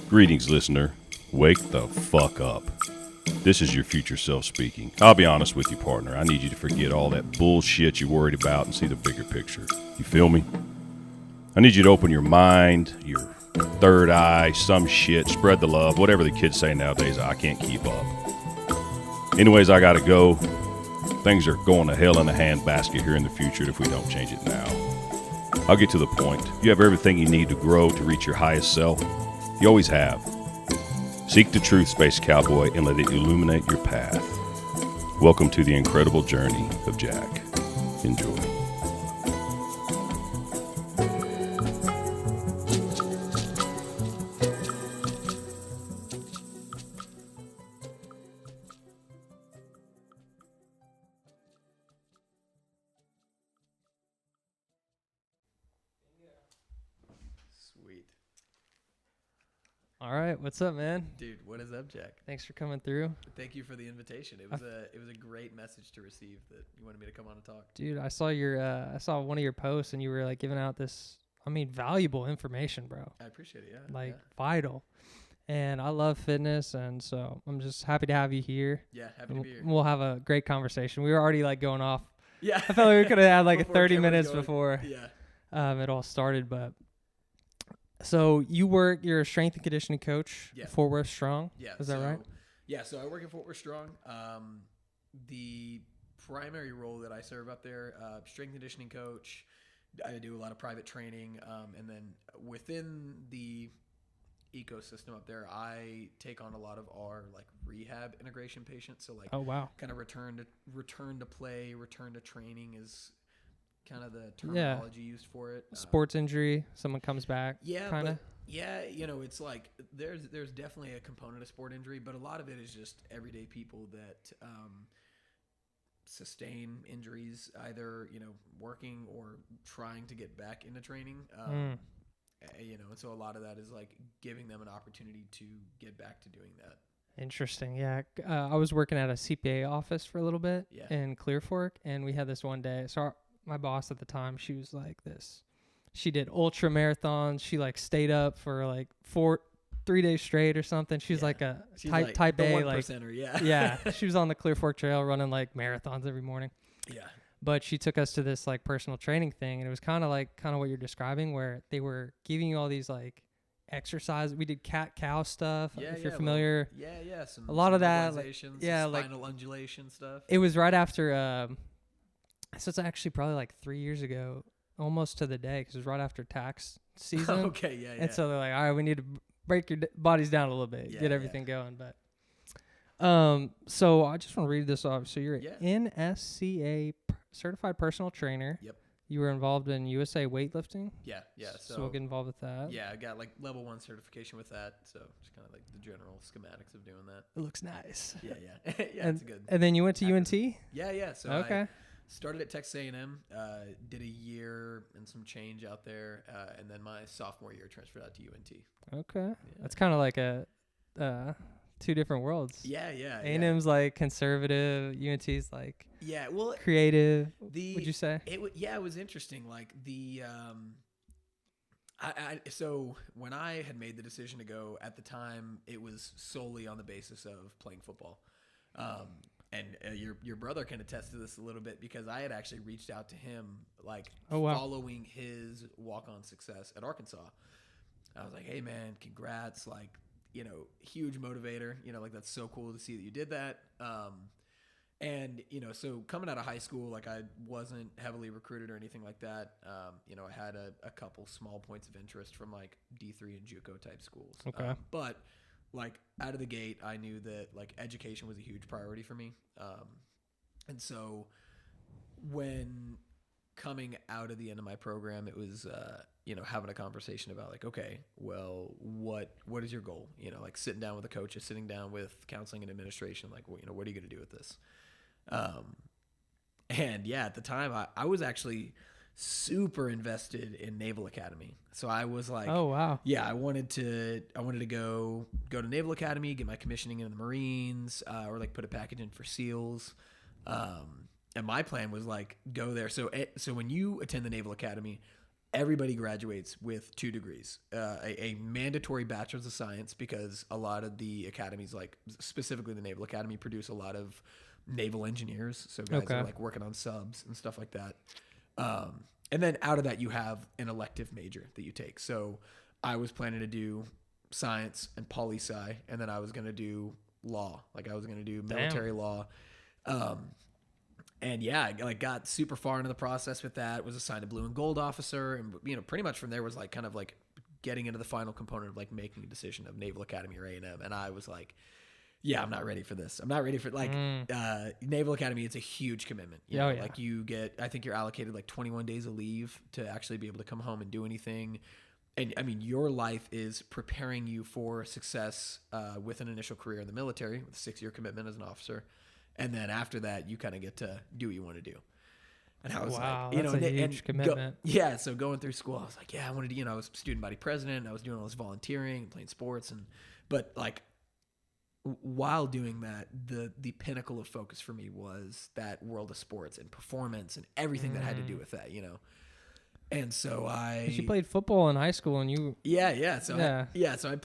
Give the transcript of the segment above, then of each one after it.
Greetings, listener. Wake the fuck up. This is your future self speaking. I'll be honest with you, partner. I need you to forget all that bullshit you're worried about and see the bigger picture. You feel me? I need you to open your mind, your third eye, some shit, spread the love, whatever the kids say nowadays. I can't keep up. Anyways, I gotta go. Things are going to hell in a handbasket here in the future if we don't change it now. I'll get to the point. You have everything you need to grow to reach your highest self. You always have. Seek the truth, Space Cowboy, and let it illuminate your path. Welcome to the incredible journey of Jack. Enjoy. Sweet. All right, what's up, man? Dude, what is up, Jack? Thanks for coming through. Thank you for the invitation. It was a great message to receive that you wanted me to come on and talk. Dude, I saw one of your posts and you were like giving out this, valuable information, bro. I appreciate it, yeah. Vital. And I love fitness, and so I'm just happy to have you here. Yeah, happy to be here. We'll have a great conversation. We were already like going off. Yeah. I felt like we could have had like a Before 30 cameras minutes going. before Yeah. it all started, but so you're a strength and conditioning coach Yeah. at Fort Worth Strong. Yeah. Is that right? Yeah, so I work at Fort Worth Strong. The primary role that I serve up there, strength and conditioning coach. I do a lot of private training, and then within the ecosystem up there, I take on a lot of our like rehab integration patients. So like, Oh, wow. kind of return to play, return to training is kind of the terminology used for it. Sports injury, someone comes back. Yeah, kind of. yeah, it's like there's definitely a component of sport injury, but a lot of it is just everyday people that sustain injuries, either working or trying to get back into training. And so a lot of that is like giving them an opportunity to get back to doing that. Interesting. Yeah. I was working at a CPA office for a little bit in Clear Fork, and we had this one day. So my boss at the time, she was like this. She did ultra marathons. She like stayed up for like 3 days straight or something. She was like a type the A, 1%er, yeah. Yeah. She was on the Clear Fork Trail running like marathons every morning. Yeah. But she took us to this like personal training thing, and it was kind of what you're describing, where they were giving you all these like exercise. We did cat-cow stuff. If you're familiar. A lot of that, spinal undulation stuff. It was right after. So it's actually probably like 3 years ago, almost to the day, because it was right after tax season. Okay, yeah. And so they're like, all right, we need to break your bodies down a little bit, get everything going. But so I just want to read this off. So you're an NSCA certified personal trainer. Yep. You were involved in USA weightlifting. Yeah. So we'll get involved with that. Yeah, I got like level 1 certification with that. So it's kind of like the general schematics of doing that. It looks nice. Yeah. Yeah, it's good. And then you went to UNT? Yeah. So okay. I started at Texas A&M, did a year and some change out there, and then my sophomore year transferred out to UNT. Okay. Yeah. That's kind of like a two different worlds. Yeah. A&M's like conservative, UNT's like creative. Would you say? It was interesting. Like so when I had made the decision to go at the time, it was solely on the basis of playing football. And your brother can attest to this a little bit, because I had actually reached out to him following his walk-on success at Arkansas. I was like, hey man, congrats. Like, huge motivator, like that's so cool to see that you did that. And, so coming out of high school, like I wasn't heavily recruited or anything like that. I had a couple small points of interest from like D3 and JUCO type schools. Okay. But like out of the gate, I knew that like education was a huge priority for me. And so when coming out of the end of my program, it was, having a conversation about like, okay, well, what is your goal? Like sitting down with the coaches, sitting down with counseling and administration, like, what are you going to do with this? And yeah, at the time I was actually super invested in Naval Academy. So I was like, oh wow. Yeah, I wanted to go to Naval Academy, get my commissioning in the Marines, or like put a package in for SEALs. And my plan was like go there. So when you attend the Naval Academy, everybody graduates with 2 degrees, a mandatory bachelor's of science, because a lot of the academies, like specifically the Naval Academy, produce a lot of naval engineers. So guys are like working on subs and stuff like that. And then out of that, you have an elective major that you take. So I was planning to do science and poli-sci, and then I was going to do law. Like I was going to do military law. And yeah, I like got super far into the process with that, was assigned a blue and gold officer. And, you know, pretty much from there was like kind of like getting into the final component of like making a decision of Naval Academy or A&M. And I was like, yeah, I'm not ready for this. I'm not ready for like Naval Academy. It's a huge commitment. You know? Like you get, I think you're allocated like 21 days of leave to actually be able to come home and do anything. And I mean, your life is preparing you for success with an initial career in the military with a 6-year commitment as an officer. And then after that, you kind of get to do what you want to do. And I was like, you know, that's a huge commitment. So going through school, I was like, yeah, I wanted to, you know, I was student body president. I was doing all this volunteering, playing sports. But like while doing that, the pinnacle of focus for me was that world of sports and performance and everything that had to do with that, you know. And so you played football in high school, and you So I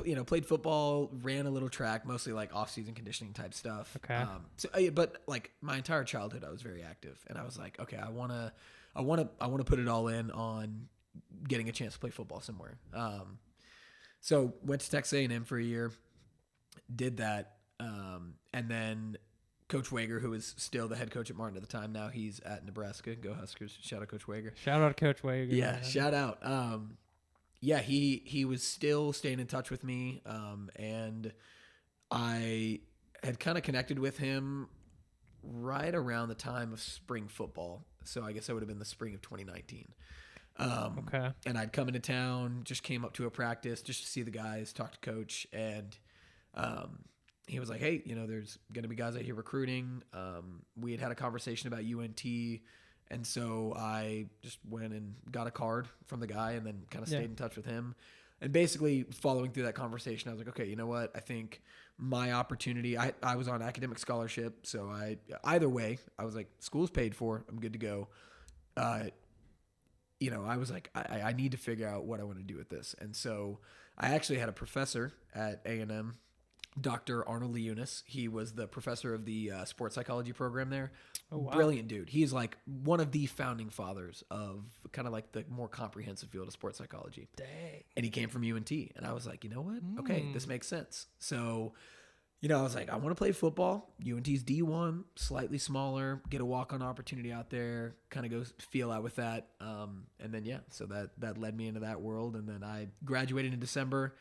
you know, played football, ran a little track, mostly like off-season conditioning type stuff. Okay. But like my entire childhood, I was very active, and I was like, okay, I want to put it all in on getting a chance to play football somewhere. So went to Texas A&M for a year, did that, and then Coach Wager, who was still the head coach at Martin at the time. Now he's at Nebraska. Go Huskers. Shout out Coach Wager. Shout out Coach Wager. Yeah, man. Shout out. He was still staying in touch with me. And I had kind of connected with him right around the time of spring football. So I guess that would have been the spring of 2019. Okay. And I'd come into town, just came up to a practice just to see the guys, talk to coach, and he was like, hey, you know, there's going to be guys out here recruiting. We had a conversation about UNT. And so I just went and got a card from the guy and then kind of stayed in touch with him. And basically following through that conversation, I was like, okay, you know what? I think my opportunity, I was on academic scholarship. So either way, I was like, school's paid for. I'm good to go. You know, I was like, I need to figure out what I want to do with this. And so I actually had a professor at A&M, Dr. Arnold Leunis. He was the professor of the sports psychology program there. Oh, wow. Brilliant dude. He's like one of the founding fathers of kind of like the more comprehensive field of sports psychology. Dang. And he came from UNT. And I was like, you know what? Okay, this makes sense. So, you know, I was like, I want to play football. UNT's D1, slightly smaller, get a walk-on opportunity out there, kind of go feel out with that. And then, so that led me into that world. And then I graduated in December.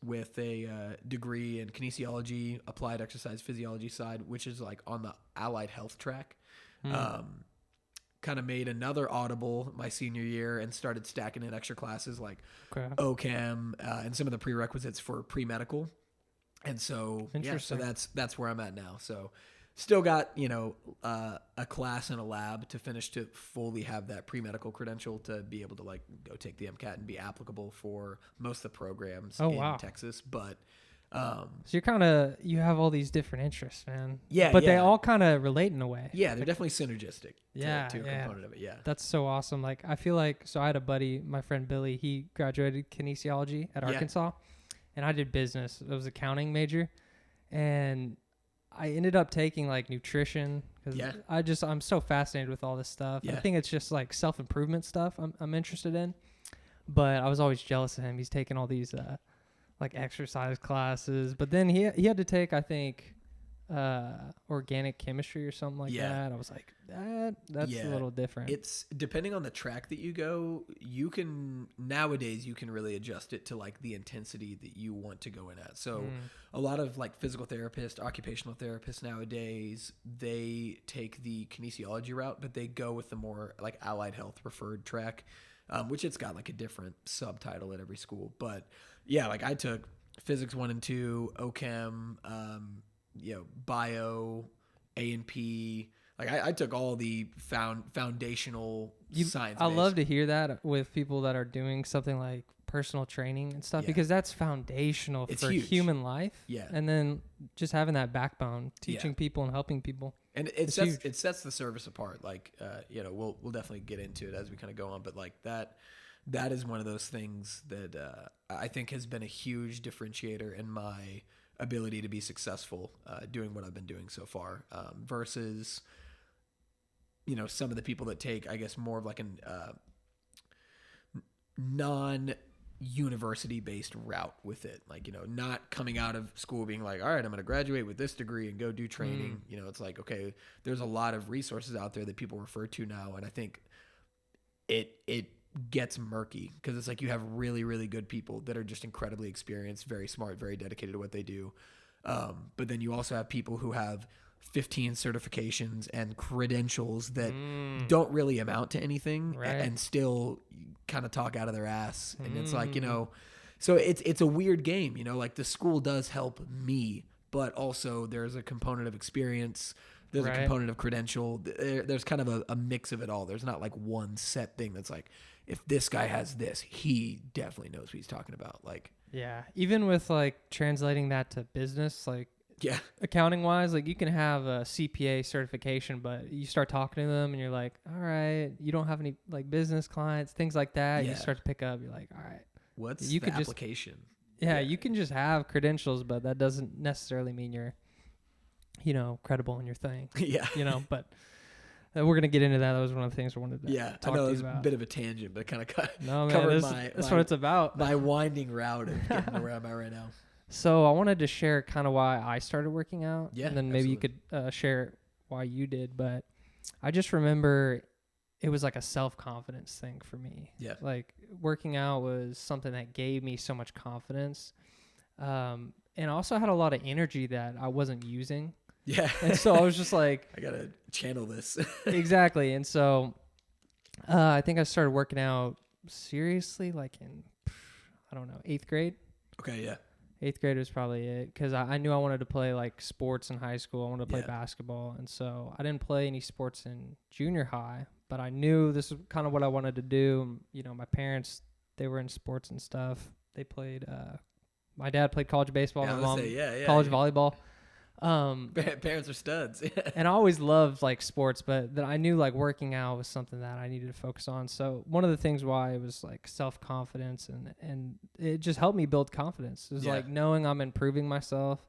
With a degree in kinesiology, applied exercise physiology side, which is like on the allied health track. Kind of made another audible my senior year and started stacking in extra classes like OChem and some of the prerequisites for pre-medical. And so, so that's where I'm at now. So still got, you know, a class and a lab to finish to fully have that pre-medical credential to be able to like go take the MCAT and be applicable for most of the programs in Texas. But so you have all these different interests, man. Yeah. But they all kind of relate in a way. Yeah, they're definitely synergistic to a component of it. Yeah. That's so awesome. Like I feel like, so I had a buddy, my friend Billy, he graduated kinesiology at Arkansas and I did business. It was accounting major. And I ended up taking like nutrition because I'm so fascinated with all this stuff. I think it's just like self-improvement stuff I'm interested in, but I was always jealous of him. He's taking all these like exercise classes, but then he had to take, I think, organic chemistry or something like that. I was like, that's a little different. It's depending on the track that you go, nowadays you can really adjust it to like the intensity that you want to go in at. So a lot of like physical therapists, occupational therapists nowadays, they take the kinesiology route, but they go with the more like allied health preferred track, which it's got like a different subtitle at every school. But yeah, like I took physics 1 and 2, OChem, bio, A&P. Like I took all the foundational science. I love to hear that with people that are doing something like personal training and stuff because that's foundational for human life. Yeah. And then just having that backbone, teaching people and helping people. And it sets the service apart. Like, you know, we'll definitely get into it as we kind of go on, but like that is one of those things that I think has been a huge differentiator in my ability to be successful doing what I've been doing so far versus, you know, some of the people that take, I guess, more of like an non-university based route with it. Like, you know, not coming out of school being like, all right, I'm going to graduate with this degree and go do training. You know, it's like, okay, there's a lot of resources out there that people refer to now. And I think it gets murky because it's like you have really, really good people that are just incredibly experienced, very smart, very dedicated to what they do. But then you also have people who have 15 certifications and credentials that don't really amount to anything and still kind of talk out of their ass. And it's like, you know, so it's a weird game, you know, like the school does help me, but also there's a component of experience. There's a component of credential. There's kind of a mix of it all. There's not like one set thing that's like, if this guy has this, he definitely knows what he's talking about. Like, yeah, even with like translating that to business, like, yeah, accounting wise, like you can have a CPA certification, but you start talking to them and you're like, all right, you don't have any like business clients, things like that. Yeah. You start to pick up, you're like, all right, what's you the could application? You can just have credentials, but that doesn't necessarily mean you're, you know, credible in your thing. Yeah. You know, but we're going to get into that. That was one of the things I wanted to talk I know to it you was about. a bit of a tangent, but kind of covered that's what it's about. My winding route of getting to where I'm at right now. So I wanted to share kind of why I started working out. Yeah, and then maybe you could share why you did. But I just remember it was like a self-confidence thing for me. Yeah. Like working out was something that gave me so much confidence. And I also had a lot of energy that I wasn't using. Yeah. And so I was just like, I got to channel this. Exactly. And so I think I started working out seriously like in, I don't know, 8th grade. Okay, yeah. 8th grade was probably it because I knew I wanted to play like sports in high school. I wanted to play basketball. And so I didn't play any sports in junior high, but I knew this was kind of what I wanted to do. You know, my parents, they were in sports and stuff. They played, my dad played college baseball. My mom, college volleyball. Parents are studs. And I always loved like sports, but then I knew like working out was something that I needed to focus on. So one of the things why it was like self-confidence and it just helped me build confidence. It was like knowing I'm improving myself.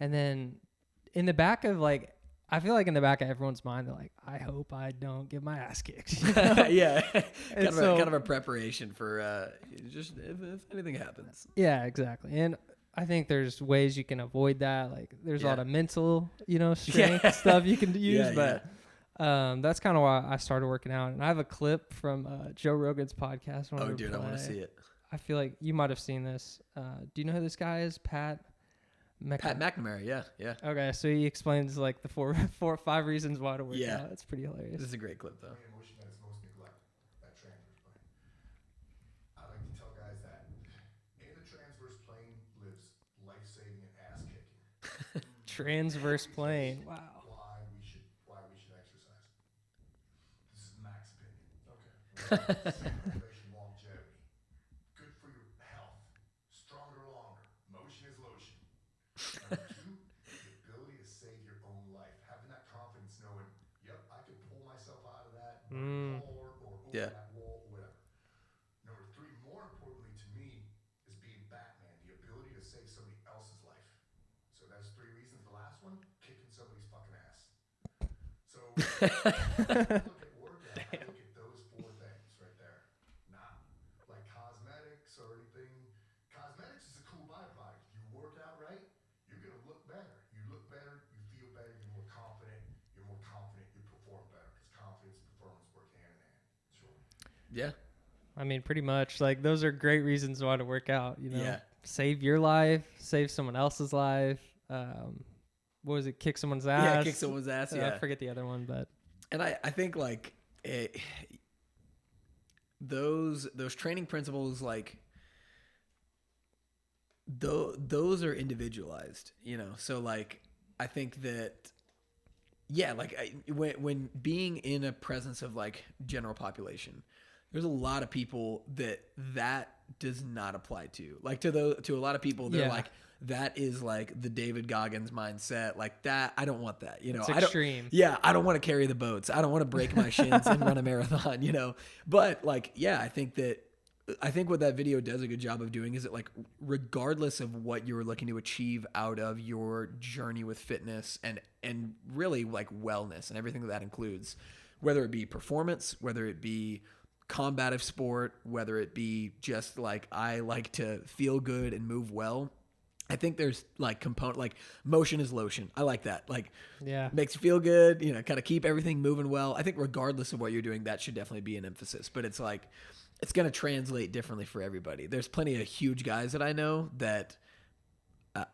And then in the back of like, I feel like in the back of everyone's mind, they're like, I hope I don't get my ass kicked. You know? Yeah. kind of a preparation for just if anything happens. Yeah, exactly. And I think there's ways you can avoid that. Like there's a lot of mental, you know, strength stuff you can use, but that's kind of why I started working out. And I have a clip from Joe Rogan's podcast. Oh, dude, I want to see it. I feel like you might have seen this. Do you know who this guy is? Pat McNamara, yeah. Okay, so he explains like the four or five reasons why to work out. It's pretty hilarious. This is a great clip, though. Transverse plane. Wow. Why we should exercise. This is Mac's opinion. Okay. Motivation, longevity. Good for your health. Stronger longer. Motion is lotion. Number 2, the ability to save your own life. Having that confidence knowing, yep, I can pull myself out of that or over that wall or whatever. Number 3, more importantly to me, is being Batman. The ability to save somebody else's life. So that's 3 reasons. The last one, kicking somebody's fucking ass. So look at workout, I look at those 4 things right there. Not like cosmetics or anything. Cosmetics is a cool byproduct. You work out right, you're gonna look better. You look better, you feel better, you're more confident. You're more confident, you perform better. Because confidence and performance work hand in hand. Sure. Yeah. I mean, pretty much. Like those are great reasons why to work out. You know, save your life, save someone else's life. What was it? Kick someone's ass. Yeah, kick someone's ass. Yeah, I forget the other one, but. And I think like those training principles, like those are individualized, you know. So like I think that like when being in a presence of like general population, there's a lot of people that does not apply to. Like to a lot of people, they're like, that is like the David Goggins mindset. Like that, I don't want that. You know, It's extreme. I don't want to carry the boats. I don't want to break my shins and run a marathon. You know, but like, yeah, I think what that video does a good job of doing is that, like, regardless of what you're looking to achieve out of your journey with fitness and really like wellness and everything that includes, whether it be performance, whether it be combative sport, whether it be just like I like to feel good and move well, I think there's like like motion is lotion. I like that. Like, yeah, makes you feel good, you know, kind of keep everything moving well. I think regardless of what you're doing, that should definitely be an emphasis. But it's like, it's going to translate differently for everybody. There's plenty of huge guys that I know that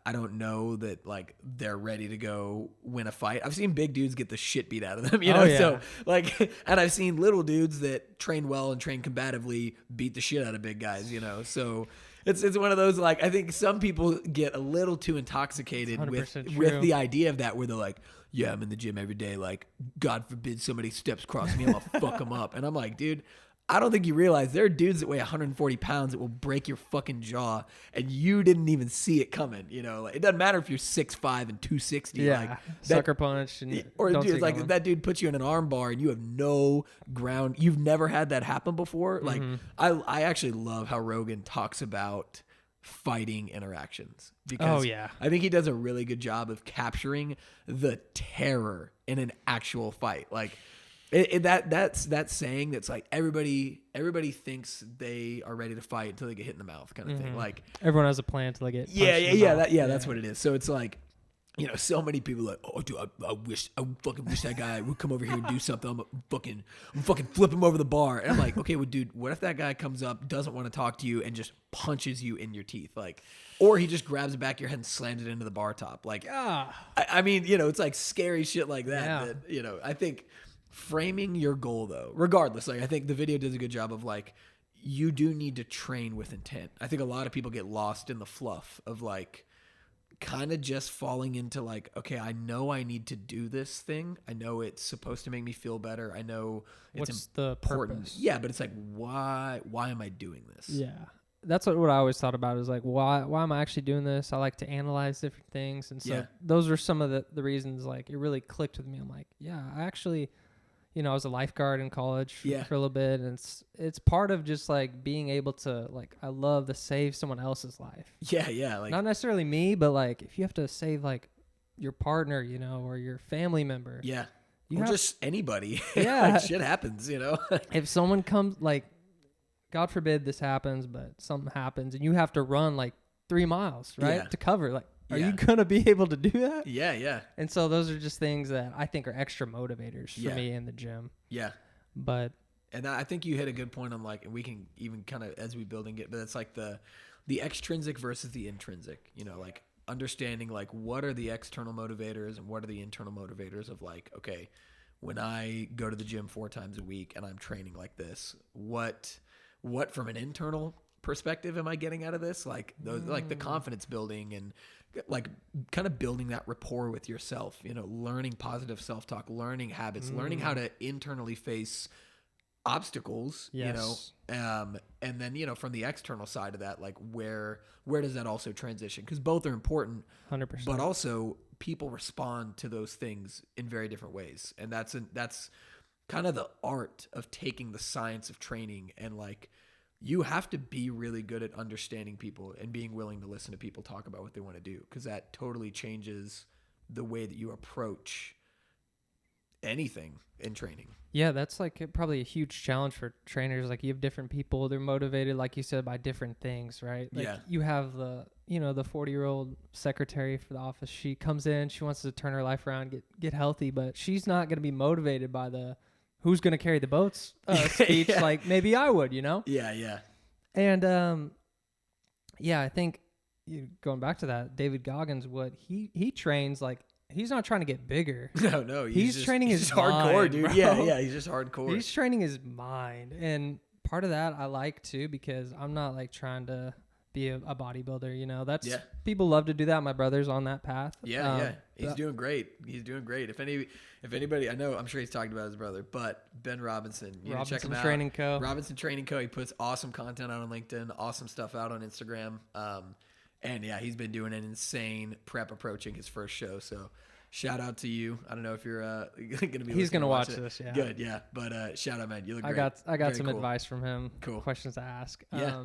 I don't know that like they're ready to go win a fight. I've seen big dudes get the shit beat out of them, you know? Yeah. So like, and I've seen little dudes that train well and train combatively beat the shit out of big guys, you know? So it's one of those, like, I think some people get a little too intoxicated with the idea of that, where they're like, yeah, I'm in the gym every day. Like, God forbid somebody steps across me, I'm gonna fuck them up. And I'm like, dude, I don't think you realize there are dudes that weigh 140 pounds that will break your fucking jaw, and you didn't even see it coming. You know, like, it doesn't matter if you're 6'5" and 260. Yeah, like, sucker punch. And or dude, like that dude puts you in an arm bar and you have no ground. You've never had that happen before. Like, I actually love how Rogan talks about fighting interactions, because I think he does a really good job of capturing the terror in an actual fight. Like, that's that saying that's like everybody thinks they are ready to fight until they get hit in the mouth, kind of thing. Like, everyone has a plan until they get that's what it is. So it's like, you know, so many people are like, oh dude, I fucking wish that guy would come over here and do something. I'm fucking flip him over the bar. And I'm like, okay, well dude, what if that guy comes up, doesn't want to talk to you, and just punches you in your teeth? Like, or he just grabs the back of your head and slams it into the bar top. Like, I mean, you know, it's like scary shit like that, that, you know, I think framing your goal though, regardless, like, I think the video does a good job of like, you do need to train with intent. I think a lot of people get lost in the fluff of like, kind of just falling into like, okay, I know I need to do this thing. I know it's supposed to make me feel better. I know it's what's important. the purpose? Yeah, but it's like, why am I doing this? Yeah. That's what I always thought about, is like, why am I actually doing this? I like to analyze different things. And so those are some of the reasons, like, it really clicked with me. I'm like, yeah, I actually, you know, I was a lifeguard in college for a little bit, and it's part of just like being able to, like, I love to save someone else's life. Yeah, like, not necessarily me, but like if you have to save like your partner, you know, or your family member. Yeah. Or just anybody. Yeah. Like, shit happens, you know. If someone comes, like, God forbid this happens, but something happens and you have to run like 3 miles, right? To cover, like, are you going to be able to do that? Yeah. And so those are just things that I think are extra motivators for me in the gym. Yeah. And I think you hit a good point on, like, and we can even kind of, as we build and get, but it's like the extrinsic versus the intrinsic, you know, like understanding like what are the external motivators and what are the internal motivators of, like, okay, when I go to the gym 4 times a week and I'm training like this, what from an internal perspective am I getting out of this? Like those, like the confidence building and like kind of building that rapport with yourself, you know, learning positive self-talk, learning habits, learning how to internally face obstacles, you know, and then, you know, from the external side of that, like where does that also transition? Because both are important, 100%. But also people respond to those things in very different ways. And that's kind of the art of taking the science of training, and like, you have to be really good at understanding people and being willing to listen to people talk about what they want to do, because that totally changes the way that you approach anything in training. Yeah, that's like probably a huge challenge for trainers. Like, you have different people, they're motivated, like you said, by different things, right? Like, you have the 40-year-old secretary for the office. She comes in, she wants to turn her life around, get healthy, but she's not going to be motivated by the who's going to carry the boats speech like maybe I would, you know? Yeah. And, I think going back to that, David Goggins, what he trains, like, he's not trying to get bigger. No. He's training his hardcore, mind, dude. Bro. Yeah. He's just hardcore. He's training his mind. And part of that I like too, because I'm not like trying to be a bodybuilder, you know. That's people love to do that. My brother's on that path. He's doing great. If anybody, I know, I'm sure he's talking about his brother, but Ben Robinson, you check him out. Training Co. Robinson Training Co. He puts awesome content out on LinkedIn, awesome stuff out on Instagram. And yeah, he's been doing an insane prep approaching his first show. So shout out to you. I don't know if you're going to be. He's going to watch it. this. Yeah. Good. Yeah. But shout out, man. You look great. I got Very some cool. advice from him. Cool. Questions to ask. Yeah.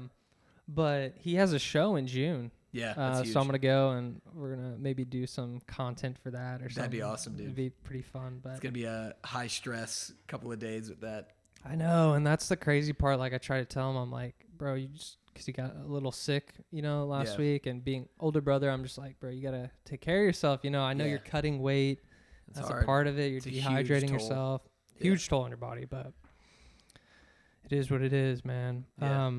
But he has a show in June. Yeah. That's huge. So I'm going to go and we're going to maybe do some content for that or something. That'd be awesome, dude. It'd be pretty fun. But it's going to be a high stress couple of days with that. I know. And that's the crazy part. Like I try to tell him, I'm like, bro, you just, because he got a little sick, last week, and being older brother, I'm just like, bro, you got to take care of yourself. I know you're cutting weight. That's a part of it. You're dehydrating yourself. Huge toll on your body, but it is what it is, man. Yeah.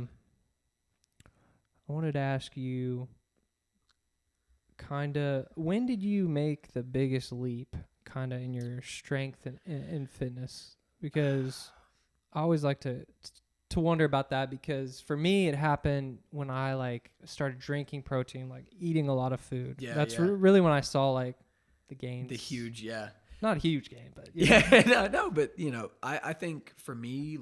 I wanted to ask you when did you make the biggest leap in your strength and fitness? Because I always like to wonder about that, because for me it happened when I started drinking protein, eating a lot of food. That's really when I saw the gains. The huge, not a huge gain, but but I think for me,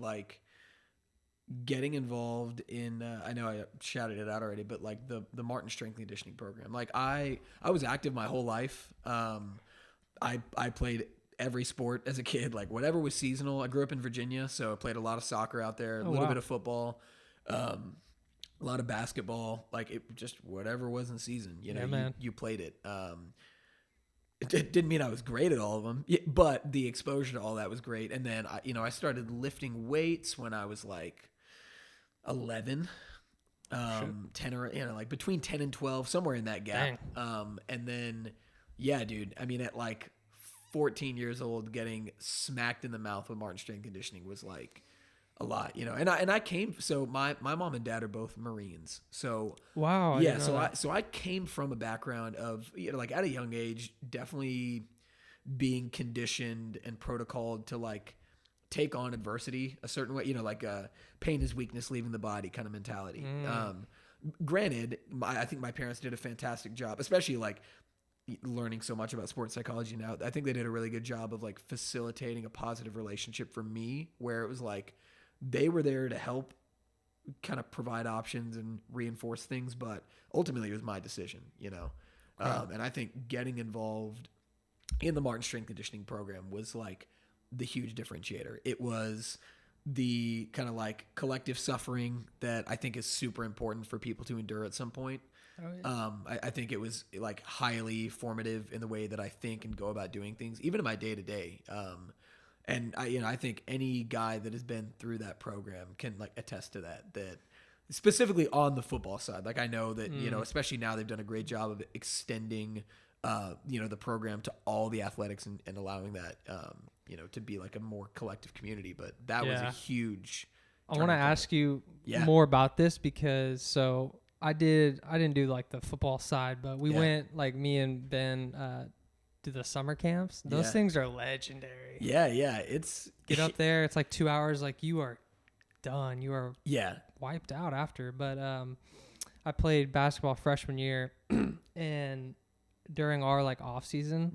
getting involved in I know I shouted it out already, but the Martin strength and conditioning program. I was active my whole life. I played every sport as a kid, whatever was seasonal. I grew up in Virginia, so I played a lot of soccer out there, a little bit of football, a lot of basketball, it just whatever was in season, you played it. It didn't mean I was great at all of them, but the exposure to all that was great. And then I started lifting weights when I was 11, 10 or between 10 and 12, somewhere in that gap. And then dude, I mean at 14 years old, getting smacked in the mouth with Martin strength conditioning was a lot, and I came, so my mom and dad are both Marines. So wow. So I came from a background of, at a young age, definitely being conditioned and protocoled to take on adversity a certain way, pain is weakness, leaving the body kind of mentality. Granted, I think my parents did a fantastic job, especially learning so much about sports psychology now. I think they did a really good job of facilitating a positive relationship for me, where it was they were there to help kind of provide options and reinforce things, but ultimately it was my decision, and I think getting involved in the Martin strength conditioning program was the huge differentiator. It was the kind of collective suffering that I think is super important for people to endure at some point. Oh, yeah. I think it was highly formative in the way that I think and go about doing things, even in my day to day. And I think any guy that has been through that program can attest to that specifically on the football side. I know that, especially now they've done a great job of extending, the program to all the athletics and allowing that, to be a more collective community. But that was a huge. I want to ask you more about this, because I didn't do the football side, but we went, me and Ben, to the summer camps. Those things are legendary. Yeah. It's get up there. It's 2 hours. You are done. You are wiped out after. But I played basketball freshman year, and during our off season,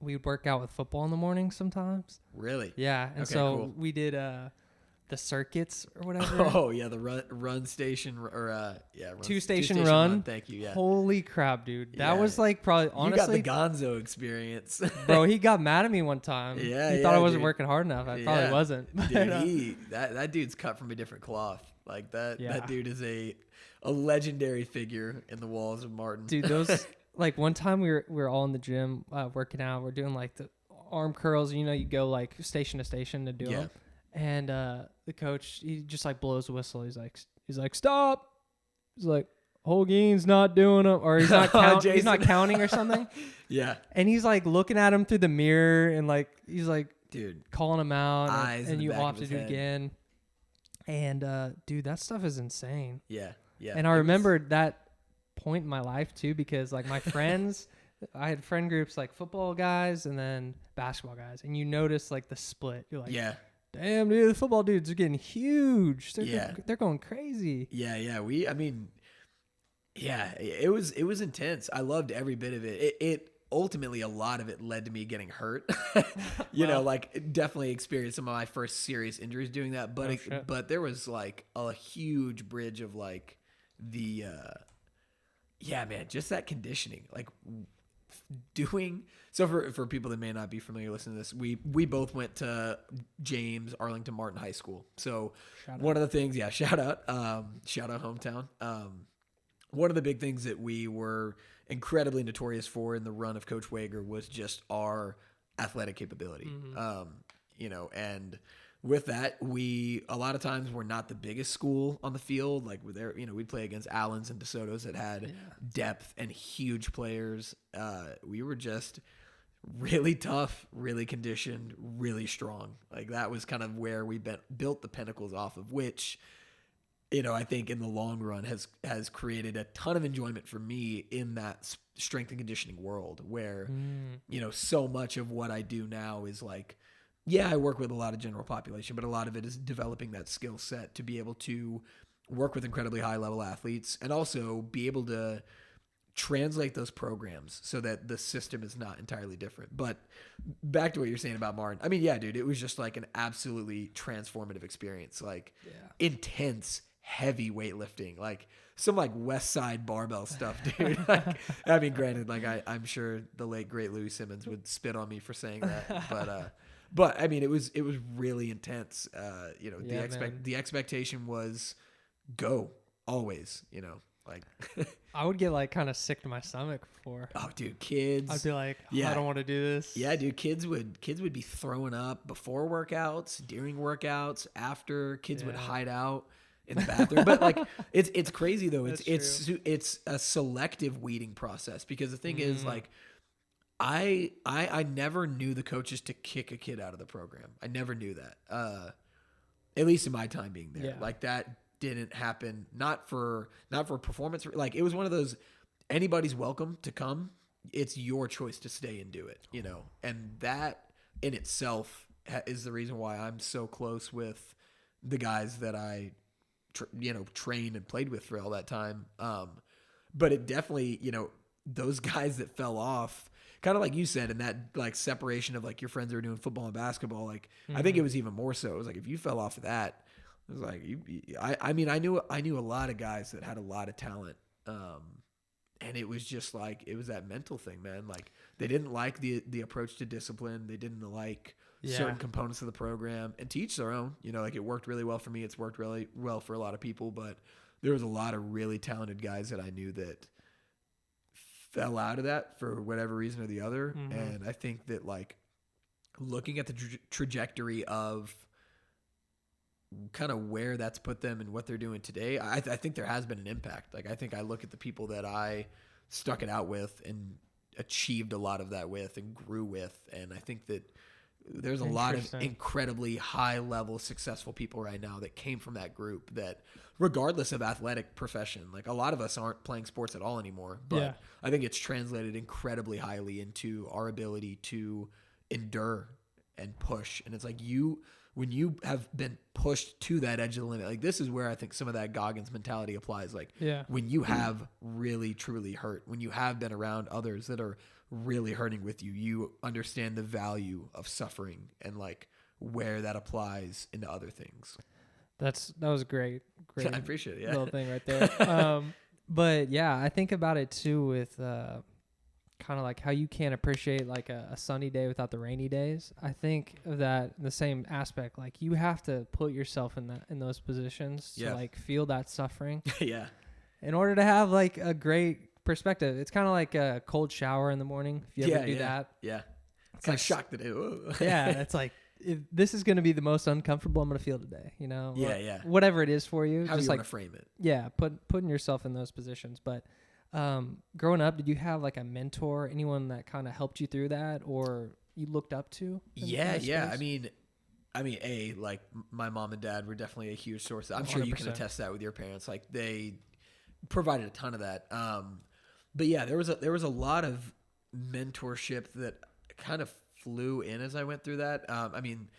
we would work out with football in the morning sometimes. Really? Yeah. And cool. We did the circuits or whatever. Oh yeah, the run station or two-station run. Thank you. Yeah. Holy crap, dude! That was probably honestly. You got the Gonzo experience, bro. He got mad at me one time. Yeah, he thought I wasn't working hard enough. I probably wasn't. Dude, that dude's cut from a different cloth. That. Yeah. That dude is a legendary figure in the walls of Martin. Dude, those one time we were all in the gym working out. We're doing the arm curls. You go station to station to do them. And the coach, he just blows the whistle. He's like, stop. He's like, Holguin's not doing them, or he's not he's not counting or something. Yeah. And he's looking at him through the mirror, and he's dude, calling him out, eyes and you all have to do it again. And dude, that stuff is insane. Yeah. And I remembered that point in my life too, because my friends, I had friend groups football guys and then basketball guys, and you notice the split. You're damn, dude, the football dudes are getting huge. They're going crazy. Yeah. It was intense. I loved every bit of it. It ultimately, a lot of it led to me getting hurt. Definitely experienced some of my first serious injuries doing that. But but there was a huge bridge of Yeah, man, just that conditioning, like doing. So for people that may not be familiar listening to this, we both went to James Arlington Martin High School. So one of the things, shout out hometown. One of the big things that we were incredibly notorious for in the run of Coach Wager was just our athletic capability. You know, and with that, we a lot of times were not the biggest school on the field. Like we're there, you know, we'd play against Allens and DeSoto's that had depth and huge players. We were just really tough, really conditioned, really strong. Like that was kind of where we built the pinnacles off of which, you know, I think in the long run has created a ton of enjoyment for me in that strength and conditioning world where, you know, so much of what I do now is like, I work with a lot of general population, but a lot of it is developing that skill set to be able to work with incredibly high level athletes and also be able to translate those programs so that the system is not entirely different. But back to what you're saying about Martin. I mean, yeah, dude, it was just like an absolutely transformative experience, like intense, heavy weightlifting, like some like West Side barbell stuff, dude. Like, I mean, granted, like I'm sure the late great Louis Simmons would spit on me for saying that, but I mean, it was really intense. You know, the expectation was go always, you know, like I would get like kind of sick to my stomach before. Oh, dude, kids. I'd be like, I don't want to do this. Yeah, dude, kids would be throwing up before workouts, during workouts, after. Kids would hide out in the bathroom. But like, it's crazy though. It's a selective weeding process because the thing is like, I never knew the coaches to kick a kid out of the program. I never knew that. At least in my time being there. Like that didn't happen. Not for performance. Like it was one of those, anybody's welcome to come. It's your choice to stay and do it, you know? And that in itself is the reason why I'm so close with the guys that I, trained and played with for all that time. But it definitely, you know, those guys that fell off, kind of like you said, in that like separation of like your friends that were doing football and basketball, like I think it was even more so. It was like if you fell off of that, it was like I mean I knew a lot of guys that had a lot of talent, and it was just like it was that mental thing, man. Like they didn't like the approach to discipline. They didn't like certain components of the program, and to each their own. You know, like it worked really well for me. It's worked really well for a lot of people, but there was a lot of really talented guys that I knew that fell out of that for whatever reason or the other. And I think that like looking at the trajectory of kind of where that's put them and what they're doing today, I think there has been an impact. Like I think I look at the people that I stuck it out with and achieved a lot of that with and grew with, and I think that there's a lot of incredibly high level successful people right now that came from that group that regardless of athletic profession, like a lot of us aren't playing sports at all anymore, but I think it's translated incredibly highly into our ability to endure and push. And it's like when you have been pushed to that edge of the limit, like this is where I think some of that Goggins mentality applies. Like when you have really truly hurt, when you have been around others that are really hurting with you, you understand the value of suffering and like where that applies into other things. That was great. I appreciate it. Little thing right there. But yeah, I think about it too with kind of like how you can't appreciate like a sunny day without the rainy days. I think of that in the same aspect. Like you have to put yourself in those positions to like feel that suffering. In order to have like a great perspective. It's kind of like a cold shower in the morning. If you ever do that. It's like shocked to do. It's like, if this is going to be the most uncomfortable I'm going to feel today, you know? Whatever it is for you. How just you like want to frame it. Yeah, putting yourself in those positions. But growing up, did you have like a mentor, anyone that kind of helped you through that or you looked up to? Yeah. I mean, like my mom and dad were definitely a huge source. I'm 100%. Sure you can attest that with your parents. Like they provided a ton of that. But yeah, there was a lot of mentorship that kind of flew in as I went through that. I mean,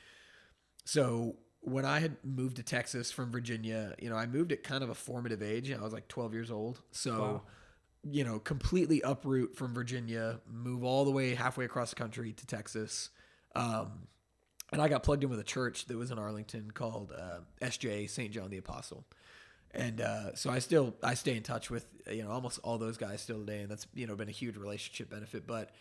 so when I had moved to Texas from Virginia, you know, I moved at kind of a formative age. You know, I was like 12 years old. So, you know, completely uproot from Virginia, move all the way halfway across the country to Texas. And I got plugged in with a church that was in Arlington called SJ, St. John the Apostle. And so I stay in touch with, almost all those guys still today. And that's, been a huge relationship benefit. But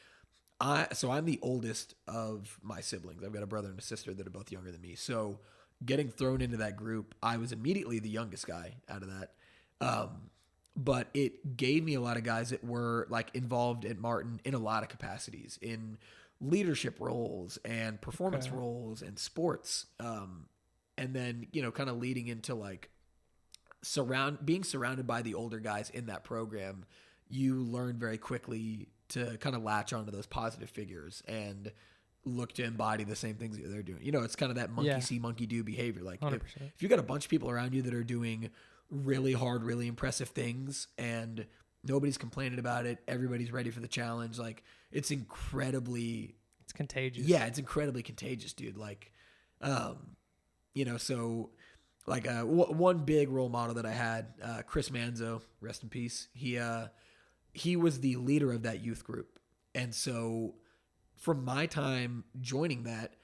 I'm the oldest of my siblings. I've got a brother and a sister that are both younger than me. So getting thrown into that group, I was immediately the youngest guy out of that. But it gave me a lot of guys that were like involved at Martin in a lot of capacities, in leadership roles and performance roles and sports. And then, kind of leading into like being surrounded by the older guys in that program, you learn very quickly to kind of latch onto those positive figures and look to embody the same things that they're doing. It's kind of that monkey see, monkey do behavior. Like if you got a bunch of people around you that are doing really hard, really impressive things and nobody's complaining about it, everybody's ready for the challenge. Like it's contagious. Yeah. It's incredibly contagious, dude. Like, so like, one big role model that I had, Chris Manzo, rest in peace. He was the leader of that youth group. And so from my time joining that,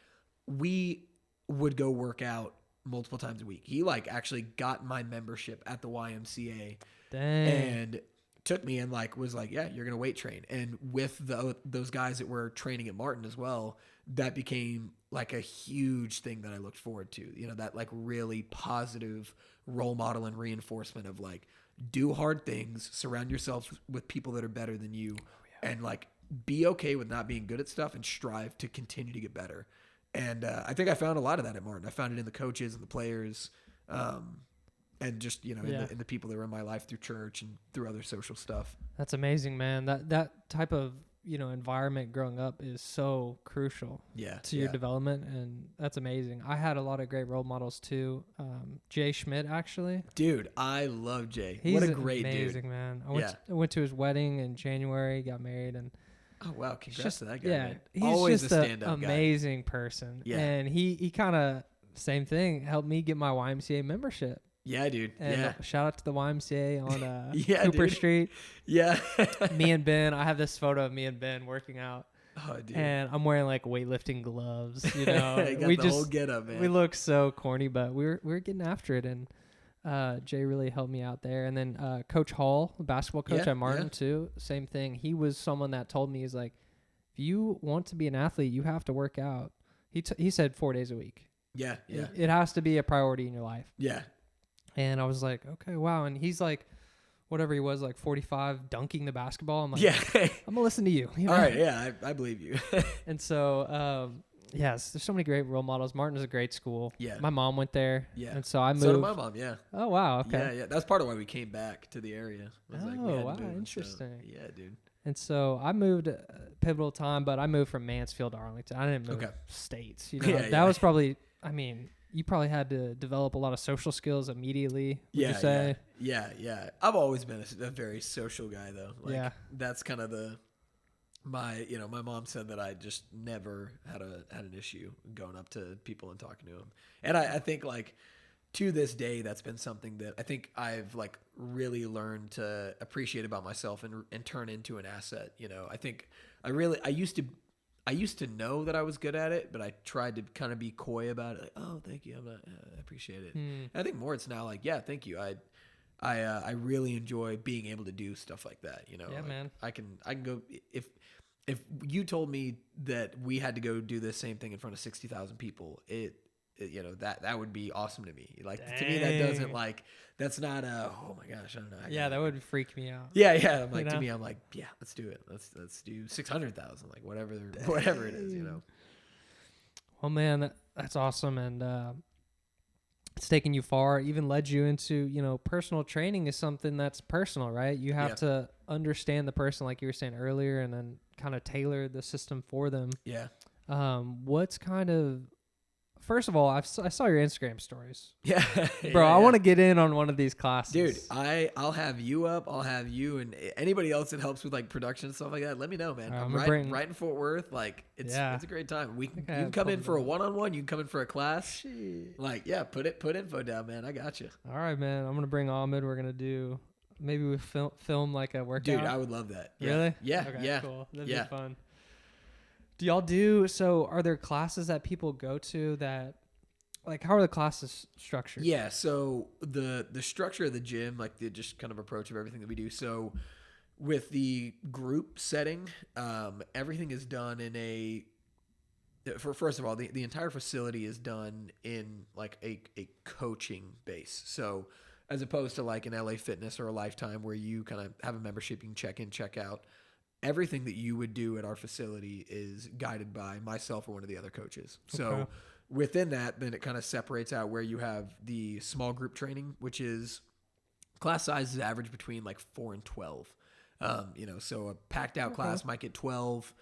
we would go work out multiple times a week. He like actually got my membership at the YMCA. Dang. And took me and like was like, yeah, you're gonna weight train. And with those guys that were training at Martin as well, that became like a huge thing that I looked forward to. That like really positive role model and reinforcement of like, do hard things, surround yourself with people that are better than you, and like be okay with not being good at stuff and strive to continue to get better. And I think I found a lot of that at Martin. I found it in the coaches and the players, and just in the people that were in my life through church and through other social stuff. That's amazing, man. That type of environment growing up is so crucial to your development, and that's amazing. I had a lot of great role models too. Jay Schmidt, actually. Dude, I love Jay. He's what a great amazing dude. Man. I went to his wedding in January, got married, and oh wow, congrats to that guy. Yeah, man. he's Always just a an stand-up amazing person. Yeah. And he kind of same thing, helped me get my YMCA membership. Yeah, dude. And shout out to the YMCA on Cooper dude. Street. Yeah. Me and Ben, I have this photo of me and Ben working out. Oh, dude. And I'm wearing like weightlifting gloves, we got the whole get up, man. We look so corny, but we were getting after it, and Jay really helped me out there. And then Coach Hall, the basketball coach at Martin too, same thing. He was someone that told me, he's like, if you want to be an athlete, you have to work out. He said 4 days a week. Yeah. It has to be a priority in your life. Yeah. And I was like, okay, wow. And he's like, whatever he was, like 45, dunking the basketball. I'm like, I'm gonna listen to you. All right, yeah, I believe you. And so, yes, there's so many great role models. Martin's a great school. Yeah. My mom went there. Yeah. And so I moved. So did my mom, yeah. Oh, wow, okay. Yeah. That's part of why we came back to the area. Wow, interesting. So, yeah, dude. And so I moved pivotal time, but I moved from Mansfield to Arlington. I didn't move states. That was probably, you probably had to develop a lot of social skills immediately, would you say? Yeah. I've always been a very social guy, though. That's kind of my mom said that I just never had an issue going up to people and talking to them. And I think like to this day, that's been something that I think I've like really learned to appreciate about myself and turn into an asset. I think I used to know that I was good at it, but I tried to kind of be coy about it. Like, oh, thank you. I appreciate it. And I think more it's now like, yeah, thank you. I really enjoy being able to do stuff like that. Yeah, man. I can go if you told me that we had to go do the same thing in front of 60,000 people, that would be awesome to me. Like, to me, that doesn't that's not oh my gosh, I don't know. That would freak me out. Yeah. I'm like, to me, I'm like, yeah, let's do it. Let's do 600,000, like whatever it is, Well, man, that's awesome. And, it's taken you far, even led you into, personal training is something that's personal, right? You have to understand the person, like you were saying earlier, and then kind of tailor the system for them. Yeah. What's kind of, first of all, I saw your Instagram stories. Yeah. Bro, I want to get in on one of these classes. Dude, I'll have you up. I'll have you and anybody else that helps with like production and stuff like that. Let me know, man. I'm right in Fort Worth. Like it's a great time. You can come in for a one-on-one. You can come in for a class. Like, yeah, put info down, man. I got you. All right, man. I'm going to bring Ahmed. We're going to do, maybe we film like a workout. Dude, I would love that. Yeah. Really? Yeah. Okay, yeah. Cool. That'd be fun. Are there classes that people go to that like how are the classes structured? Yeah, so the structure of the gym, like the just kind of approach of everything that we do. So with the group setting, everything is done in a. First of all, the entire facility is done in like a coaching base. So as opposed to like an LA Fitness or a Lifetime where you kind of have a membership, you can check in, check out. Everything that you would do at our facility is guided by myself or one of the other coaches. So within that, then it kind of separates out where you have the small group training, which is class sizes average between like 4 and 12. So a packed out class might get 12.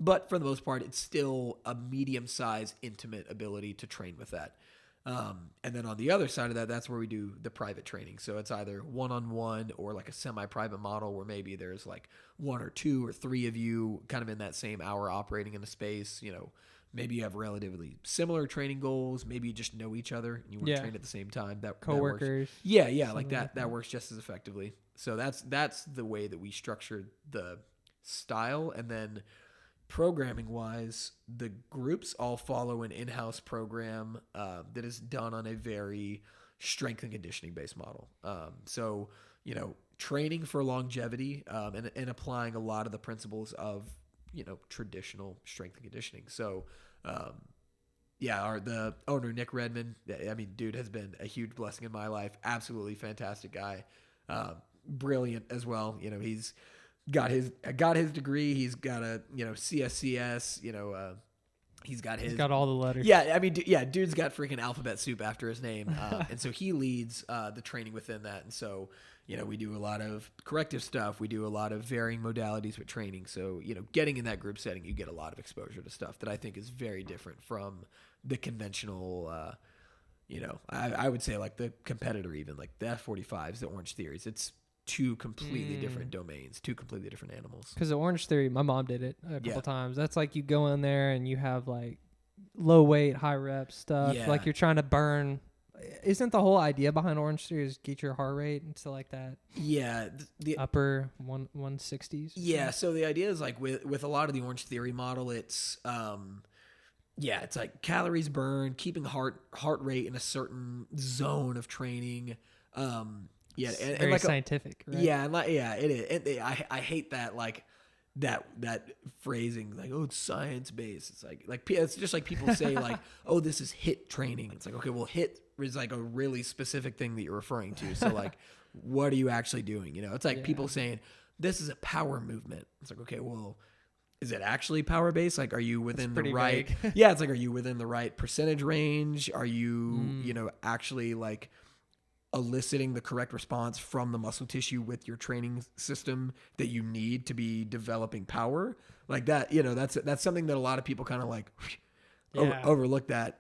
But for the most part, it's still a medium-sized, intimate ability to train with that. And then on the other side of that, that's where we do the private training. So it's either one-on-one or like a semi-private model where maybe there's like 1 or 2 or 3 of you kind of in that same hour operating in a space. Maybe you have relatively similar training goals. Maybe you just know each other and you want to train at the same time. That Coworkers. Yeah, like that. That works just as effectively. So that's the way that we structured the style. And then programming wise, the groups all follow an in-house program that is done on a very strength and conditioning based model. So training for longevity and applying a lot of the principles of traditional strength and conditioning. So the owner, Nick Redmond, I mean, dude has been a huge blessing in my life. Absolutely fantastic guy. Brilliant as well. He's got his degree. He's got a CSCS. He's got all the letters. Yeah, I mean, dude's got freaking alphabet soup after his name, and so he leads the training within that. And so we do a lot of corrective stuff. We do a lot of varying modalities with training. So getting in that group setting, you get a lot of exposure to stuff that I think is very different from the conventional. I would say like the competitor, even like the F45s, the Orange Theories. It's two completely different domains, two completely different animals. Because the Orange Theory, my mom did it a couple times. That's like you go in there and you have like low weight, high rep stuff. Yeah. Like you're trying to burn. Isn't the whole idea behind Orange Theory is get your heart rate into like that? Yeah, the upper 160s. Yeah, so the idea is like with a lot of the Orange Theory model, it's it's like calories burned, keeping heart rate in a certain zone of training. Yeah, and very like scientific, right? Yeah, and it is. And I hate that like that phrasing like, oh, it's science based. It's like it's just like people say like, oh, this is HIIT training. It's like, okay, well, HIIT is like a really specific thing that you're referring to. So like, what are you actually doing? It's like people saying this is a power movement. It's like, okay, well, is it actually power based? Like, are you within the right? Yeah, it's like, are you within the right percentage range? Are you actually like eliciting the correct response from the muscle tissue with your training system that you need to be developing power like that? That's something that a lot of people kind of like overlook that.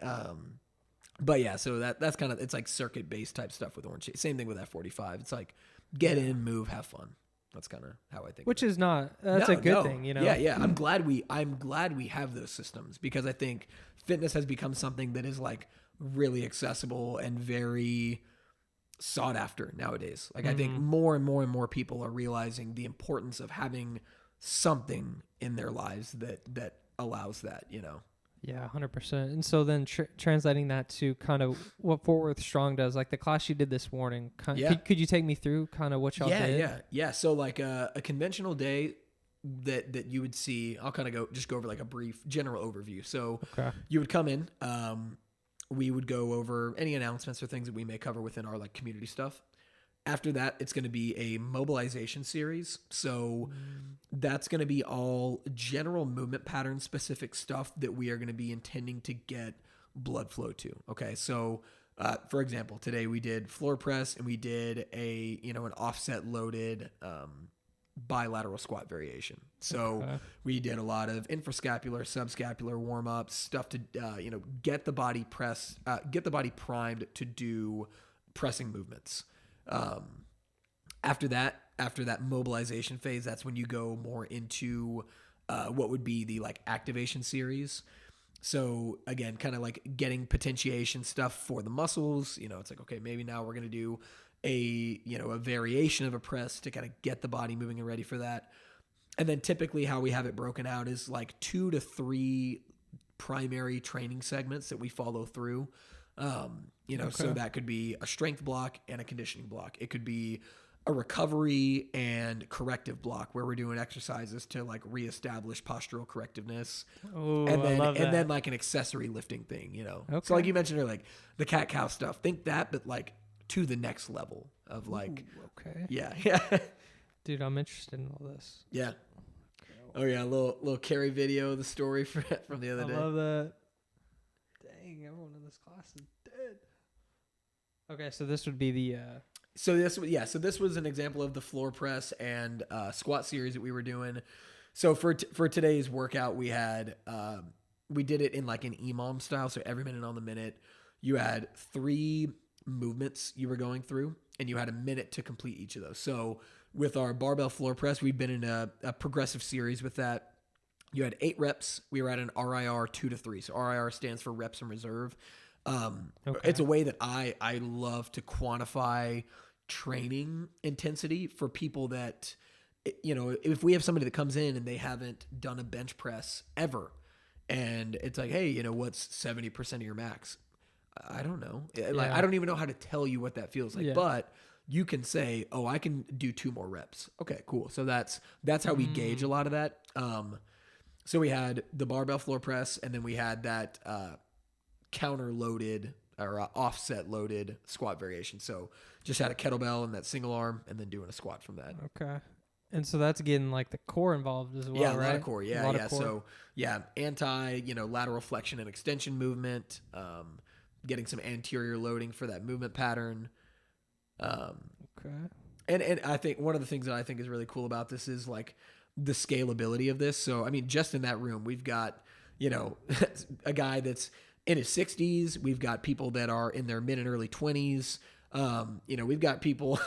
But yeah, so that's kind of, it's like circuit based type stuff with Orange. Same thing with F45. It's like get in, move, have fun. That's kind of how I think. Which is not, that's a good thing, Yeah. I'm glad we have those systems because I think fitness has become something that is like really accessible and very sought after nowadays. Like I think more and more and more people are realizing the importance of having something in their lives that allows that, Yeah, 100%. And so then translating that to kind of what Fort Worth Strong does, like the class you did this morning, could you take me through kind of what y'all did? Yeah. So like a conventional day that you would see, I'll kind of go over like a brief general overview. So you would come in, we would go over any announcements or things that we may cover within our like community stuff. After that, it's going to be a mobilization series. So that's going to be all general movement pattern specific stuff that we are going to be intending to get blood flow to. Okay. So, for example, today we did floor press and we did an offset loaded, bilateral squat variation. So we did a lot of infrascapular, subscapular warm-ups, stuff to get the body primed to do pressing movements. After that mobilization phase, that's when you go more into what would be the like activation series. So again, kind of like getting potentiation stuff for the muscles. It's like, okay, maybe now we're going to do a variation of a press to kind of get the body moving and ready for that. And then typically how we have it broken out is like 2 to 3 primary training segments that we follow through. So that could be a strength block and a conditioning block. It could be a recovery and corrective block where we're doing exercises to like reestablish postural correctiveness. Oh, and then, I love that. and then like an accessory lifting thing, Okay. So like you mentioned earlier, like the cat cow stuff, think that, but like to the next level of like, okay. yeah. Dude, I'm interested in all this. Yeah. Oh yeah. A little Carrie video of the story from the other day. I love that. Dang, everyone in this class is dead. Okay, so this would be the So this was an example of the floor press and squat series that we were doing. So for today's workout, we had we did it in like an EMOM style. So every minute on the minute, you had 3 movements you were going through, and you had a minute to complete each of those. So with our barbell floor press, we've been in a progressive series with that. You had 8 reps. We were at an RIR 2 to 3. So RIR stands for reps in reserve. It's a way that I love to quantify training intensity for people that, if we have somebody that comes in and they haven't done a bench press ever, and it's like, hey, what's 70% of your max? I don't know. Like, I don't even know how to tell you what that feels like, but you can say, oh, I can do 2 more reps. Okay, cool. So that's how we gauge a lot of that. So we had the barbell floor press, and then we had that, counter loaded or offset loaded squat variation. So just had a kettlebell and that single arm, and then doing a squat from that. Okay. And so that's getting like the core involved as well, Yeah, a right? lot of core. Yeah, A lot yeah. of core. So lateral flexion and extension movement, getting some anterior loading for that movement pattern. Okay. And I think one of the things that I think is really cool about this is like the scalability of this. So, I mean, just in that room, we've got, a guy that's in his 60s. We've got people that are in their mid and early 20s. We've got people,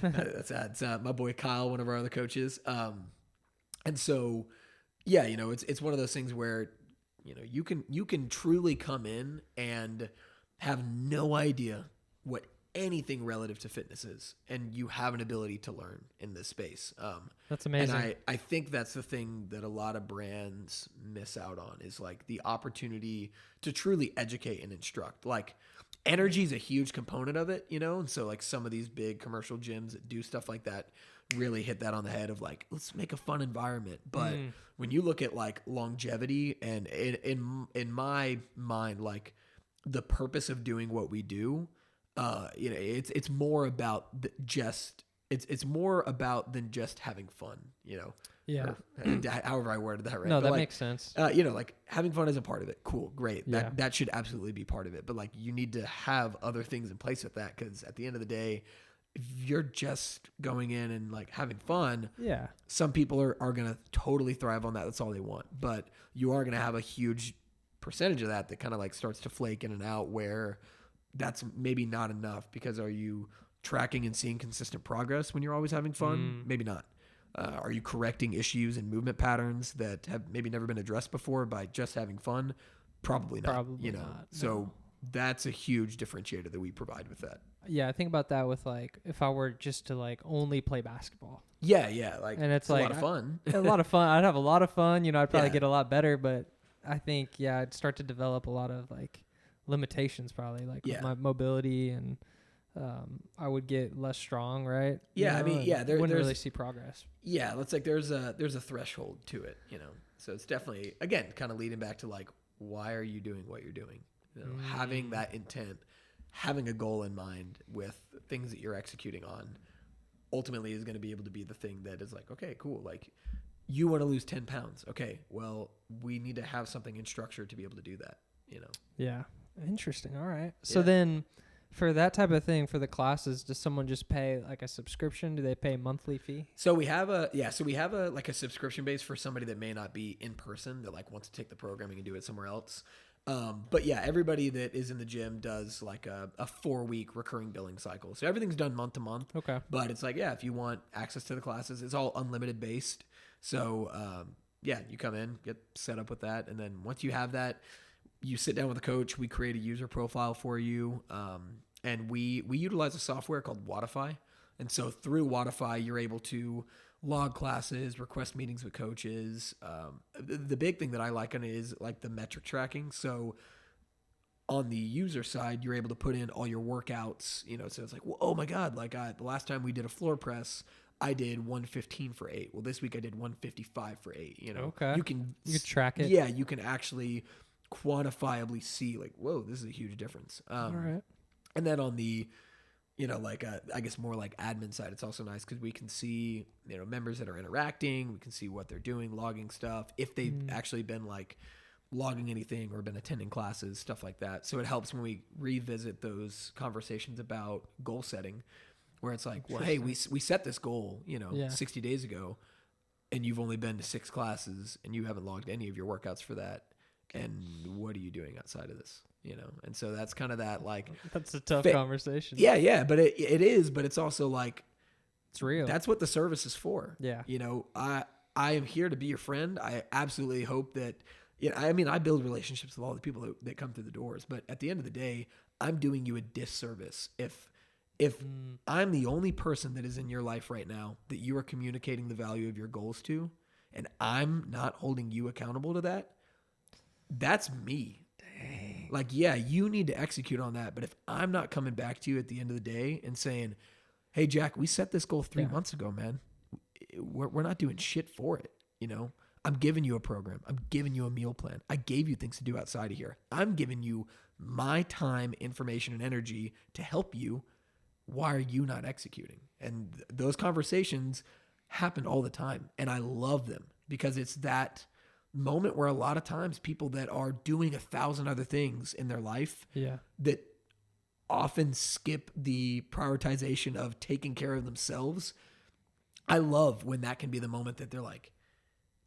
that's my boy Kyle, one of our other coaches. And so, yeah, it's one of those things where, you can truly come in and have no idea what anything relative to fitness is, and you have an ability to learn in this space. That's amazing. And I think that's the thing that a lot of brands miss out on, is like the opportunity to truly educate and instruct. Like, energy is a huge component of it, and so like some of these big commercial gyms that do stuff like that really hit that on the head of like, let's make a fun environment. But when you look at like longevity, and in my mind, like the purpose of doing what we do, it's more about it's more about than just having fun, Yeah. or however I worded that right. No, But that makes sense. like having fun is a part of it. Cool. Great. Yeah. That should absolutely be part of it. But like, you need to have other things in place with that. 'Cause at the end of the day, if you're just going in and like having fun, Yeah. some people are going to totally thrive on that. That's all they want. But you are going to have a huge percentage of that kind of like starts to flake in and out, where that's maybe not enough. Because are you tracking and seeing consistent progress when you're always having fun? Maybe not. Are you correcting issues and movement patterns that have maybe never been addressed before by just having fun? Probably not. Probably not, So no. that's a huge differentiator that we provide with that. Yeah, I think about that with like if I were just to like only play basketball. Yeah. Like, And it's a like lot of fun. A lot of fun. I'd have a lot of fun. I'd probably Yeah. get a lot better, but I think I'd start to develop a lot of like limitations probably, like with my mobility, and I would get less strong, right? Yeah, I mean, wouldn't there's really see progress. Yeah, let's like there's a threshold to it, So it's definitely, again, kind of leading back to like, why are you doing what you're doing? Having that intent, having a goal in mind with things that you're executing on, ultimately is going to be able to be the thing that is like, okay, cool. Like, you want to lose 10 pounds. Okay, well, we need to have something in structure to be able to do that, Yeah. Interesting. All right. So Yeah. then for that type of thing, for the classes, does someone just pay like a subscription? Do they pay a monthly fee? So we have a like a subscription base for somebody that may not be in person, that like wants to take the programming and do it somewhere else. But yeah, everybody that is in the gym does like a 4-week recurring billing cycle. So everything's done month to month. Okay. But it's like, if you want access to the classes, it's all unlimited based. So you come in, get set up with that, and then once you have that, you sit down with a coach. We create a user profile for you, and we utilize a software called Wattify. And so through Wattify, you're able to log classes, request meetings with coaches. The big thing that I like on it is like the metric tracking. So on the user side, you're able to put in all your workouts, so it's like, well, oh my God, like the last time we did a floor press, I did 115 for 8. Well, this week I did 155 for 8, Okay. You can track it. Yeah, you can actually quantifiably see like, whoa, this is a huge difference. All right. And then on the, I guess more like admin side, it's also nice because we can see, members that are interacting. We can see what they're doing, logging stuff, if they've actually been like logging anything or been attending classes, stuff like that. So it helps when we revisit those conversations about goal setting, where it's like, well, hey, we set this goal, 60 days ago, and you've only been to 6 classes and you haven't logged any of your workouts for that. And what are you doing outside of this? And so that's kind of that, like, that's a tough conversation. Yeah. But it is, but it's also like, it's real. That's what the service is for. Yeah. I am here to be your friend. I absolutely hope that, I build relationships with all the people that come through the doors, but at the end of the day, I'm doing you a disservice if I'm the only person that is in your life right now that you are communicating the value of your goals to, and I'm not holding you accountable to that. That's me. Dang. Like, yeah, you need to execute on that. But if I'm not coming back to you at the end of the day and saying, hey, Jack, we set this goal 3 months ago, man. We're not doing shit for it. I'm giving you a program. I'm giving you a meal plan. I gave you things to do outside of here. I'm giving you my time, information, and energy to help you. Why are you not executing? And those conversations happen all the time. And I love them because it's that moment where a lot of times people that are doing 1,000 other things in their life that often skip the prioritization of taking care of themselves. I love when that can be the moment that they're like,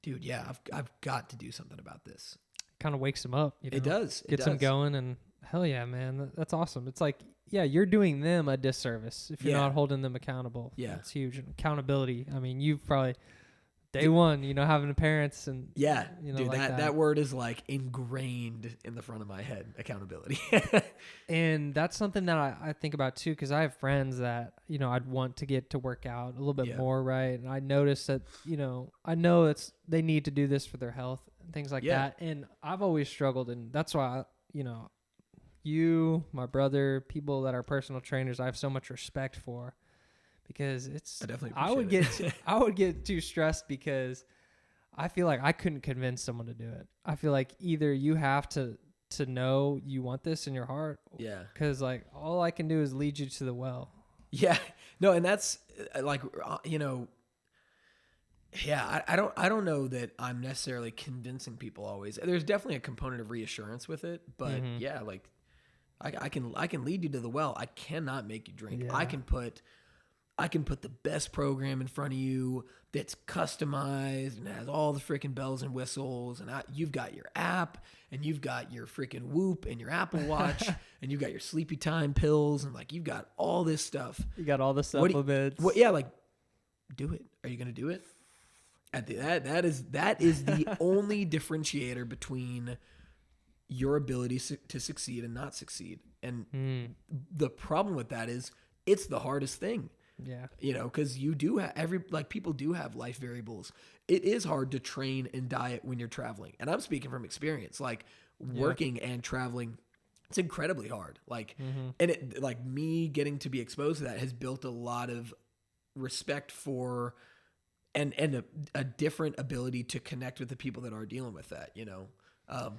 dude, yeah, I've got to do something about this. Kind of wakes them up. It does. Gets them going, and hell yeah, man. That's awesome. It's like, yeah, you're doing them a disservice if you're not holding them accountable. Yeah. It's huge. And accountability. I mean, you've probably day one, having parents and dude, like that word is like ingrained in the front of my head, accountability. And that's something that I think about too, because I have friends that, I'd want to get to work out a little bit more, right? And I notice that, I know they need to do this for their health and things like that. And I've always struggled, and that's why, you, my brother, people that are personal trainers, I have so much respect for. Because I would get too stressed because I feel like I couldn't convince someone to do it. I feel like either you have to know you want this in your heart. Yeah. Because like all I can do is lead you to the well. Yeah. No. And that's like, I don't know that I'm necessarily convincing people always. There's definitely a component of reassurance with it, but like I can lead you to the well. I cannot make you drink. Yeah. I can put the best program in front of you that's customized and has all the freaking bells and whistles. And you've got your app, and you've got your freaking Whoop and your Apple Watch, and you've got your sleepy time pills, and like you've got all this stuff. You got all the supplements. Like, do it. Are you going to do it? That is the only differentiator between your ability to succeed and not succeed. And the problem with that is it's the hardest thing. Yeah. Because you do have people do have life variables. It is hard to train and diet when you're traveling. And I'm speaking from experience, like working and traveling, it's incredibly hard. Like, and it, like me getting to be exposed to that has built a lot of respect for, and a different ability to connect with the people that are dealing with that,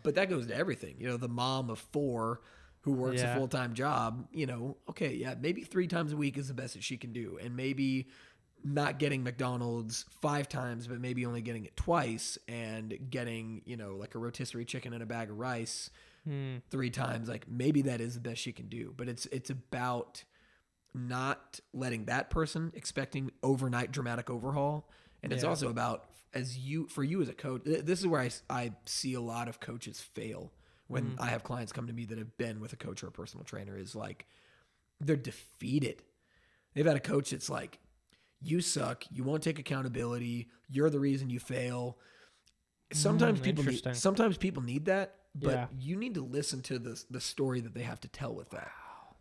but that goes to everything, the mom of 4 who works a full-time job, maybe 3 times a week is the best that she can do. And maybe not getting McDonald's 5 times, but maybe only getting it twice, and getting, like a rotisserie chicken and a bag of rice 3 times. Like maybe that is the best she can do, but it's about not letting that person expecting overnight dramatic overhaul. And it's also about for you as a coach, this is where I see a lot of coaches fail. When I have clients come to me that have been with a coach or a personal trainer, is like, they're defeated. They've had a coach that's like, you suck. You won't take accountability. You're the reason you fail. Sometimes people need that, but you need to listen to the story that they have to tell with that.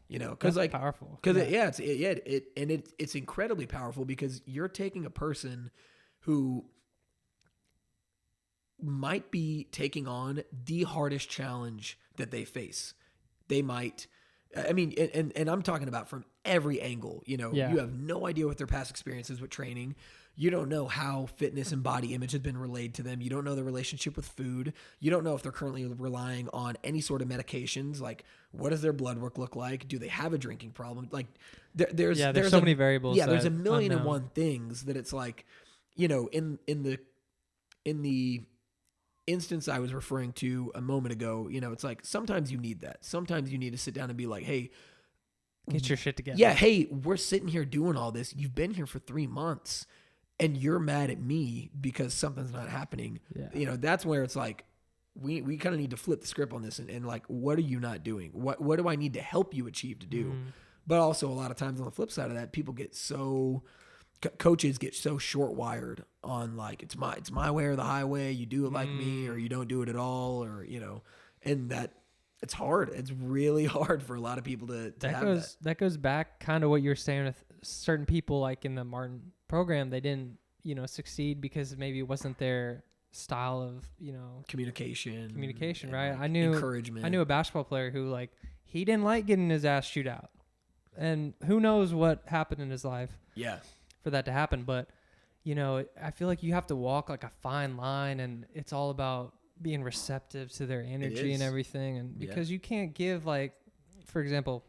You know, because like powerful. Because it's incredibly powerful because you're taking a person who might be taking on the hardest challenge that they face. They might, I mean, and I'm talking about from every angle. You know, you have no idea what their past experiences with training. You don't know how fitness and body image has been relayed to them. You don't know the relationship with food. You don't know if they're currently relying on any sort of medications. Like, what does their blood work look like? Do they have a drinking problem? Like, there's so many variables. Yeah, there's a million and one things that it's like, you know, in the instance I was referring to a moment ago, you know, it's like sometimes you need that. Sometimes you need to sit down and be like, hey, get your shit together. Yeah, hey, we're sitting here doing all this. You've been here for 3 months. And you're mad at me because something's not happening. Yeah. You know, that's where it's like, we kind of need to flip the script on this and like, what are you not doing? What do I need to help you achieve to do? But also a lot of times on the flip side of that, people get coaches get so short wired on like, it's my way or the highway. You do it like me, or you don't do it at all, or, you know, and that it's hard. It's really hard for a lot of people to have that. That goes back kind of what you were saying with certain people, like in the Martin program, they didn't, you know, succeed because maybe it wasn't their style of, you know, communication, right? Like I knew encouragement. I knew a basketball player who like, he didn't like getting his ass chewed out, and who knows what happened in his life for that to happen. But, you know, I feel like you have to walk like a fine line, and it's all about being receptive to their energy and everything. And because you can't give, like, for example,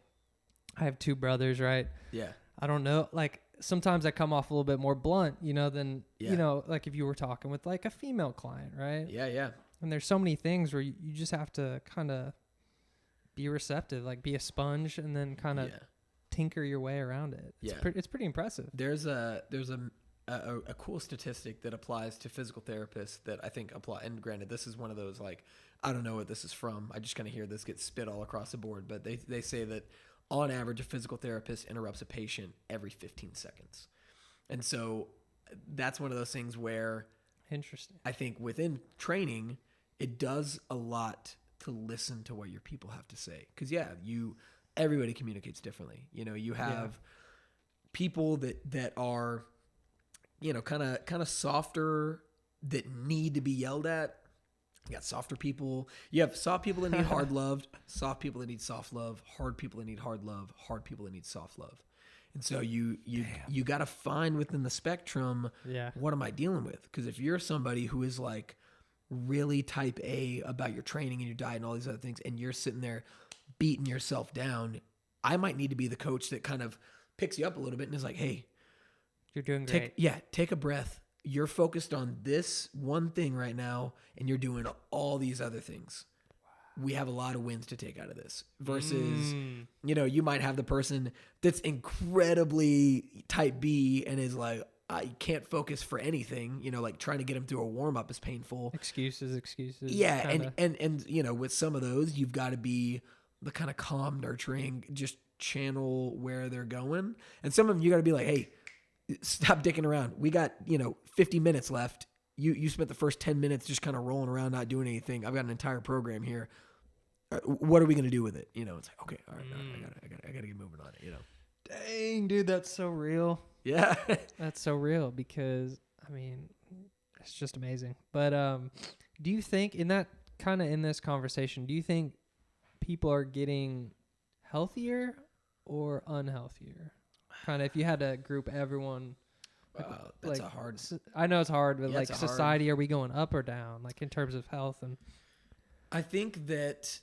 I have 2 brothers, right? Yeah. I don't know, like, sometimes I come off a little bit more blunt, you know, than, you know, like if you were talking with like a female client, right? Yeah, yeah. And there's so many things where you just have to kind of be receptive, like be a sponge, and then kind of tinker your way around it. It's pretty impressive. There's a cool statistic that applies to physical therapists that I think apply. And granted, this is one of those, like, I don't know what this is from. I just kind of hear this get spit all across the board, but they say that on average, a physical therapist interrupts a patient every 15 seconds. And so that's one of those things where I think within training, it does a lot to listen to what your people have to say. Because, everybody communicates differently. You know, you have people that are, you know, kind of softer, that need to be yelled at. You got softer people. You have soft people that need hard love, soft people that need soft love, hard people that need hard love, hard people that need soft love. And so you got to find within the spectrum, what am I dealing with? Because if you're somebody who is like really type A about your training and your diet and all these other things, and you're sitting there beating yourself down, I might need to be the coach that kind of picks you up a little bit and is like, hey, you're doing great. Take a breath. You're focused on this one thing right now, and you're doing all these other things. Wow. We have a lot of wins to take out of this versus, you know, you might have the person that's incredibly type B and is like, I can't focus for anything, you know, like trying to get them through a warm up is painful. Excuses. Yeah. And, you know, with some of those, you've got to be the kind of calm, nurturing, just channel where they're going. And some of them, you got to be like, hey, stop dicking around. We got, 50 minutes left. You spent the first 10 minutes just kind of rolling around, not doing anything. I've got an entire program here. What are we going to do with it? It's like, okay, all right, no, I got to get moving on it, Dang, dude, that's so real. Yeah. That's so real because, I mean, it's just amazing. But do you think in this conversation, do you think people are getting healthier or unhealthier? Kind of if you had to group everyone. That's like, a hard. I know it's hard, but like society, are we going up or down? Like in terms of health and. I think that.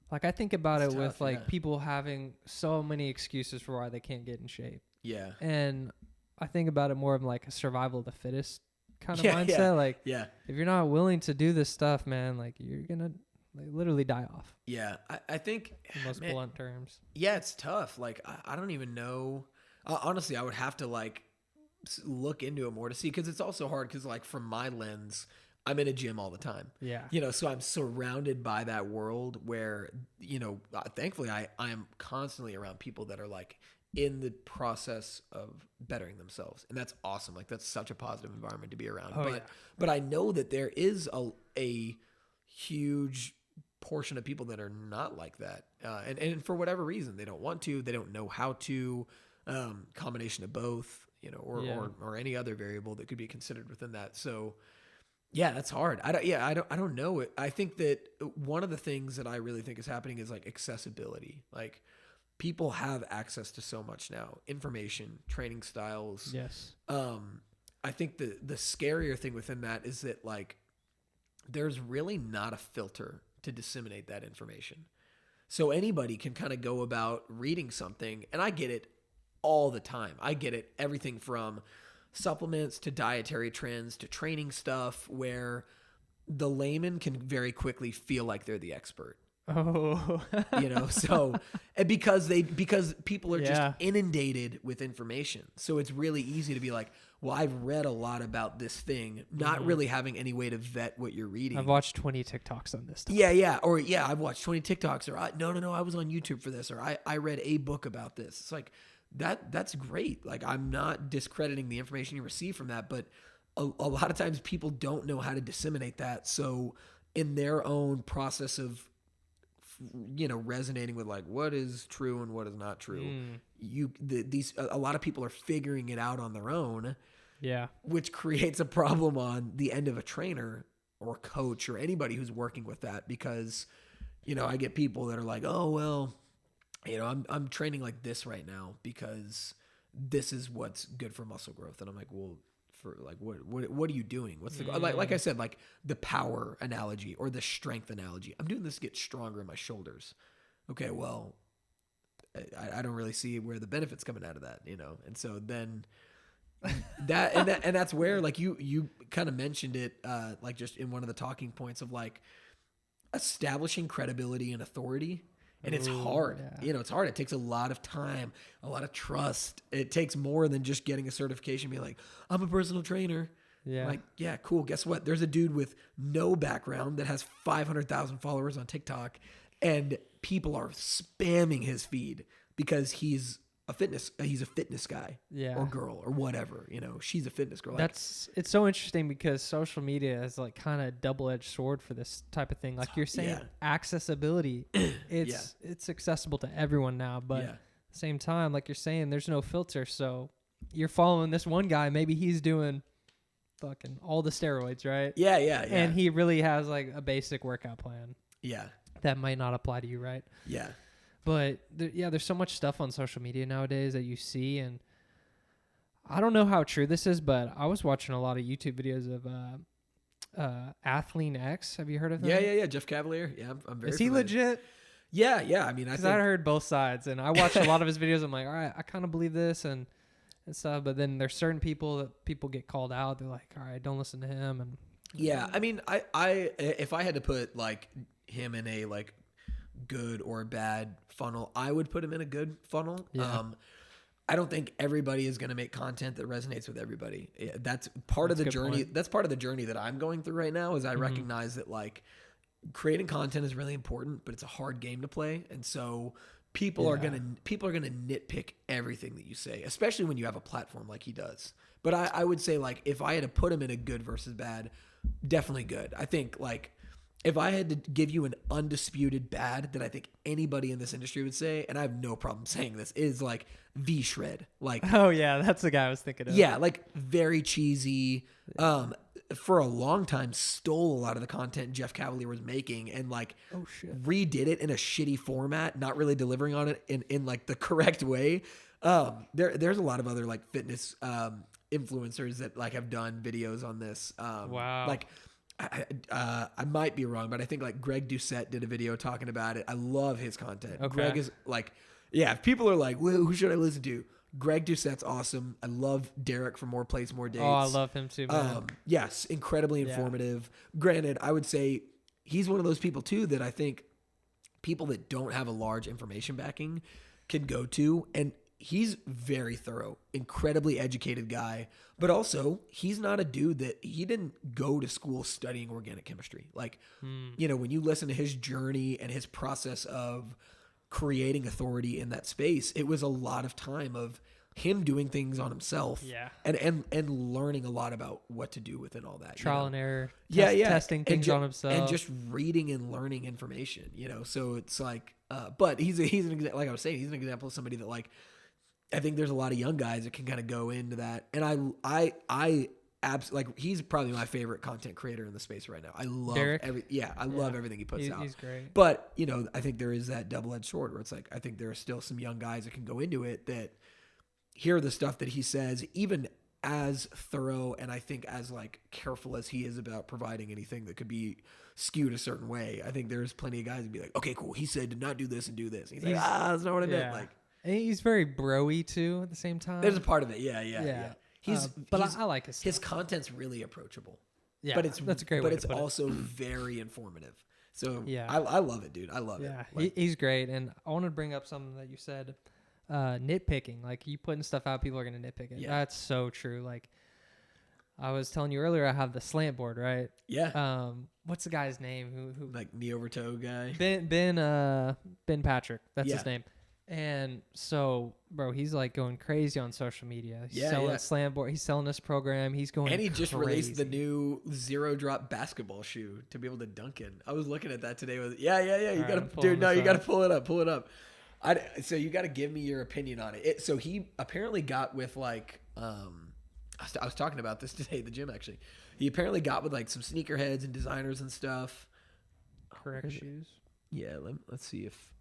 Like I think about it with people having so many excuses for why they can't get in shape. Yeah. And I think about it more of like a survival of the fittest kind of mindset. Yeah. If you're not willing to do this stuff, man, like you're gonna literally die off. Yeah. I think in most blunt terms. Yeah, it's tough. Like I don't even know. Honestly, I would have to look into it more to see, because it's also hard because from my lens, I'm in a gym all the time. Yeah. So I'm surrounded by that world where, thankfully I am constantly around people that are in the process of bettering themselves. And that's awesome. That's such a positive environment to be around. But I know that there is a huge portion of people that are not like that. And for whatever reason, they don't want to, they don't know how to, combination of both, you know, or any other variable that could be considered within that. So yeah, that's hard. I don't know it. I think that one of the things that I really think is happening is like accessibility. Like people have access to so much now, information, training styles. Yes. I think the scarier thing within that is that like there's really not a filter to disseminate that information. So anybody can kind of go about reading something, and I get it all the time. I get it, everything from supplements to dietary trends to training stuff, where the layman can very quickly feel like they're the expert. Oh, You know, so and because people are just inundated with information. So it's really easy to be like, well, I've read a lot about this thing, not really having any way to vet what you're reading. I've watched 20 TikToks on this stuff. Yeah. Or I've watched 20 TikToks, or no, I was on YouTube for this, or I read a book about this. It's like that's great. Like I'm not discrediting the information you receive from that, but a lot of times people don't know how to disseminate that. So in their own process of, you know, resonating with like what is true and what is not true, a lot of people are figuring it out on their own. Yeah. Which creates a problem on the end of a trainer or coach or anybody who's working with that, because, you know, I get people that are like, oh, well, you know, I'm training like this right now because this is what's good for muscle growth. And I'm like, well, for like, what are you doing? What's the, like I said, like the power analogy or the strength analogy. I'm doing this to get stronger in my shoulders. Okay. Well, I don't really see where the benefit's coming out of that, you know? And so then and that's where like you kind of mentioned it, like just in one of the talking points of like establishing credibility and authority. And it's hard, you know, it's hard. It takes a lot of time, a lot of trust. It takes more than just getting a certification, being like, I'm a personal trainer. Yeah. Like, yeah, cool. Guess what? There's a dude with no background that has 500,000 followers on TikTok, and people are spamming his feed because he's a fitness guy or girl or whatever, you know, she's a fitness girl. It's so interesting because social media is like kind of double-edged sword for this type of thing. Like you're saying, accessibility, it's accessible to everyone now, but at the same time, like you're saying, there's no filter. So you're following this one guy, maybe he's doing fucking all the steroids, right? Yeah. And he really has like a basic workout plan. Yeah. That might not apply to you, right? Yeah. But there's so much stuff on social media nowadays that you see, and I don't know how true this is, but I was watching a lot of YouTube videos of Athlean X. Have you heard of him? Yeah. Jeff Cavalier. Yeah, I'm very. Is he familiar. legit? Yeah. I mean, I heard both sides, and I watched a lot of his videos. I'm like, all right, I kind of believe this and stuff, but then there's certain people that people get called out. They're like, all right, don't listen to him. And yeah, I mean, I if I had to put like him in a like good or bad funnel, I would put him in a good funnel. Yeah. I don't think everybody is going to make content that resonates with everybody. That's part of the journey. Point. That's part of the journey that I'm going through right now, is I recognize that like creating content is really important, but it's a hard game to play. And so people are going to nitpick everything that you say, especially when you have a platform like he does. But I would say like, if I had to put him in a good versus bad, definitely good. I think like, if I had to give you an undisputed bad that I think anybody in this industry would say, and I have no problem saying this, is like V-Shred. Like, oh yeah, that's the guy I was thinking of. Yeah, like very cheesy. For a long time, stole a lot of the content Jeff Cavalier was making, and like redid it in a shitty format, not really delivering on it in like the correct way. There's a lot of other like fitness influencers that like have done videos on this. Wow. Like, I might be wrong, but I think like Greg Ducette did a video talking about it. I love his content. Okay. Greg is like, if people are like, well, who should I listen to? Greg Ducette's awesome. I love Derek from More Plates, More Dates. Oh, I love him too, man. Yes, incredibly informative. Granted, I would say he's one of those people too that I think people that don't have a large information backing can go to, and he's very thorough, incredibly educated guy, but also he's not a dude that he didn't go to school studying organic chemistry. Like, you know, when you listen to his journey and his process of creating authority in that space, it was a lot of time of him doing things on himself. Yeah. And learning a lot about what to do within all that. Trial and error. And Testing things on himself. And just reading and learning information, So it's like, but he's an example, like I was saying, he's an example of somebody that like, I think there's a lot of young guys that can kind of go into that. And I absolutely, like, he's probably my favorite content creator in the space right now. I love Derek? love everything he puts out. He's great. But, I think there is that double-edged sword where it's like, I think there are still some young guys that can go into it that hear the stuff that he says, even as thorough and I think as like careful as he is about providing anything that could be skewed a certain way. I think there's plenty of guys that be like, okay, cool. He said to not do this and do this. And he's like, that's not what I meant. Like, and he's very bro-y too at the same time. There's a part of it. Yeah. I like his stuff. His content's really approachable. Yeah, but that's a great but way it's to put also very informative. So yeah, I love it, dude. I love it. Yeah, he's great. And I want to bring up something that you said, nitpicking. Like, you putting stuff out, people are going to nitpick it. Yeah. That's so true. Like, I was telling you earlier, I have the Slantboard, right? Yeah. What's the guy's name? Who like knee over toe guy? Ben Patrick. That's his Yeah. name. And so, bro, he's like going crazy on social media. He's selling Slantboard. He's selling this program. He's going And he just crazy. released the new 0-drop basketball shoe to be able to dunk in. I was looking at that today. You got to, dude. No, you got to pull it up. Pull it up. So you got to give me your opinion on it. So he apparently got with like, I was talking about this today at the gym actually. He apparently got with like some sneakerheads and designers and stuff. Correct shoes. Yeah, let's see if.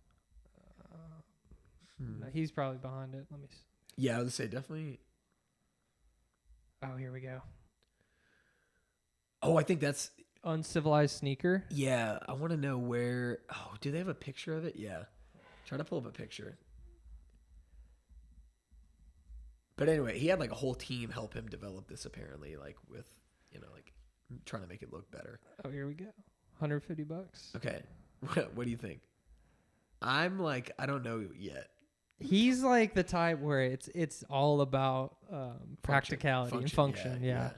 No, he's probably behind it. Let me see. Yeah, I would say definitely. Oh, here we go. Oh, I think that's Uncivilized Sneaker. Yeah, I want to know where. Oh, do they have a picture of it? Yeah, try to pull up a picture. But anyway, he had like a whole team help him develop this. Apparently, like with like trying to make it look better. Oh, here we go. $150. Okay, what do you think? I'm like, I don't know yet. He's like the type where it's all about practicality and function. Yeah.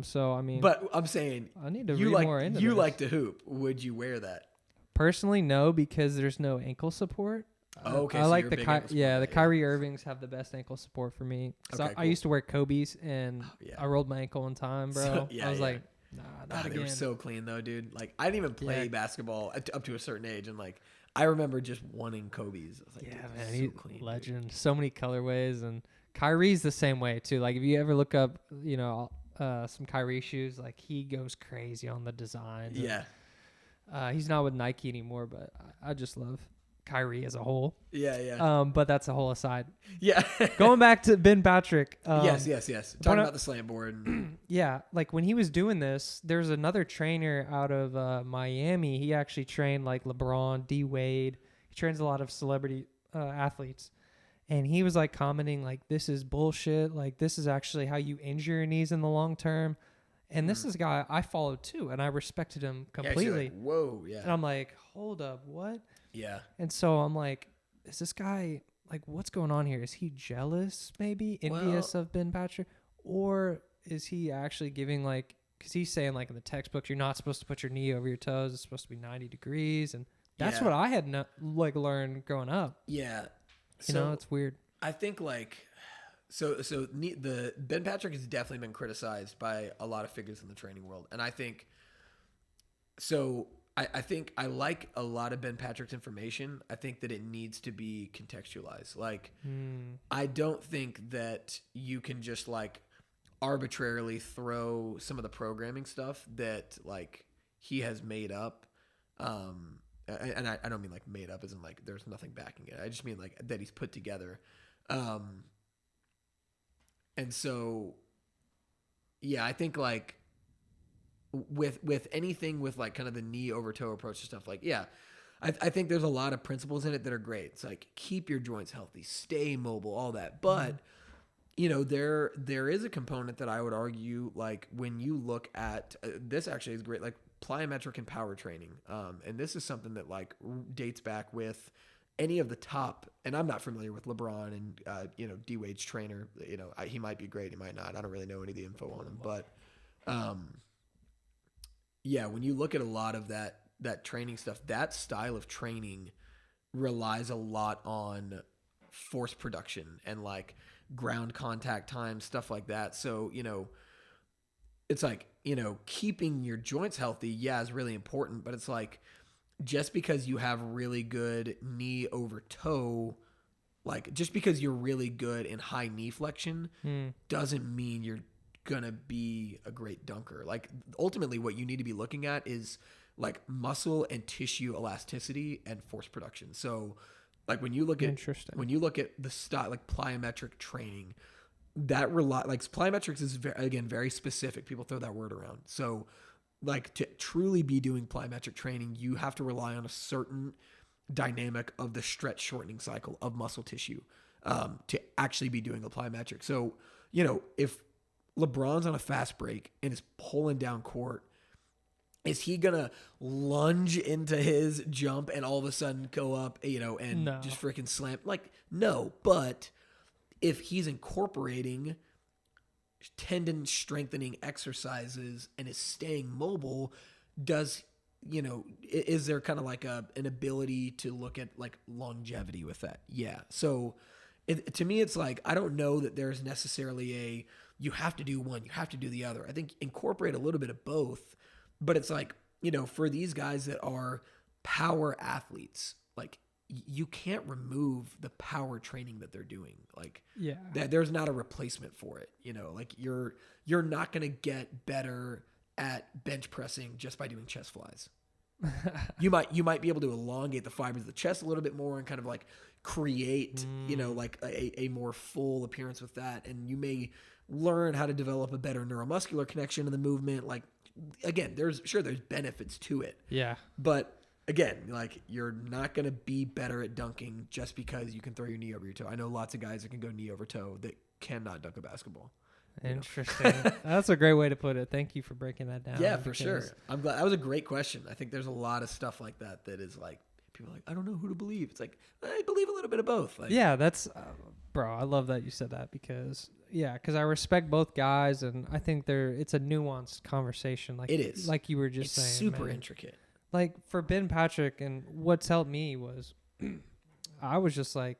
So I mean, but I'm saying I need to read more into you this. like to hoop. Would you wear that? Personally, no, because there's no ankle support. Oh, okay. I so like you're a the big ankle the support guy, Kyrie Irvings have the best ankle support for me. So Okay, I cool. used to wear Kobe's and I rolled my ankle one time, bro. So, I was like, nah, not They again. were so clean though, dude. Like I didn't even play basketball up to a certain age, and like I remember just wanting Kobe's. I was like, yeah, dude, man, he's he's so clean, legend. dude. So many colorways, and Kyrie's the same way too. Like if you ever look up, some Kyrie shoes, like he goes crazy on the designs. Yeah. He's not with Nike anymore, but I just love Kyrie as a whole. Yeah. But that's a whole aside. Yeah. Going back to Ben Patrick. Yes. Talking about the Slantboard. Yeah, like when he was doing this, there's another trainer out of Miami. He actually trained like LeBron, D Wade. He trains a lot of celebrity athletes. And he was like commenting like, this is bullshit. Like this is actually how you injure your knees in the long term. And this is a guy I followed too, and I respected him completely. Like, whoa, yeah. And I'm like, hold up, what? Yeah. And so I'm like, is this guy, like, what's going on here? Is he jealous, maybe, envious of Ben Patrick? Or is he actually giving, like, because he's saying, like, in the textbooks, you're not supposed to put your knee over your toes. It's supposed to be 90 degrees. And that's what I had, learned growing up. Yeah. So, it's weird. I think, like, the Ben Patrick has definitely been criticized by a lot of figures in the training world. And I think, I think I like a lot of Ben Patrick's information. I think that it needs to be contextualized. Like, I don't think that you can just like arbitrarily throw some of the programming stuff that like he has made up. And I don't mean like made up as in like there's nothing backing it. I just mean like that he's put together. And so, yeah, I think like with anything with like kind of the knee over toe approach to stuff, like, yeah, I think there's a lot of principles in it that are great. It's like, keep your joints healthy, stay mobile, all that. But, there is a component that I would argue, like when you look at, this actually is great, like plyometric and power training. And this is something that like dates back with any of the top, and I'm not familiar with LeBron and, D Wade's trainer, he might be great. He might not. I don't really know any of the info on him, but, yeah, when you look at a lot of that training stuff, that style of training relies a lot on force production and like ground contact time, stuff like that. So, it's like, keeping your joints healthy, is really important, but it's like, just because you have really good knee over toe, like just because you're really good in high knee flexion doesn't mean you're going to be a great dunker. Like ultimately what you need to be looking at is like muscle and tissue elasticity and force production. So like when you look at the style, like plyometric training, that plyometrics is very specific. People throw that word around. So like to truly be doing plyometric training, you have to rely on a certain dynamic of the stretch shortening cycle of muscle tissue to actually be doing a plyometric. So, if LeBron's on a fast break and is pulling down court, is he going to lunge into his jump and all of a sudden go up, and just freaking slam? Like, no. But if he's incorporating tendon strengthening exercises and is staying mobile, is there kind of like an ability to look at like longevity with that? Yeah. So to me, it's like, I don't know that there's necessarily you have to do one, you have to do the other. I think incorporate a little bit of both, but it's like, for these guys that are power athletes, like you can't remove the power training that they're doing. Like there's not a replacement for it. Like you're not going to get better at bench pressing just by doing chest flies. You might be able to elongate the fibers of the chest a little bit more and kind of like create, like a more full appearance with that. And you may learn how to develop a better neuromuscular connection in the movement. Like again, there's benefits to it. Yeah. But again, like you're not going to be better at dunking just because you can throw your knee over your toe. I know lots of guys that can go knee over toe that cannot dunk a basketball. Interesting. That's a great way to put it. Thank you for breaking that down. Yeah, for sure. I'm glad. That was a great question. I think there's a lot of stuff like that is like, people are like, I don't know who to believe. It's like, I believe a little bit of both. Like, yeah, that's, bro, I love that you said that because I respect both guys and I think it's a nuanced conversation. Like, it is. Like you were just saying. It's super intricate. Like for Ben Patrick, and what's helped me was I was just like,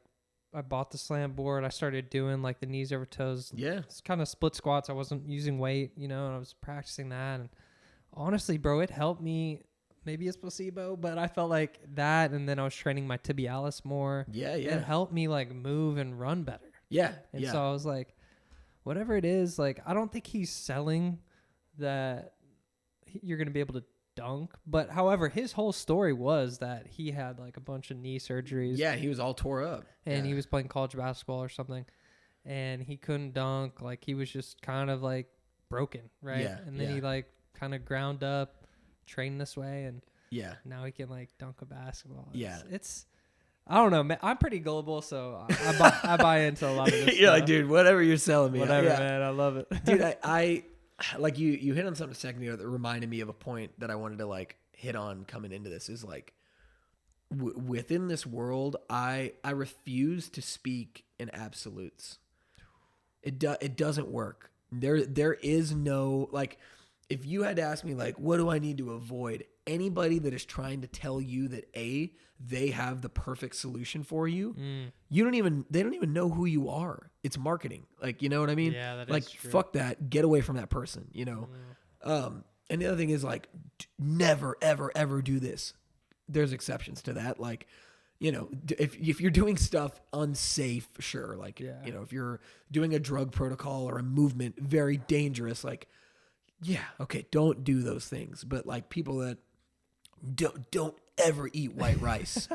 I bought the Slantboard. I started doing like the knees over toes. Yeah. It's kind of split squats. I wasn't using weight, and I was practicing that. And honestly, bro, it helped me. Maybe it's placebo, but I felt like that. And then I was training my tibialis more. Yeah. Yeah. It helped me like move and run better. Yeah. And so I was like, whatever it is, like, I don't think he's selling that you're going to be able to dunk, but however, his whole story was that he had like a bunch of knee surgeries. Yeah, he was all tore up, and he was playing college basketball or something, and he couldn't dunk. Like he was just kind of like broken, right? Yeah, and then he like kind of ground up, trained this way, and now he can like dunk a basketball. It's I don't know, man. I'm pretty gullible, so I buy into a lot of this. Like, dude, whatever you're selling me, whatever, man. I love it, dude. I like you hit on something a second ago that reminded me of a point that I wanted to like hit on coming into this is like within this world, I refuse to speak in absolutes. It doesn't work. There is no, like, if you had to ask me like, what do I need to avoid? Anybody that is trying to tell you that they have the perfect solution for you, they don't even know who you are. It's marketing. Like, you know what I mean? Yeah, that like, is true. Fuck that. Get away from that person, and the other thing is like, never, ever, ever do this. There's exceptions to that. Like, if you're doing stuff unsafe, sure. Like, if you're doing a drug protocol or a movement, very dangerous, like, yeah, okay, don't do those things. But like people that don't ever eat white rice.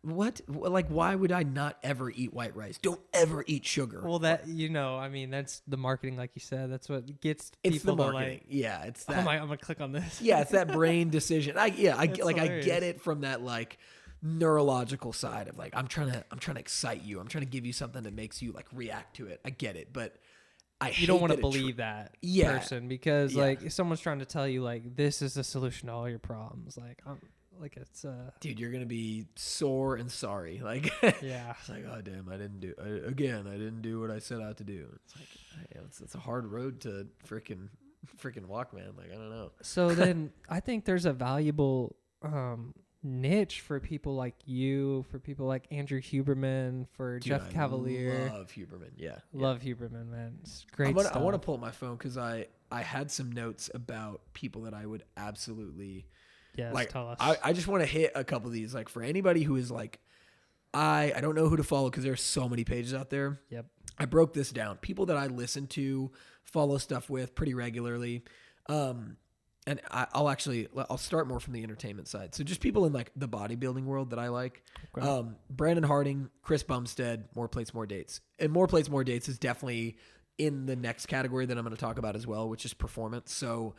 What? Like, why would I not ever eat white rice? Don't ever eat sugar. Well, that, I mean, that's the marketing, like you said. That's what gets people it's the marketing. To like, yeah, it's that. I'm going to click on this. Yeah, it's that brain decision. I get it from that like neurological side of like, I'm trying to excite you. I'm trying to give you something that makes you like react to it. I get it, but you don't want to believe that person because like if someone's trying to tell you like this is the solution to all your problems, like it's dude, you're gonna be sore and sorry. Like it's like, oh damn, I didn't do what I set out to do. It's like it's a hard road to freaking walk, man. Like, I don't know. So then I think there's a valuable niche for people like you, for people like Andrew Huberman, for Dude, Jeff Cavalier. Love Huberman. Yeah. Love Huberman, man. It's great I stuff. want to pull up my phone because I had some notes about people that I would absolutely tell us. I just want to hit a couple of these. Like for anybody who is like, I don't know who to follow because there's so many pages out there. Yep. I broke this down. People that I listen to, follow stuff with pretty regularly. And I'll start more from the entertainment side. So just people in like the bodybuilding world that I like. Okay. Brandon Harding, Chris Bumstead, More Plates, More Dates. And More Plates, More Dates is definitely in the next category that I'm going to talk about as well, which is performance. So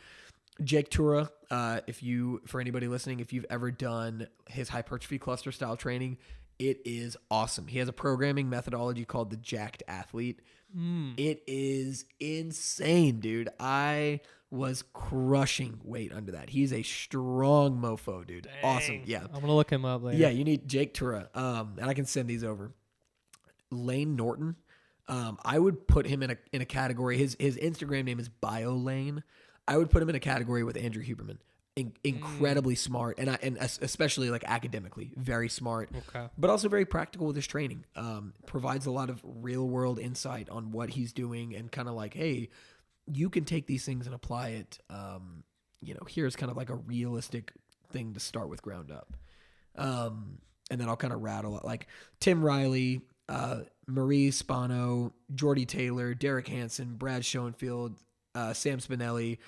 Jake Tura, for anybody listening, if you've ever done his hypertrophy cluster style training, it is awesome. He has a programming methodology called the Jacked Athlete. It is insane, dude. I was crushing weight under that. He's a strong mofo, dude. Dang. Awesome. Yeah. I'm going to look him up later. Yeah, you need Jake Tura. And I can send these over. Lane Norton. I would put him in a category. His Instagram name is BioLane. I would put him in a category with Andrew Huberman. Incredibly smart, and especially like academically, very smart, but also very practical with his training. Provides a lot of real world insight on what he's doing, and kind of like, hey, you can take these things and apply it. Here's kind of like a realistic thing to start with ground up. And then I'll kind of rattle it like Tim Riley, Marie Spano, Jordy Taylor, Derek Hansen, Brad Schoenfield, Sam Spinelli,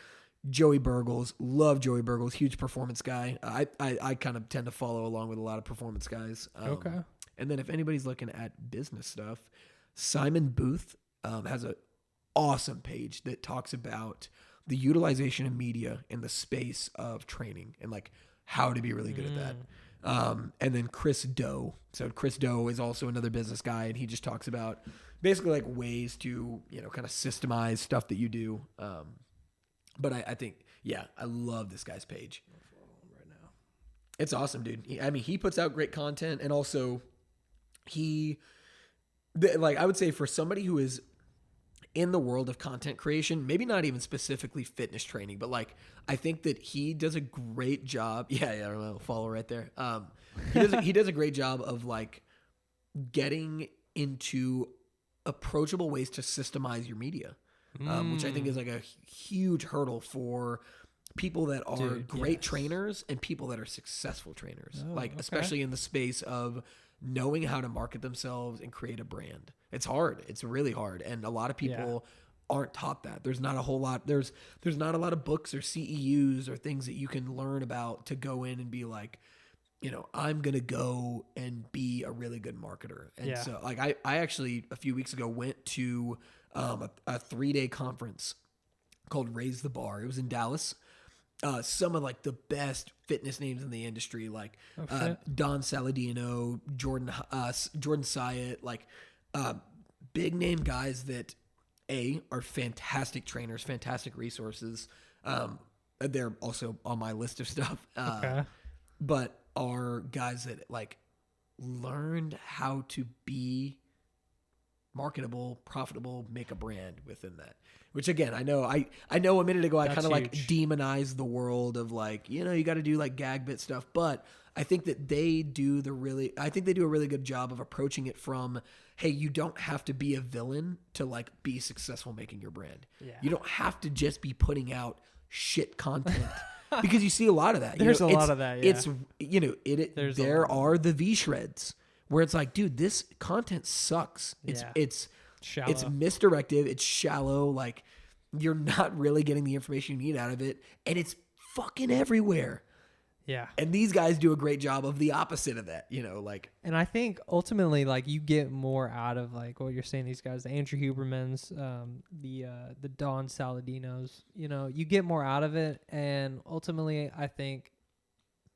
Joey Burgles. Love Joey Burgles. Huge performance guy. I kind of tend to follow along with a lot of performance guys. And then if anybody's looking at business stuff, Simon Booth has an awesome page that talks about the utilization of media in the space of training and like how to be really good at that. And then Chris Doe. So Chris Doe is also another business guy, and he just talks about basically like ways to, kind of systemize stuff that you do. But I think, I love this guy's page. Right now. It's awesome, dude. He puts out great content, and also I would say for somebody who is in the world of content creation, maybe not even specifically fitness training, but like, I think that he does a great job. Yeah, I don't know, follow right there. He does a great job of like getting into approachable ways to systemize your media. Which I think is like a huge hurdle for people that are great trainers and people that are successful trainers. Especially in the space of knowing how to market themselves and create a brand. It's hard. It's really hard. And a lot of people aren't taught that. There's not a whole lot. There's not a lot of books or CEUs or things that you can learn about to go in and be like, I'm going to go and be a really good marketer. And so like, I actually a few weeks ago went to a 3-day conference called Raise the Bar. It was in Dallas. Some of like the best fitness names in the industry, like Don Saladino, Jordan Syatt, like big name guys that are fantastic trainers, fantastic resources. They're also on my list of stuff, but are guys that like learned how to be marketable, profitable, make a brand within that. Which again, I know a minute ago I kind of like demonized the world of like, you got to do like gag bit stuff, but I think that they do a really good job of approaching it from, hey, you don't have to be a villain to like be successful making your brand. Yeah. You don't have to just be putting out shit content. Because you see a lot of that. There's a lot of that, yeah. It's, there are the V-shreds where it's like, dude, this content sucks. It's shallow. It's misdirected. It's shallow. Like, you're not really getting the information you need out of it. And it's fucking everywhere. Yeah. And these guys do a great job of the opposite of that, like. And I think ultimately, like, you get more out of like what you're saying, these guys, the Andrew Hubermans, the Don Saladinos, you get more out of it. And ultimately, I think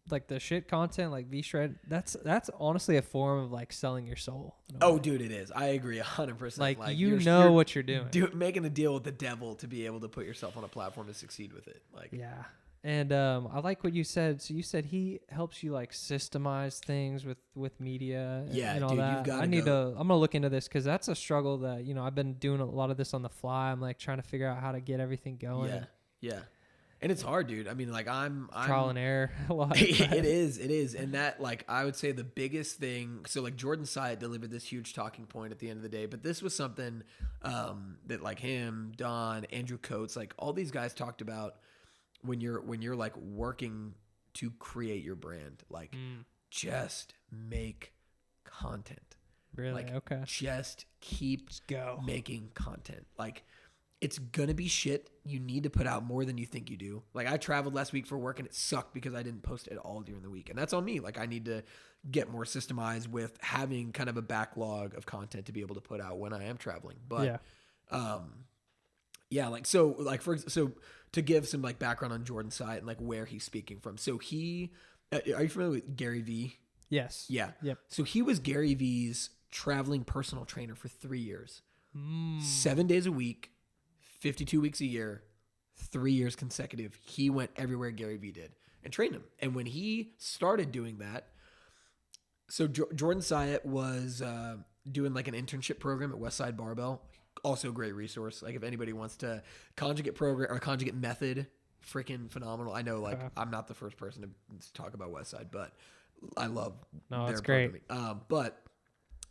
like the shit content, like V-Shred, that's honestly a form of like selling your soul. Oh, dude, it is. I agree 100%. Like you're what you're doing. Making a deal with the devil to be able to put yourself on a platform to succeed with it. Like, yeah. And I like what you said. So you said he helps you like systemize things with media and all dude, that. You've got I'm gonna look into this because that's a struggle that I've been doing a lot of this on the fly. I'm like trying to figure out how to get everything going. Yeah. And it's hard, dude. I mean, like I'm trial and error a lot. It is. And that, like, I would say the biggest thing, so like Jordan Syatt delivered this huge talking point at the end of the day, but this was something that like him, Don, Andrew Coates, like all these guys talked about when you're like working to create your brand, like just make content. Really? Like, okay. just keep go making content. Like, it's gonna be shit. You need to put out more than you think you do. Like, I traveled last week for work and it sucked because I didn't post at all during the week. And that's on me. Like, I need to get more systemized with having kind of a backlog of content to be able to put out when I am traveling. But, like, so to give some like background on Jordan Syatt and like where he's speaking from. So he, are you familiar with Gary Vee? Yes. Yeah. Yep. So he was Gary Vee's traveling personal trainer for 3 years, 7 days a week, 52 weeks a year, 3 years consecutive. He went everywhere Gary Vee did and trained him. And when he started doing that, so Jordan Syatt was doing like an internship program at Westside Barbell. Also a great resource. Like if anybody wants to conjugate program or conjugate method, freaking phenomenal. I know like I'm not the first person to talk about Westside, but I love it's great. But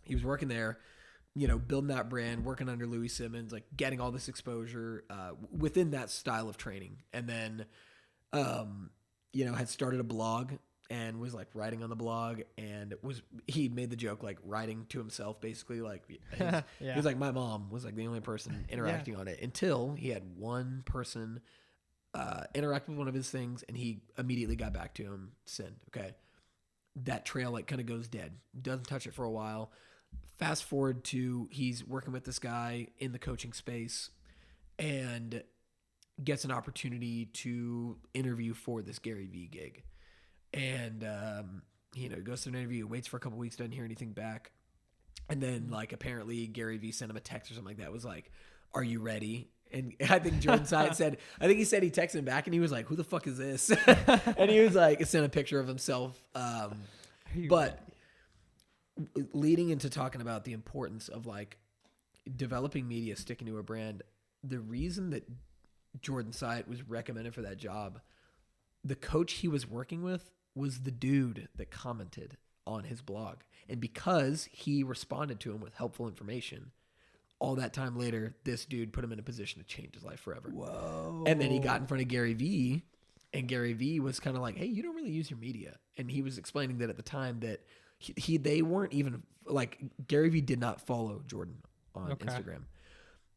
he was working there, you know, building that brand, working under Louis Simmons, like getting all this exposure within that style of training. And then, you know, had started a blog and was like writing on the blog, and he made the joke like writing to himself, basically. Like he was like, my mom was like the only person interacting on it, until he had one person interact with one of his things, and he immediately got back to him, send. Okay. That trail like kind of goes dead, doesn't touch it for a while. Fast forward to he's working with this guy in the coaching space and gets an opportunity to interview for this Gary Vee gig. And, you know, he goes to an interview, waits for a couple weeks, doesn't hear anything back. And then like apparently Gary Vee sent him a text or something like that. Was like, are you ready? And I think Jordan Syatt said, he texted him back and he was like, who the fuck is this? And he was like, sent a picture of himself. But leading into talking about the importance of like developing media, sticking to a brand, the reason that Jordan Syatt was recommended for that job, the coach he was working with was the dude that commented on his blog. And because he responded to him with helpful information, all that time later, this dude put him in a position to change his life forever. Whoa. And then he got in front of Gary Vee, and Gary Vee was kind of like, hey, you don't really use your media. And he was explaining that at the time that they weren't even like, Gary Vee did not follow Jordan on Instagram.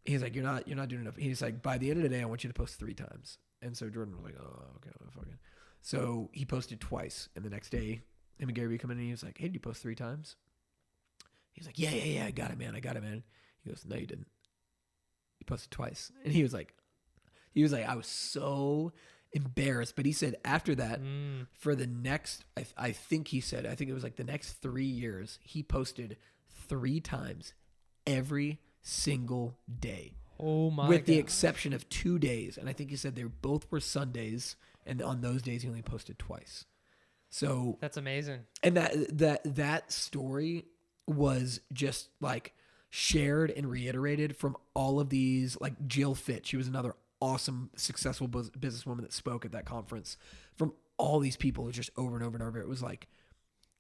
He's like, you're not doing enough. He's like, by the end of the day, I want you to post 3 times. And so Jordan was like, oh, okay, well, fuck it. So he posted twice. And the next day, him and Gary Vee come in and he was like, hey, did you post 3 times? He's like, yeah, I got it, man. He goes, no, you didn't. You posted twice. And he was like, I was so embarrassed. But he said after that, for the next, I think it was like the next 3 years, he posted 3 times every single day. Oh my! With the exception of 2 days. And I think he said they both were Sundays. And on those days, he only posted twice. So that's amazing. And that story was just like shared and reiterated from all of these, like Jill Fitch. She was another awesome, successful businesswoman that spoke at that conference. From all these people, just over and over and over, it was like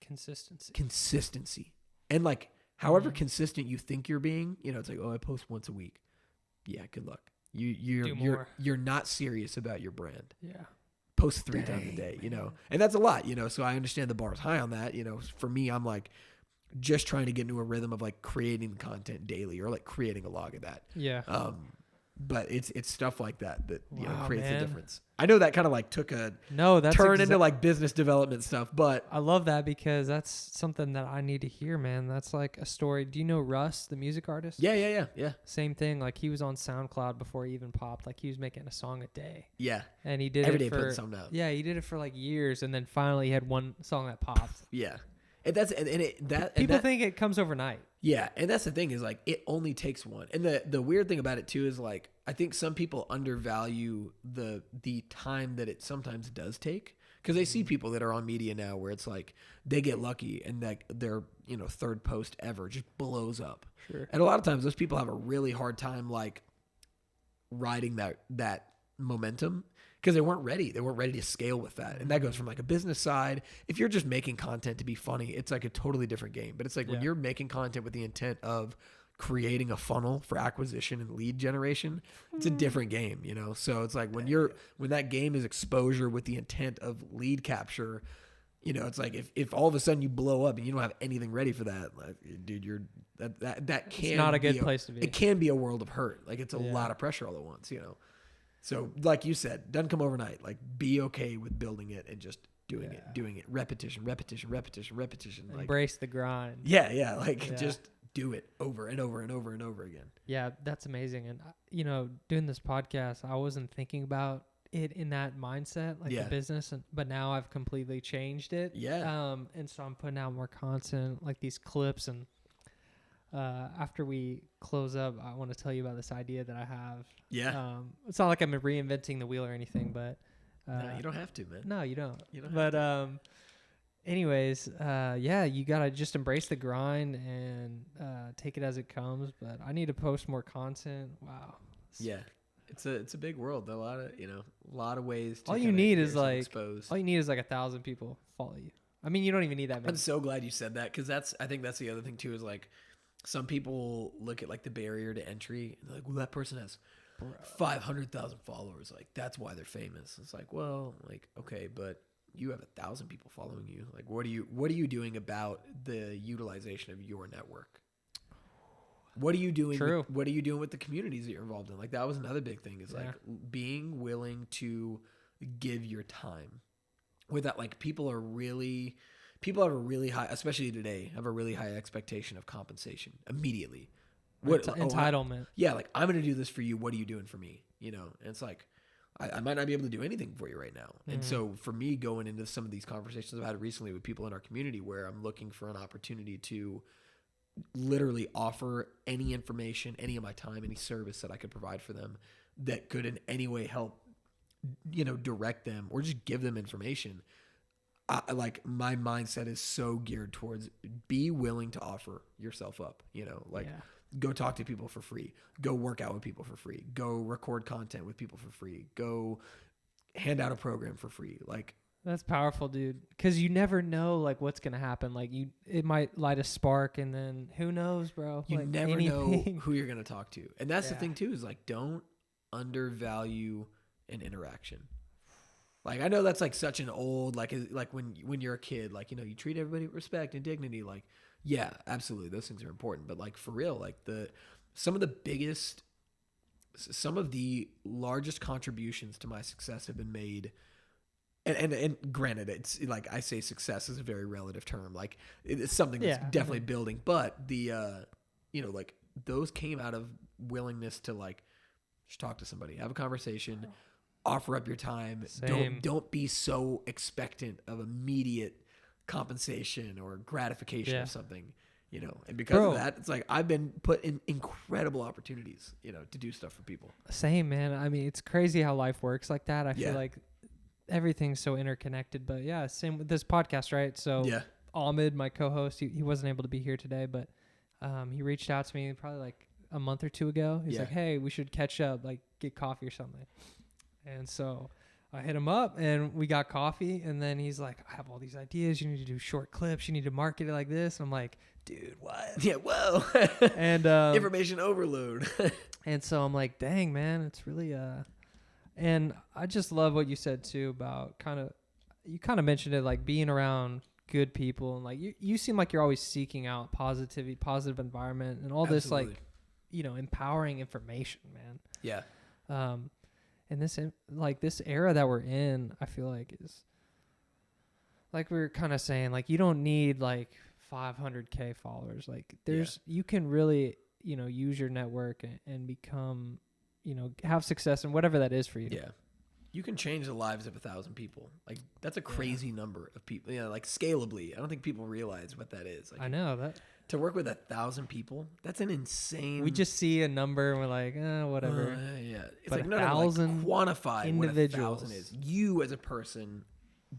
consistency. And like, however consistent you think you're being, you know, it's like, oh, I post once a week. Yeah, good luck. You're not serious about your brand. Yeah. Post 3 times a day, you know, and that's a lot, you know. So I understand the bar is high on that. You know, for me, I'm like just trying to get into a rhythm of like creating content daily or like creating a log of that. Yeah. But it's stuff like that you know creates a difference. I know that kind of like took a turn into like business development stuff, but I love that because that's something that I need to hear, man. That's like a story. Do you know Russ, the music artist? Yeah. Same thing. Like he was on SoundCloud before he even popped. Like he was making a song a day. Yeah. And he did every it day putting something out. Yeah, he did it for like years, and then finally he had one song that popped. Yeah. And people think it comes overnight. Yeah, and that's the thing is like it only takes one. And the weird thing about it too is like I think some people undervalue the time that it sometimes does take, because they see people that are on media now where it's like they get lucky and that their, you know, 3rd post ever just blows up. Sure. And a lot of times those people have a really hard time like riding that momentum because they weren't ready. They weren't ready to scale with that. And that goes from like a business side. If you're just making content to be funny, it's like a totally different game. But it's like when you're making content with the intent of creating a funnel for acquisition and lead generation, it's a different game, you know? So it's like when that game is exposure with the intent of lead capture, you know, it's like if all of a sudden you blow up and you don't have anything ready for that, like, dude, that can it's not a good place to be. It can be a world of hurt. Like it's a lot of pressure all at once, you know? So like you said, doesn't come overnight. Like be okay with building it and just doing it. Repetition. Like, embrace the grind. Yeah. Like just do it over and over and over and over again. Yeah, that's amazing. And, you know, doing this podcast, I wasn't thinking about it in that mindset, like the business, but now I've completely changed it. Yeah. And so I'm putting out more content, like these clips. And after we close up, I want to tell you about this idea that I have. Yeah. It's not like I'm reinventing the wheel or anything, but. No, you don't have to, man. No, you don't. But anyways, you gotta just embrace the grind and take it as it comes. But I need to post more content. Wow. Yeah, it's a big world. A lot of ways. All you need is like 1,000 people follow you. I mean, you don't even need that many. I'm so glad you said that because I think that's the other thing too. Is like some people look at like the barrier to entry and they're like, well, that person has 500,000 followers. Like that's why they're famous. It's like, well, like okay, but you have 1,000 people following you. Like, what are you doing about the utilization of your network? What are you doing? True. What are you doing with the communities that you're involved in? Like, that was another big thing is like being willing to give your time. With that, like people have a really high, especially today, have a really high expectation of compensation immediately. Entitlement. Like I'm going to do this for you. What are you doing for me? You know, and it's like, I might not be able to do anything for you right now. And so for me, going into some of these conversations I've had recently with people in our community where I'm looking for an opportunity to literally offer any information, any of my time, any service that I could provide for them that could in any way help, you know, direct them or just give them information. Like my mindset is so geared towards be willing to offer yourself up, you know, like go talk to people for free, go work out with people for free, go record content with people for free, go hand out a program for free. Like that's powerful, dude. Cause you never know like what's going to happen. Like it might light a spark and then who knows, bro? You like never know who you're going to talk to. And that's the thing too, is like, don't undervalue an interaction. Like, I know that's like such an old, like when you're a kid, like, you know, you treat everybody with respect and dignity. Like, yeah, absolutely. Those things are important. But like for real, like some of the largest contributions to my success have been made. And granted, it's like I say success is a very relative term. Like it's something that's definitely building, but the, you know, like those came out of willingness to like just talk to somebody, have a conversation, offer up your time. Don't be so expectant of immediate compensation or gratification of something, you know. And because of that, it's like I've been put in incredible opportunities, you know, to do stuff for people. Same, man. I mean, it's crazy how life works like that. I feel like everything's so interconnected. But yeah, same with this podcast, right? So Ahmed, my co-host, he wasn't able to be here today, but he reached out to me probably like a month or two ago. He's like, hey, we should catch up, like get coffee or something. And so I hit him up and we got coffee. And then he's like, I have all these ideas. You need to do short clips. You need to market it like this. And I'm like, dude, what? Yeah, whoa. And information overload. And so I'm like, dang, man, it's really and I just love what you said too about you kind of mentioned it, like being around good people. And like you seem like you're always seeking out positivity, positive environment and all this, like, you know, empowering information, man. Yeah. And this era that we're in, I feel like is like we were kind of saying, like you don't need like 500K followers. Like you can really, you know, use your network and become, you know, have success in whatever that is for you. Yeah. You can change the lives of 1,000 people. Like that's a crazy number of people, you know, like scalably. I don't think people realize what that is. Like, I know that. To work with 1,000 people, that's an insane. We just see a number and we're like, whatever. Yeah, it's but like 1,000 quantify individuals. What 1,000 is. You as a person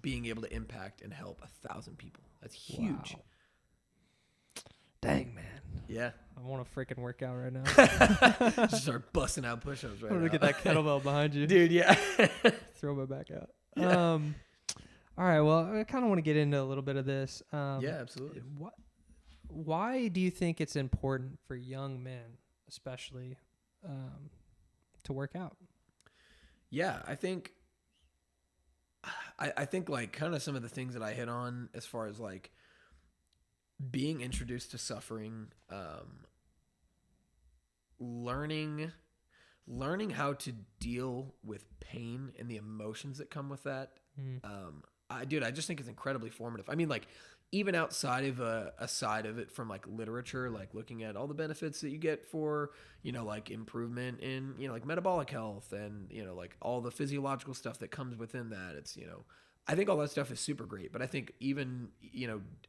being able to impact and help 1,000 people. That's huge. Wow. Dang, man. Yeah. I want to freaking work out right now. Just start busting out push-ups right now. Look at that kettlebell behind you. Dude, yeah. Throw my back out. Yeah. All right. Well, I kind of want to get into a little bit of this. Yeah, absolutely. Why do you think it's important for young men, especially, to work out? Yeah, I think like kind of some of the things that I hit on as far as like being introduced to suffering, learning how to deal with pain and the emotions that come with that. I just think it's incredibly formative. I mean, like, even outside of a side of it from like literature, like looking at all the benefits that you get for, like improvement in, like metabolic health and, like all the physiological stuff that comes within that. It's, I think all that stuff is super great. But I think even,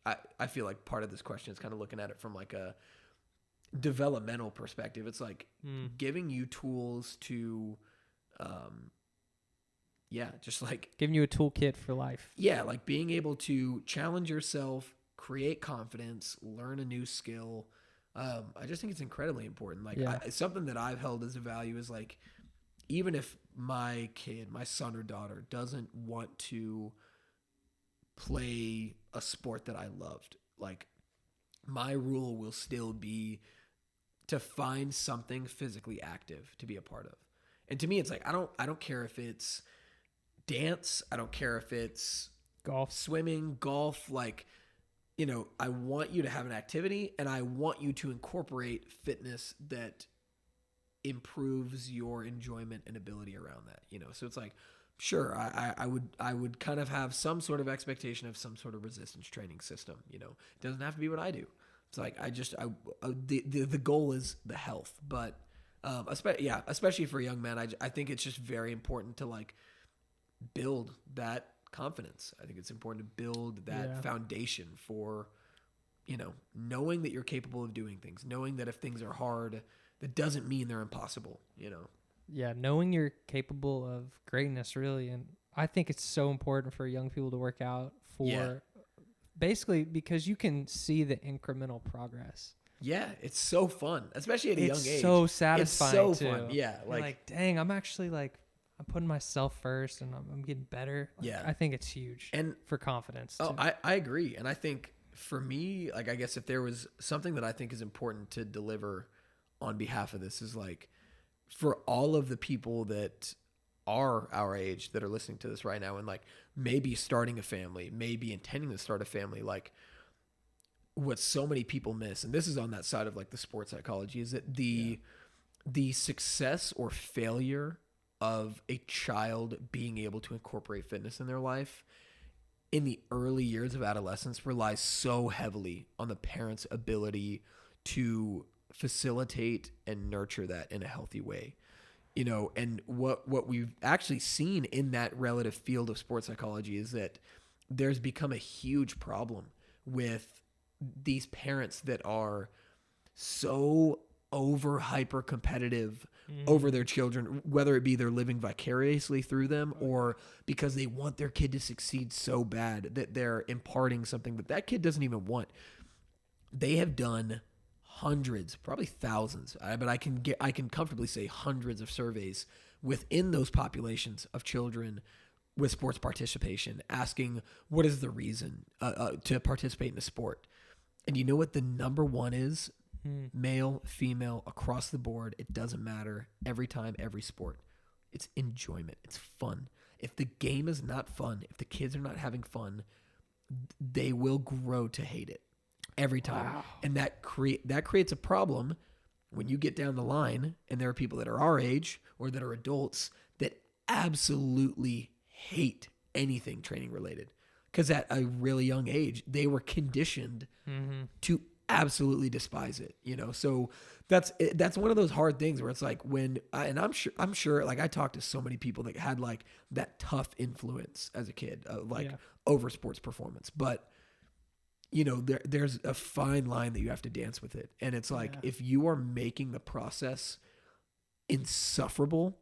I feel like part of this question is kind of looking at it from like a developmental perspective. It's like giving you tools to, just like giving you a toolkit for life. Yeah, like being able to challenge yourself, create confidence, learn a new skill. I just think it's incredibly important. Like something that I've held as a value is like, even if my kid, my son or daughter doesn't want to play a sport that I loved, like my rule will still be to find something physically active to be a part of. And to me, it's like, I don't care if it's dance. I don't care if it's golf, swimming, golf. Like, I want you to have an activity and I want you to incorporate fitness that improves your enjoyment and ability around that, So it's like, sure, I would kind of have some sort of expectation of some sort of resistance training system, It doesn't have to be what I do. It's like, the goal is the health, but, especially for young men, I think it's just very important to like build that confidence. I think it's important to build that foundation for, knowing that you're capable of doing things, knowing that if things are hard, that doesn't mean they're impossible, Yeah, knowing you're capable of greatness, really. And I think it's so important for young people to work out for basically because you can see the incremental progress. Yeah, it's so fun, especially at a young age. It's so satisfying. It's so fun. Yeah, like dang, I'm actually like, I'm putting myself first and I'm getting better. Like, I think it's huge and for confidence too. I agree. And I think for me, like, I guess if there was something that I think is important to deliver on behalf of this is like, for all of the people that are our age that are listening to this right now and like maybe starting a family, maybe intending to start a family, like what so many people miss, and this is on that side of like the sports psychology, is that the success or failure of a child being able to incorporate fitness in their life in the early years of adolescence relies so heavily on the parent's ability to facilitate and nurture that in a healthy way. And what we've actually seen in that relative field of sports psychology is that there's become a huge problem with these parents that are so over hyper competitive over their children, whether it be they're living vicariously through them or because they want their kid to succeed so bad that they're imparting something that kid doesn't even want. They have done hundreds, probably thousands, but I can comfortably say hundreds of surveys within those populations of children with sports participation, asking what is the reason to participate in a sport. And you know what the number one is? Male, female, across the board, it doesn't matter. Every time, every sport. It's enjoyment. It's fun. If the game is not fun, if the kids are not having fun, they will grow to hate it every time. Wow. And that creates a problem when you get down the line and there are people that are our age or that are adults that absolutely hate anything training related. Because at a really young age, they were conditioned to absolutely despise it, So that's one of those hard things where it's like I'm sure like I talked to so many people that had like that tough influence as a kid, over sports performance, but there's a fine line that you have to dance with it, and it's like if you are making the process insufferable,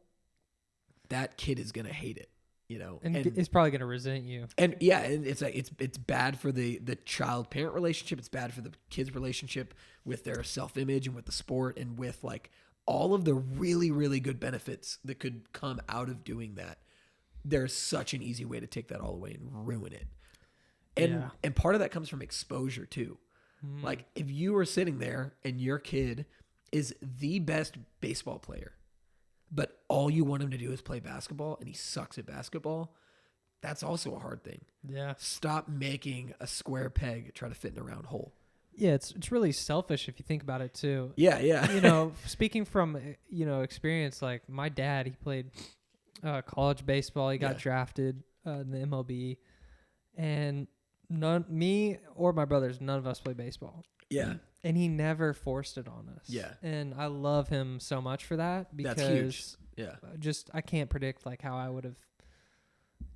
that kid is gonna hate it. you know, and it's probably going to resent you. And yeah, and it's like it's bad for the child parent relationship. It's bad for the kid's relationship with their self image and with the sport and with like all of the really, really good benefits that could come out of doing that. There's such an easy way to take that all away and ruin it. And part of that comes from exposure too. Like if you were sitting there and your kid is the best baseball player, but all you want him to do is play basketball and he sucks at basketball, that's also a hard thing. Yeah. Stop making a square peg try to fit in a round hole. Yeah, it's really selfish if you think about it too. Yeah, yeah. You know, speaking from, you know, experience, like my dad, he played college baseball. He got drafted in the MLB. And me or my brothers, none of us play baseball. Yeah. And he never forced it on us. Yeah. And I love him so much for that because that's huge. Yeah. I can't predict like how I would have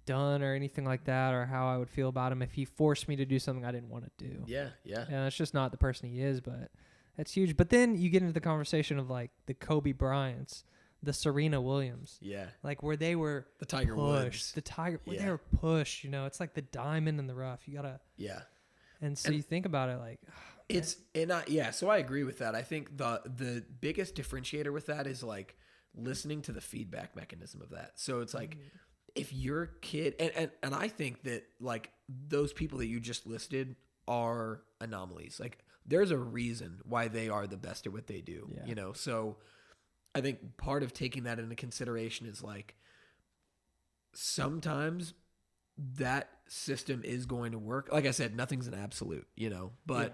done or anything like that, or how I would feel about him if he forced me to do something I didn't want to do. Yeah, yeah. And it's just not the person he is, but that's huge. But then you get into the conversation of like the Kobe Bryants, the Serena Williams. Yeah. Like where they were the Tiger Woods. The Tiger where they were pushed, you know, it's like the diamond in the rough. You gotta And so you think about it like so I agree with that. I think the biggest differentiator with that is like listening to the feedback mechanism of that. So it's like if your kid and I think that like those people that you just listed are anomalies. Like there's a reason why they are the best at what they do, you know? So I think part of taking that into consideration is like sometimes that system is going to work. Like I said, nothing's an absolute, you know, but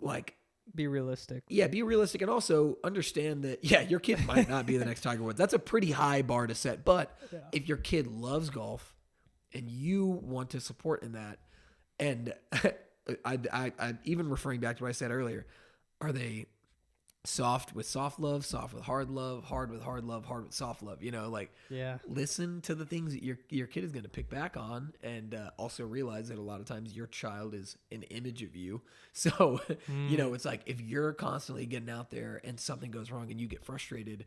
like be realistic. Yeah, be realistic and also understand that, your kid might not be the next Tiger Woods. That's a pretty high bar to set. But if your kid loves golf and you want to support in that, and I even referring back to what I said earlier, are they soft with soft love, soft with hard love, hard with hard love, hard with soft love? You know, like listen to the things that your kid is going to pick back on, and also realize that a lot of times your child is an image of you. So, you know, it's like if you're constantly getting out there and something goes wrong and you get frustrated,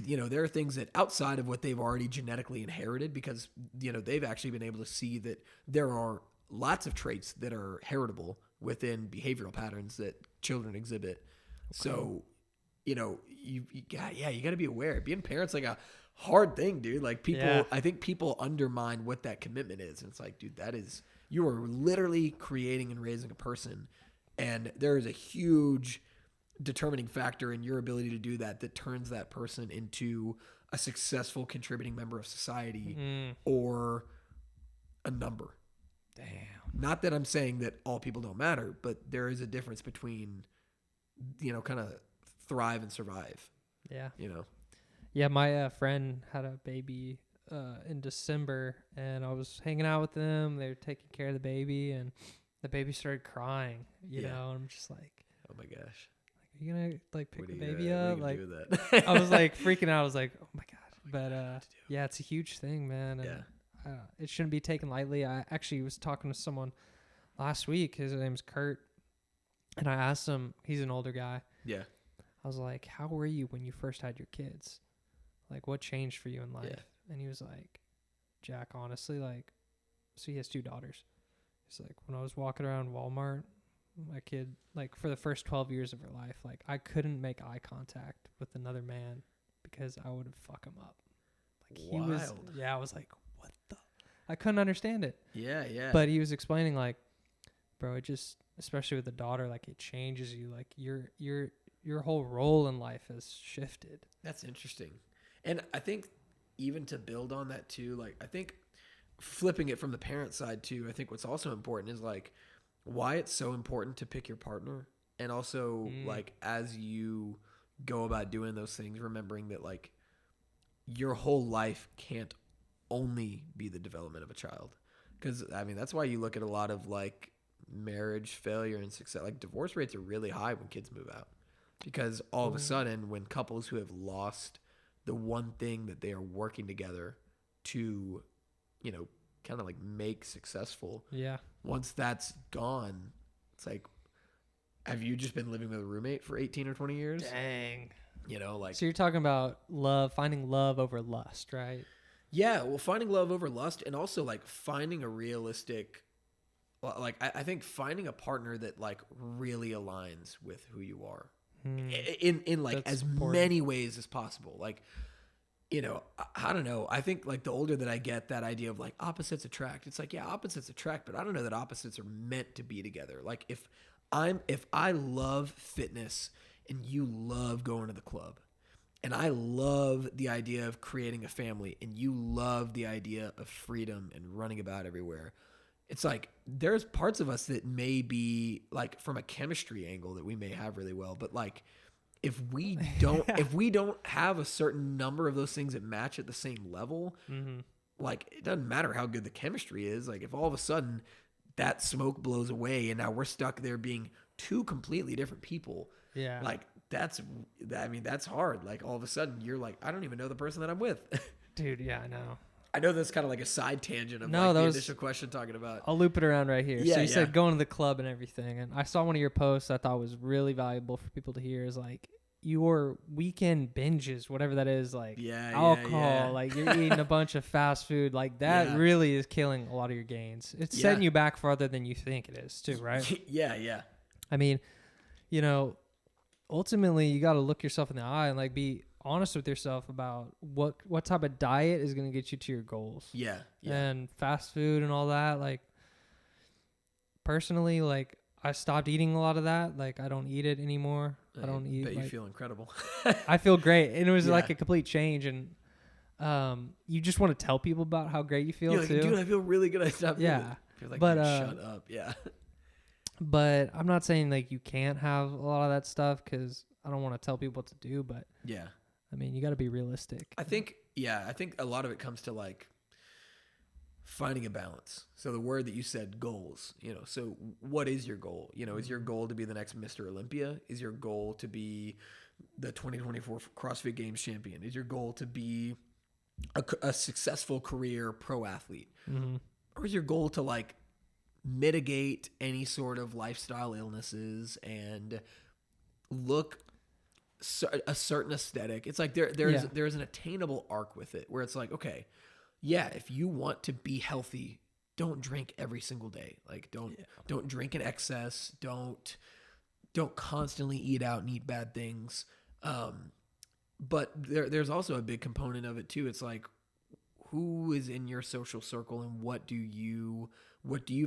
you know, there are things that outside of what they've already genetically inherited, because, you know, they've actually been able to see that there are lots of traits that are heritable within behavioral patterns that children exhibit. So, you know, you got to be aware. Being parents like a hard thing, dude. Like people, I think people undermine what that commitment is. And it's like, dude, you are literally creating and raising a person. And there is a huge determining factor in your ability to do that turns that person into a successful contributing member of society or a number. Damn. Not that I'm saying that all people don't matter, but there is a difference between, you know, kind of thrive and survive. Yeah. You know? Yeah, my friend had a baby in December, and I was hanging out with them. They were taking care of the baby, and the baby started crying, you know, and I'm just like, oh my gosh. Like, are you going to like pick the baby up? Like, that? I was like freaking out. I was like, oh my God. But yeah, it's a huge thing, man. And it shouldn't be taken lightly. I actually was talking to someone last week. His name's Kurt. And I asked him, he's an older guy. Yeah. I was like, how were you when you first had your kids? Like, what changed for you in life? Yeah. And he was like, Jack, honestly, like, so he has 2 daughters. He's like, when I was walking around Walmart, my kid, like, for the first 12 years of her life, like, I couldn't make eye contact with another man because I would fuck him up. Like, Wild. I was like, what the? I couldn't understand it. Yeah, yeah. But he was explaining, like, bro, it just, especially with the daughter, like, it changes you. Like, your whole role in life has shifted. That's interesting. And I think even to build on that too, like, I think flipping it from the parent side too, I think what's also important is like why it's so important to pick your partner. And also like, as you go about doing those things, remembering that like your whole life can't only be the development of a child. Cause I mean, that's why you look at a lot of like marriage failure and success, like divorce rates are really high when kids move out, because all of a sudden when couples who have lost the one thing that they are working together to, you know, kind of like make successful. Yeah. Once that's gone, it's like, have you just been living with a roommate for 18 or 20 years? Dang. You know, like. So you're talking about love, finding love over lust, right? Yeah, well, finding love over lust, and also like finding a realistic, like I think finding a partner that like really aligns with who you are, in like That's as important. many ways as possible. Like, you know, I don't know. I think like the older that I get, that idea of like opposites attract. It's like, yeah, opposites attract, but I don't know that opposites are meant to be together. Like if I love fitness and you love going to the club, and I love the idea of creating a family, and you love the idea of freedom and running about everywhere, it's like there's parts of us that may be like from a chemistry angle that we may have really well, but like if we don't if we don't have a certain number of those things that match at the same level, like it doesn't matter how good the chemistry is. Like if all of a sudden that smoke blows away and now we're stuck there being two completely different people, like that's hard. Like all of a sudden you're like, I don't even know the person that I'm with. Dude, yeah, I know. I know that's kind of like a side tangent of No, like that the was- initial question talking about. I'll loop it around right here. Yeah, So you yeah. said going to the club and everything, and I saw one of your posts I thought was really valuable for people to hear is like your weekend binges, whatever that is, like alcohol, like you're eating a bunch of fast food, like that really is killing a lot of your gains. It's setting you back farther than you think it is too, right? Yeah. I mean, you know, ultimately you got to look yourself in the eye and like be honest with yourself about what type of diet is going to get you to your goals. Yeah. And fast food and all that, like personally, like I stopped eating a lot of that. Like I don't eat it anymore. I don't eat. Bet like, you feel incredible. I feel great, and it was like a complete change. And you just want to tell people about how great you feel You're like, too. dude, I feel really good. I stopped. Yeah. You're like, But, dude, shut up. Yeah. But I'm not saying like you can't have a lot of that stuff because I don't want to tell people what to do. But Yeah. I mean, you got to be realistic. I think a lot of it comes to like finding a balance. So the word that you said, goals, you know, so what is your goal? You know, is your goal to be the next Mr. Olympia? Is your goal to be the 2024 CrossFit Games champion? Is your goal to be a successful career pro athlete? Or is your goal to like mitigate any sort of lifestyle illnesses and look a certain aesthetic? It's like there's an attainable arc with it where it's like, okay, yeah, if you want to be healthy, don't drink every single day. Like don't drink in excess. Don't constantly eat out and eat bad things. But there's also a big component of it too. It's like, who is in your social circle and what do you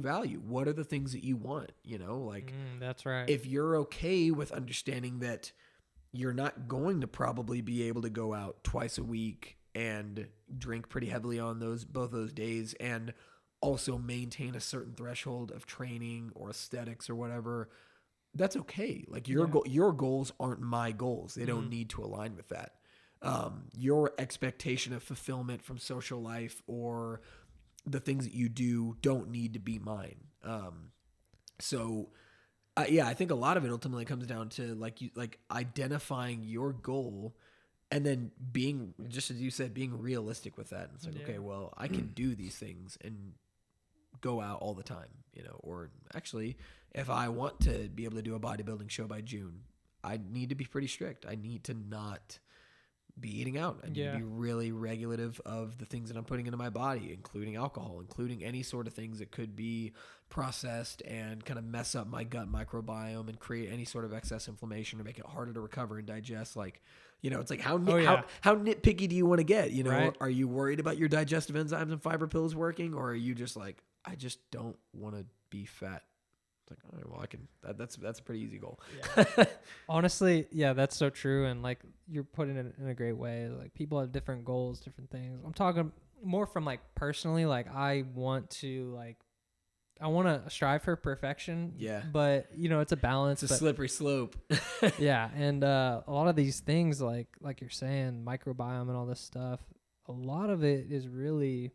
value? What are the things that you want? You know, like that's right. If you're okay with understanding that you're not going to probably be able to go out twice a week and drink pretty heavily on both those days and also maintain a certain threshold of training or aesthetics or whatever, that's okay. Like your goals aren't my goals. They don't need to align with that. Your expectation of fulfillment from social life or the things that you do don't need to be mine. I think a lot of it ultimately comes down to like identifying your goal and then being, just as you said, being realistic with that. And it's like, okay, well, I can do these things and go out all the time, you know, or actually if I want to be able to do a bodybuilding show by June, I need to be pretty strict. I need to not be eating out. I need to be really regulative of the things that I'm putting into my body, including alcohol, including any sort of things that could be processed and kind of mess up my gut microbiome and create any sort of excess inflammation or make it harder to recover and digest. Like, you know, it's like how nitpicky do you want to get? You know, Right. Are you worried about your digestive enzymes and fiber pills working, or are you just like, I just don't want to be fat? It's like, all right, well, I can. That's a pretty easy goal. Yeah. Honestly, yeah, that's so true. And like you're putting it in a great way. Like people have different goals, different things. I'm talking more from like personally. Like I want to strive for perfection. Yeah. But you know, it's a balance. It's a slippery slope. Yeah, and a lot of these things, like you're saying, microbiome and all this stuff. A lot of it is really.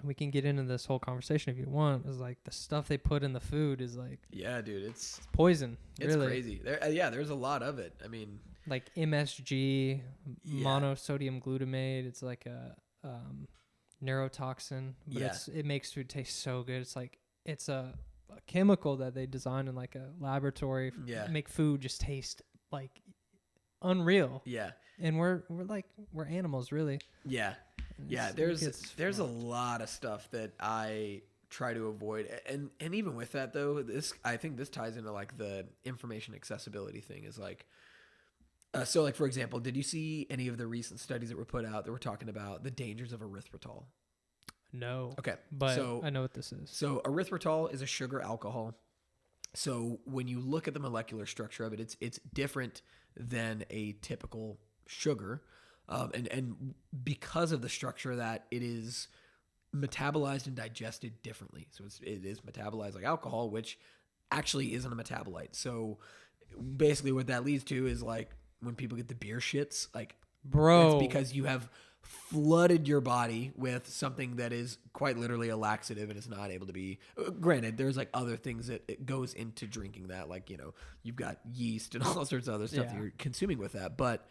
We can get into this whole conversation if you want. Is like the stuff they put in the food is like Dude, it's poiton. It's really crazy. There's a lot of it. I mean, like MSG, monosodium glutamate. It's like a neurotoxin, but it makes food taste so good. It's like it's a chemical that they designed in like a laboratory to make food just taste like unreal. Yeah. And we're animals, really. Yeah. Yeah, there's a lot of stuff that I try to avoid, and even with that though, I think this ties into like the information accessibility thing is like, so like for example, did you see any of the recent studies that were put out that were talking about the dangers of erythritol? No. Okay, But so I know what this is. So erythritol is a sugar alcohol. So when you look at the molecular structure of it, it's different than a typical sugar, and because of the structure of that, it is metabolized and digested differently. So it is metabolized like alcohol, which actually isn't a metabolite. So basically, what that leads to is like when people get the beer shits, like Bro, it's because you have flooded your body with something that is quite literally a laxative and is not able to be, granted, there's like other things that it goes into drinking that, like, you know, you've got yeast and all sorts of other stuff that you're consuming with that. But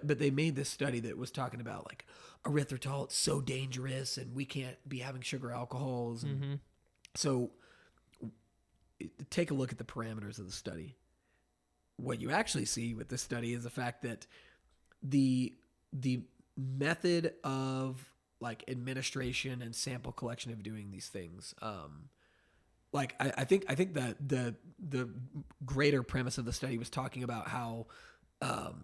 they made this study that was talking about like erythritol, it's so dangerous and we can't be having sugar alcohols. And so take a look at the parameters of the study. What you actually see with this study is the fact that the method of like administration and sample collection of doing these things, like I think that the greater premise of the study was talking about how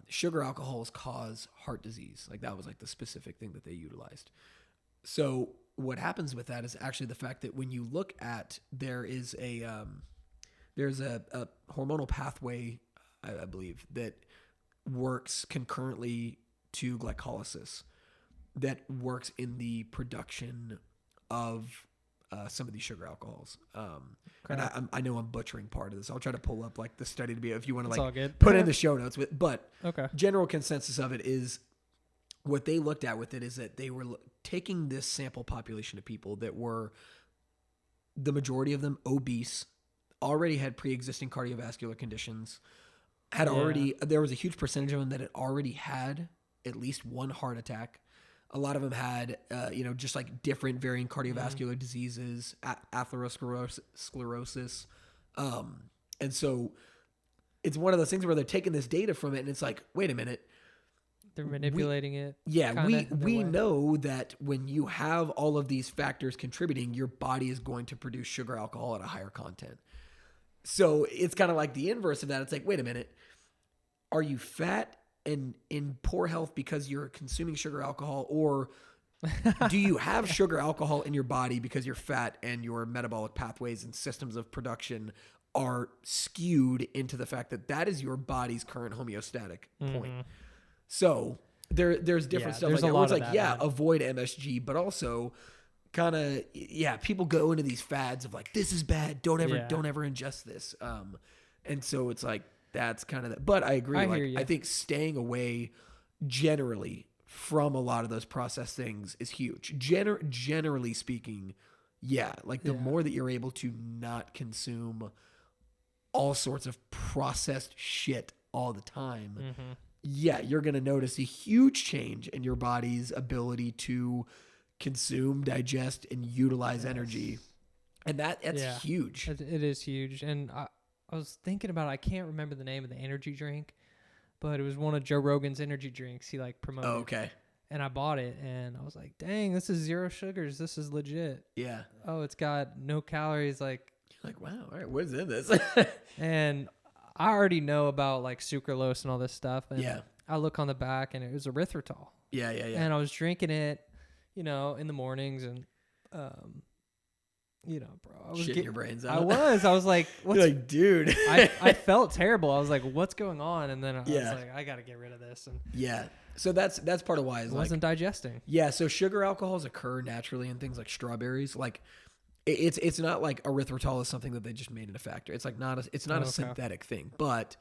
sugar alcohols cause heart disease. Like that was like the specific thing that they utilized. So what happens with that is actually the fact that when you look at, there's a hormonal pathway, I believe, that works concurrently to glycolysis that works in the production of some of these sugar alcohols. And I know I'm butchering part of this. I'll try to pull up like the study to be, if you want to like put it in the show notes with, but general consensus of it is what they looked at with it is that they were taking this sample population of people that were, the majority of them obese, already had pre-existing cardiovascular conditions, had already, there was a huge percentage of them that had already had at least one heart attack. A lot of them had, just like different varying cardiovascular diseases, atherosclerosis. And so it's one of those things where they're taking this data from it and it's like, wait a minute. They're manipulating it. Yeah, we know that when you have all of these factors contributing, your body is going to produce sugar alcohol at a higher content. So it's kind of like the inverse of that. It's like, wait a minute. Are you fat and in poor health because you're consuming sugar alcohol, or do you have sugar alcohol in your body because you're fat and your metabolic pathways and systems of production are skewed into the fact that that is your body's current homeostatic point? So there's different stuff like that where it's like, avoid MSG, but also kind of, people go into these fads of like, this is bad. Don't ever ingest this. And so it's like, that's kind of that. But I agree. I think staying away generally from a lot of those processed things is huge. Generally speaking, the more that you're able to not consume all sorts of processed shit all the time, you're going to notice a huge change in your body's ability to consume, digest, and utilize energy. And that's huge. It is huge. And I was thinking about, I can't remember the name of the energy drink, but it was one of Joe Rogan's energy drinks he like promoted. Oh, okay. And I bought it and I was like, dang, this is 0 sugars. This is legit. Yeah. Oh, it's got no calories. Like, you're like, wow, all right, what is in this? And I already know about like sucralose and all this stuff. And I look on the back and it was erythritol. Yeah. And I was drinking it, in the mornings and, bro, I was shitting your brains out. I was like, what's, you're like, dude, I felt terrible. I was like, what's going on? And then I was like, I got to get rid of this. And so that's part of why it wasn't digesting. Yeah. So sugar alcohols occur naturally in things like strawberries. Like it's not like erythritol is something that they just made in a factory. It's like it's not a synthetic thing, but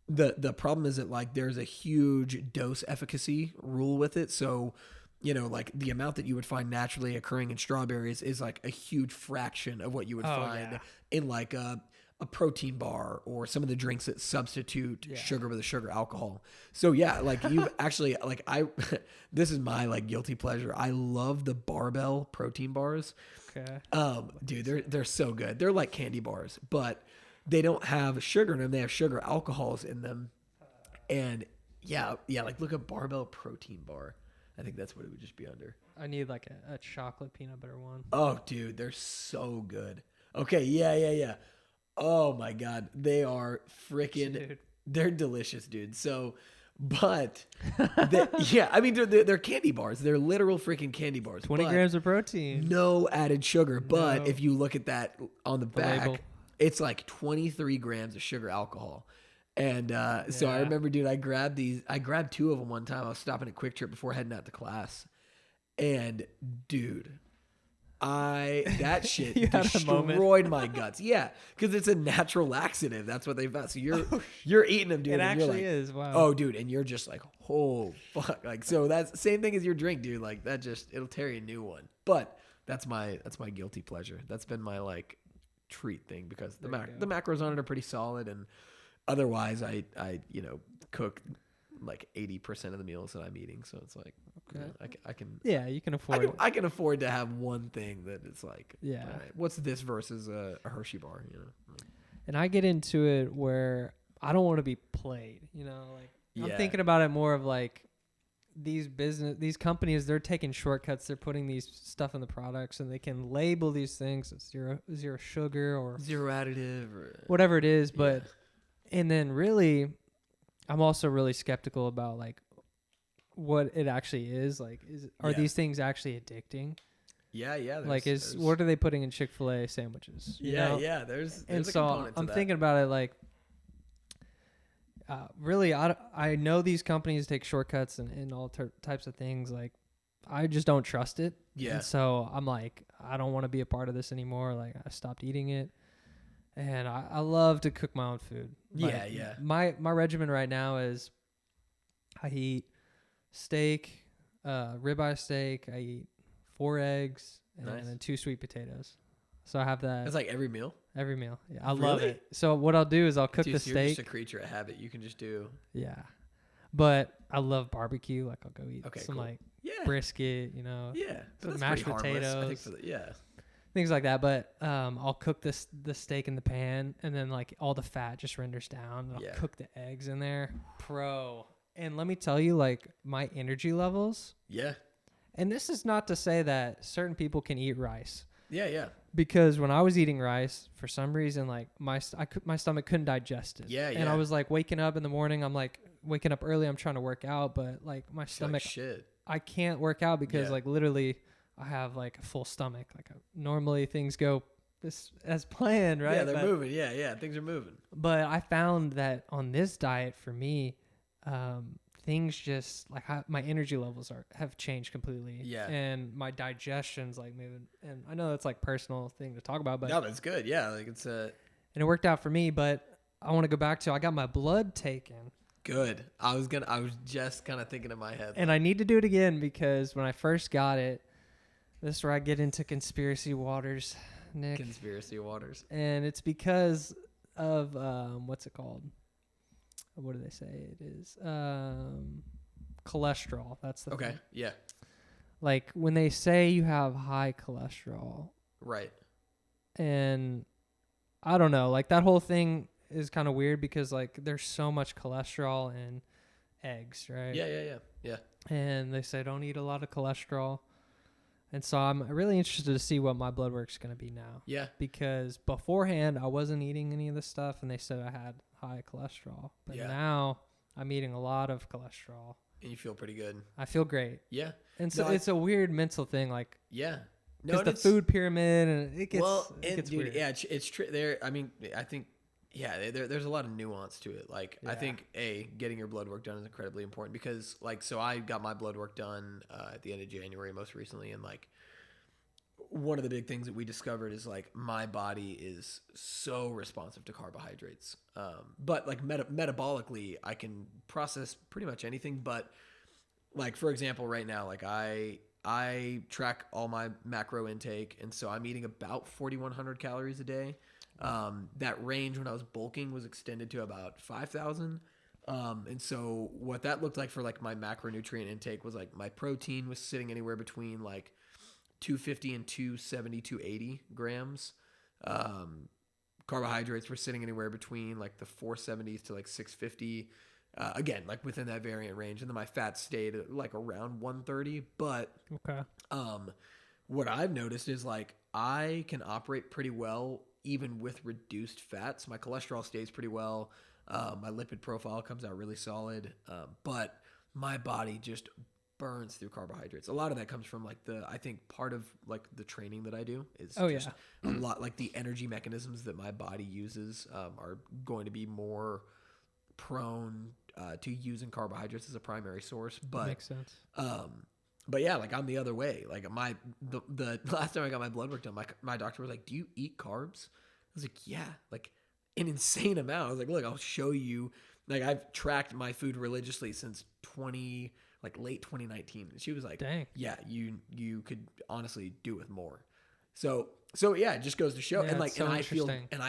the problem is that like there's a huge dose efficacy rule with it. So, like the amount that you would find naturally occurring in strawberries is like a huge fraction of what you would find in like a protein bar or some of the drinks that substitute sugar with a sugar alcohol. So like you've actually like this is my like guilty pleasure. I love the Barbell protein bars. Okay. Dude, they're so good. They're like candy bars, but they don't have sugar in them. They have sugar alcohols in them. And like look at Barbell protein bar. I think that's what it would just be under. I need like a chocolate peanut butter one. Oh, dude, they're so good. Okay, yeah. Oh my God, they are freaking. Dude. They're delicious, dude. So, but I mean, they're candy bars. They're literal freaking candy bars. 20 grams of protein. No added sugar. But No. if you look at that on the back, label. it's like 23 grams of sugar alcohol. And so I remember, dude, I grabbed 2 of them one time. I was stopping at Quick Trip before heading out to class. And dude, that shit destroyed my guts. Yeah, because it's a natural laxative. That's what they've got. So you're eating them, dude. It and you're actually like, is. Wow. Oh, dude, and you're just like, oh fuck. Like, so that's the same thing as your drink, dude. Like that it'll tear you a new one. But that's my guilty pleasure. That's been my like treat thing because the macros on it are pretty solid, and otherwise I cook like 80% of the meals that I'm eating. So it's like, Okay. I can. Yeah, you can afford it. I can afford to have one thing that it's like, Yeah. all right, what's this versus a Hershey bar, you know? And I get into it where I don't want to be played, like I'm thinking about it more of like these companies, they're taking shortcuts. They're putting these stuff in the products and they can label these things as zero sugar or zero additive or whatever it is. But, and then really, I'm also really skeptical about like what it actually is. Like, are these things actually addicting? Yeah. Like, what are they putting in Chick-fil-A sandwiches? Yeah. There's and a so component to I'm that. thinking about it like, really, I know these companies take shortcuts and all types of things. Like, I just don't trust it. Yeah. And so I'm like, I don't want to be a part of this anymore. Like, I stopped eating it. And I love to cook my own food. Yeah. My regimen right now is I eat steak, ribeye steak. I eat 4 eggs and then 2 sweet potatoes. So I have that. It's like every meal. Every meal. Yeah, I love it. So what I'll do is I'll cook the So you're just steak. a creature of habit. You can just do. Yeah. But I love barbecue. Like, I'll go eat some cool. like Yeah. brisket, Yeah. some But that's mashed pretty harmless, I think, potatoes. Things like that. But I'll cook the steak in the pan, and then like all the fat just renders down. And I'll cook the eggs in there. And let me tell you, like, my energy levels. Yeah. And this is not to say that certain people can eat rice. Yeah. Because when I was eating rice, for some reason, like my stomach couldn't digest it. Yeah. And I was like waking up in the morning. I'm like waking up early. I'm trying to work out, but like my stomach, shit. I can't work out because like literally I have like a full stomach. Like normally things go as planned, right? Yeah, they're moving. Yeah. Things are moving. But I found that on this diet for me, things just like my energy levels have changed completely. Yeah. And my digestion's like moving. And I know that's like personal thing to talk about, but no, that's good. Yeah, like it's and it worked out for me. But I want to go back to I got my blood taken. good. I was just kind of thinking in my head, and I need to do it again because when I first got it, this is where I get into conspiracy waters, Nick. Conspiracy waters. And it's because of what's it called? What do they say it is? Cholesterol. That's the thing. Yeah. Like when they say you have high cholesterol. Right. And I don't know, like that whole thing is kind of weird because like there's so much cholesterol in eggs, right? Yeah. And they say don't eat a lot of cholesterol. And so I'm really interested to see what my blood work's going to be now. Yeah. Because beforehand I wasn't eating any of this stuff and they said I had high cholesterol. But now I'm eating a lot of cholesterol. And you feel pretty good. I feel great. Yeah. And so it's a weird mental thing, like because the food pyramid and it gets dude, weird. Yeah, it's true. There, I mean, I think there's a lot of nuance to it. Like I think getting your blood work done is incredibly important because like so I got my blood work done at the end of January most recently, and like one of the big things that we discovered is like my body is so responsive to carbohydrates. But like metabolically, I can process pretty much anything. But like for example, right now, like I track all my macro intake, and so I'm eating about 4,100 calories a day. That range when I was bulking was extended to about 5,000. And so what that looked like for like my macronutrient intake was like my protein was sitting anywhere between like 250 and 270, 280 grams. Carbohydrates were sitting anywhere between like the 470s to like 650. again, like within that variant range. And then my fat stayed at like around 130. But Okay. what I've noticed is like I can operate pretty well even with reduced fats. My cholesterol stays pretty well. My lipid profile comes out really solid. But my body just burns through carbohydrates. A lot of that comes from like I think part of like the training that I do is just a lot like the energy mechanisms that my body uses are going to be more prone to using carbohydrates as a primary source. But That makes sense. But yeah, like I'm the other way. Like the last time I got my blood work done, my doctor was like, "Do you eat carbs?" I was like, "Yeah, like an insane amount." I was like, "Look, I'll show you." Like I've tracked my food religiously since late 2019. And she was like, Dang. "Yeah, you could honestly do with more." So yeah, it just goes to show. Yeah, And it's so I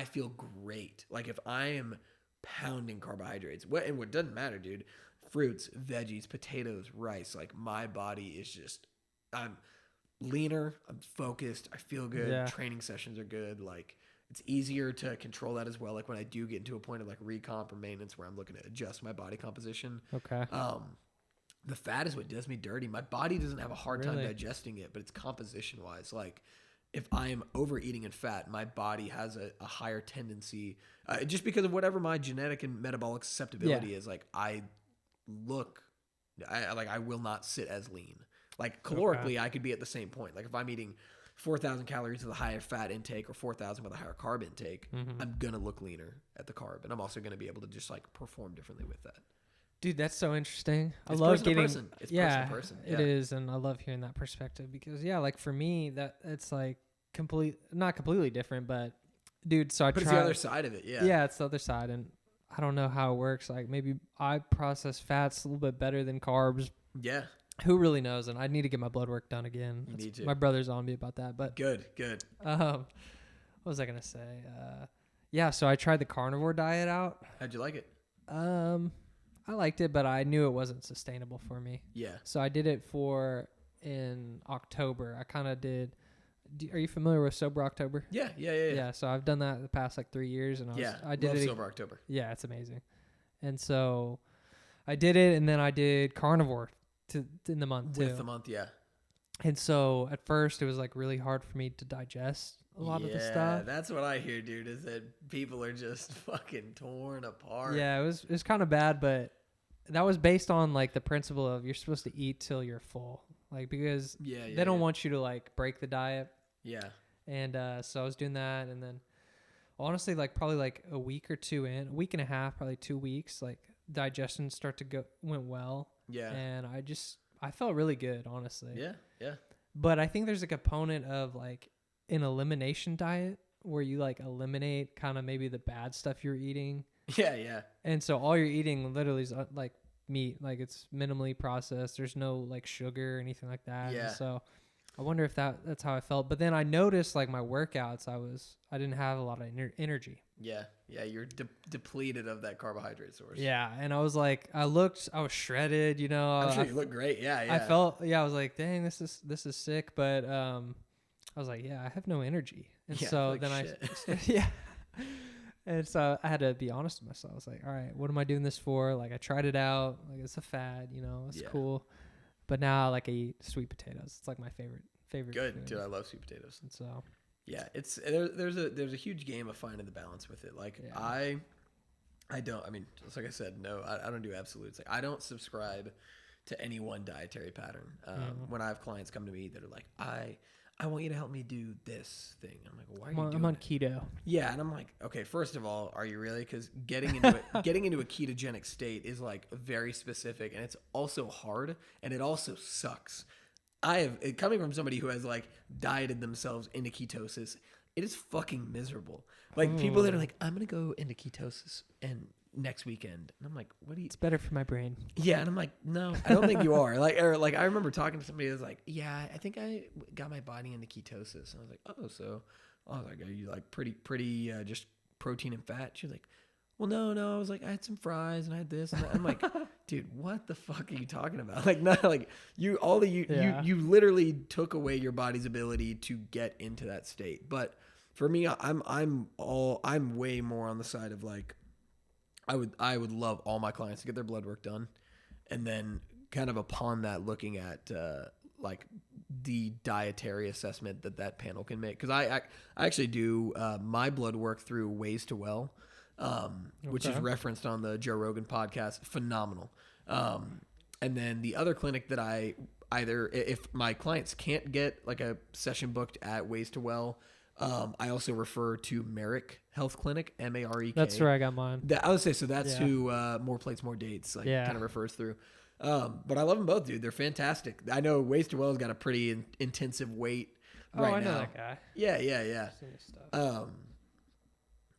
feel great. Like if I am pounding carbohydrates, what doesn't matter, dude. Fruits, veggies, potatoes, rice. Like my body is just, I'm leaner, I'm focused, I feel good. Yeah. Training sessions are good. Like it's easier to control that as well. Like when I do get into a point of like recomp or maintenance where I'm looking to adjust my body composition. Okay. The fat is what does me dirty. My body doesn't have a hard time Really? digesting it, but it's composition wise. Like if I am overeating in fat, my body has a higher tendency, just because of whatever my genetic and metabolic susceptibility is. Like I will not sit as lean. Like calorically, I could be at the same point. Like if I'm eating 4,000 calories with a higher fat intake or 4,000 with a higher carb intake, I'm going to look leaner at the carb. And I'm also going to be able to just like perform differently with that. Dude, that's so interesting. I It's love person to getting person. It's person to person. It Yeah. is, and I love hearing that perspective because like for me that it's like not completely different, but dude, so I But try it's the other side of it. Yeah. Yeah, it's the other side, and I don't know how it works. Like maybe I process fats a little bit better than carbs. Yeah. Who really knows? And I need to get my blood work done again. You need to. My brother's on me about that, but Good. what was I gonna say? Yeah, so I tried the carnivore diet out. How'd you like it? I liked it, but I knew it wasn't sustainable for me. Yeah. So I did it in October. I kind of did. Are you familiar with Sober October? Yeah. Yeah. So I've done that the past like 3 years, and I did love it. Sober October. Yeah, it's amazing. And so I did it, and then I did carnivore in the month too. With the month, yeah. And so at first it was like really hard for me to digest a lot of the stuff. That's what I hear, dude, is that people are just fucking torn apart. Yeah, it was kind of bad, but that was based on like the principle of you're supposed to eat till you're full. Like because they don't want you to like break the diet. Yeah. And so I was doing that, and then honestly like probably like a week and a half, probably 2 weeks, like digestion went well. Yeah. And I felt really good, honestly. Yeah. But I think there's a component of like an elimination diet where you like eliminate kind of maybe the bad stuff you're eating. Yeah. And so all you're eating literally is like meat, like it's minimally processed. There's no like sugar or anything like that. Yeah. And so I wonder if that's how I felt. But then I noticed like my workouts, I didn't have a lot of energy. Yeah. You're depleted of that carbohydrate source. Yeah. And I was like, I was shredded, you know. I'm sure you look great. Yeah. I was like, dang, this is sick. But I was like, yeah, I have no energy. And so like then shit. yeah. And so I had to be honest with myself. I was like, all right, what am I doing this for? Like I tried it out. Like it's a fad, you know, it's cool. But now like I eat sweet potatoes. It's like my favorite Good, food. dude. I love sweet potatoes. And so yeah, there's a huge game of finding the balance with it. Like I don't. I mean, just like I said, no, I don't do absolutes. Like I don't subscribe to any one dietary pattern. When I have clients come to me that are like, I want you to help me do this thing. I'm like, well, why are you doing I'm on it? keto. Yeah, and I'm like, okay, first of all, are you really? Because getting into a ketogenic state is like very specific, and it's also hard, and it also sucks. Coming from somebody who has like dieted themselves into ketosis, it is fucking miserable. Like people that are like, I'm gonna go into ketosis and next weekend, and I'm like, what do you? It's better for my brain. Yeah, and I'm like, no, I don't think you are. Like I remember talking to somebody that was like, yeah, I think I got my body into ketosis, and I was like, oh, so I was like, are you like pretty just protein and fat? She was like, well, no. I was like, I had some fries and I had this, and that. I'm like, dude, what the fuck are you talking about? Like, not like you literally took away your body's ability to get into that state. But for me, I'm way more on the side of like, I would love all my clients to get their blood work done, and then kind of upon that, looking at like the dietary assessment that panel can make. Because I actually do my blood work through Ways to Well, which is referenced on the Joe Rogan podcast. Phenomenal. And then the other clinic that I either, if my clients can't get like a session booked at Ways to Well, I also refer to Merrick Health Clinic, Marek. That's where I got mine. I would say so. That's who More Plates, More Dates kind of refers through. But I love them both, dude. They're fantastic. I know Ways to Well's got a pretty intensive weight right now. I know that guy. Yeah. Seen his stuff.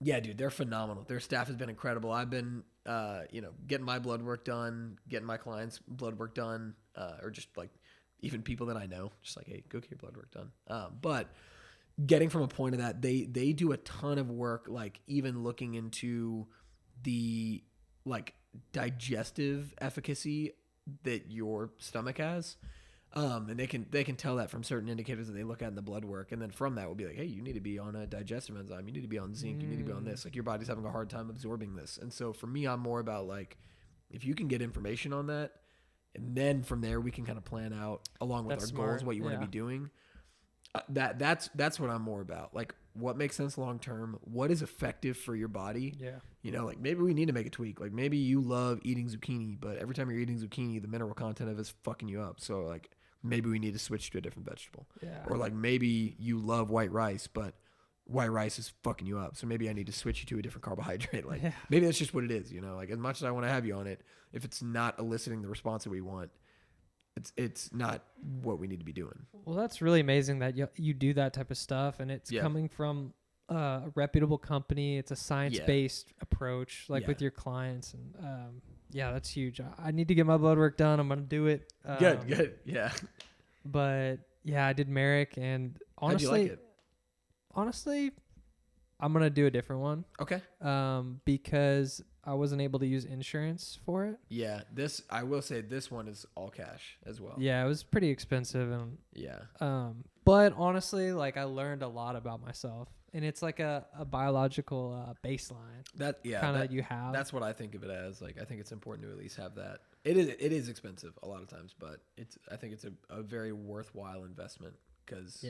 Yeah, dude, they're phenomenal. Their staff has been incredible. I've been, getting my blood work done, getting my clients' blood work done, or just like even people that I know, just like, hey, go get your blood work done. But getting from a point of that, they do a ton of work, like even looking into the like digestive efficacy that your stomach has. And they can tell that from certain indicators that they look at in the blood work. And then from that, we'll be like, hey, you need to be on a digestive enzyme. You need to be on zinc. You need to be on this. Like your body's having a hard time absorbing this. And so for me, I'm more about like, if you can get information on that, and then from there, we can kind of plan out along with our goals, what you want to be doing. That's what I'm more about. Like what makes sense long-term, what is effective for your body. Yeah. Like maybe we need to make a tweak. Like maybe you love eating zucchini, but every time you're eating zucchini, the mineral content of it is fucking you up. So like, maybe we need to switch to a different vegetable. Yeah. Or like maybe you love white rice, but white rice is fucking you up. So maybe I need to switch you to a different carbohydrate. Like maybe that's just what it is, Like as much as I want to have you on it, if it's not eliciting the response that we want, it's not what we need to be doing. Well, that's really amazing that you do that type of stuff, and it's coming from a reputable company. It's a science-based approach, like with your clients, and that's huge. I need to get my blood work done. I'm gonna do it. Good. Yeah. But yeah, I did Merrick, and honestly, how'd you like it? Honestly, I'm gonna do a different one. Okay. Because I wasn't able to use insurance for it. Yeah, I will say this one is all cash as well. Yeah, it was pretty expensive, and but honestly, like I learned a lot about myself, and it's like a biological baseline. You have. That's what I think of it as. Like I think it's important to at least have that. It is expensive a lot of times, but I think it's a very worthwhile investment because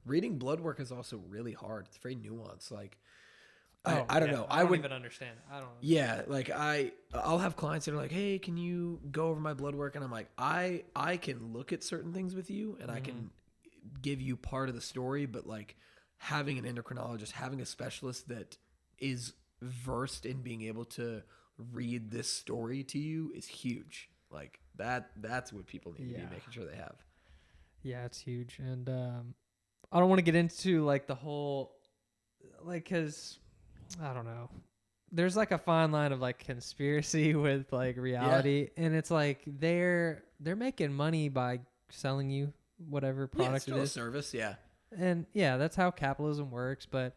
reading blood work is also really hard. It's very nuanced. Like. I don't know. I wouldn't even understand. I don't know. Yeah, like I'll have clients that are like, "Hey, can you go over my blood work?" And I'm like, I can look at certain things with you, and I can give you part of the story, but like having an endocrinologist, having a specialist that is versed in being able to read this story to you is huge. Like that's what people need to be making sure they have. Yeah, it's huge, and I don't want to get into like the whole because. I don't know. There's like a fine line of like conspiracy with like reality, and it's like they're making money by selling you whatever product it's still it is. A service, and that's how capitalism works. But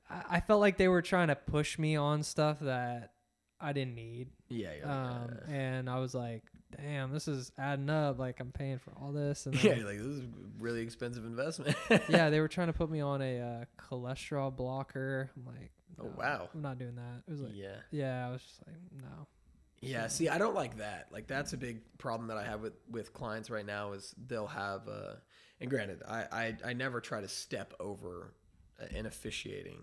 I felt like they were trying to push me on stuff that I didn't need. And I was like, damn, this is adding up. Like I'm paying for all this, and like this is a really expensive investment. They were trying to put me on a cholesterol blocker. I'm like, no, oh wow, I'm not doing that. It was like, I was just like, no. Yeah, see, I don't like that. Like that's a big problem that I have with clients right now is they'll have and granted, I never try to step over an officiating.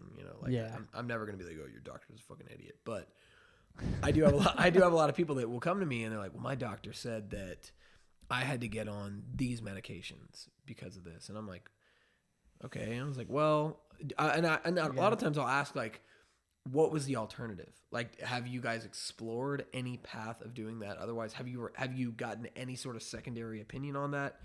I'm never gonna be like, oh, your doctor's a fucking idiot, but. I do have a lot of people that will come to me and they're like, well, my doctor said that I had to get on these medications because of this. And I'm like, okay. And I was like, well, a lot of times I'll ask like, what was the alternative? Like, have you guys explored any path of doing that? Otherwise, have you gotten any sort of secondary opinion on that?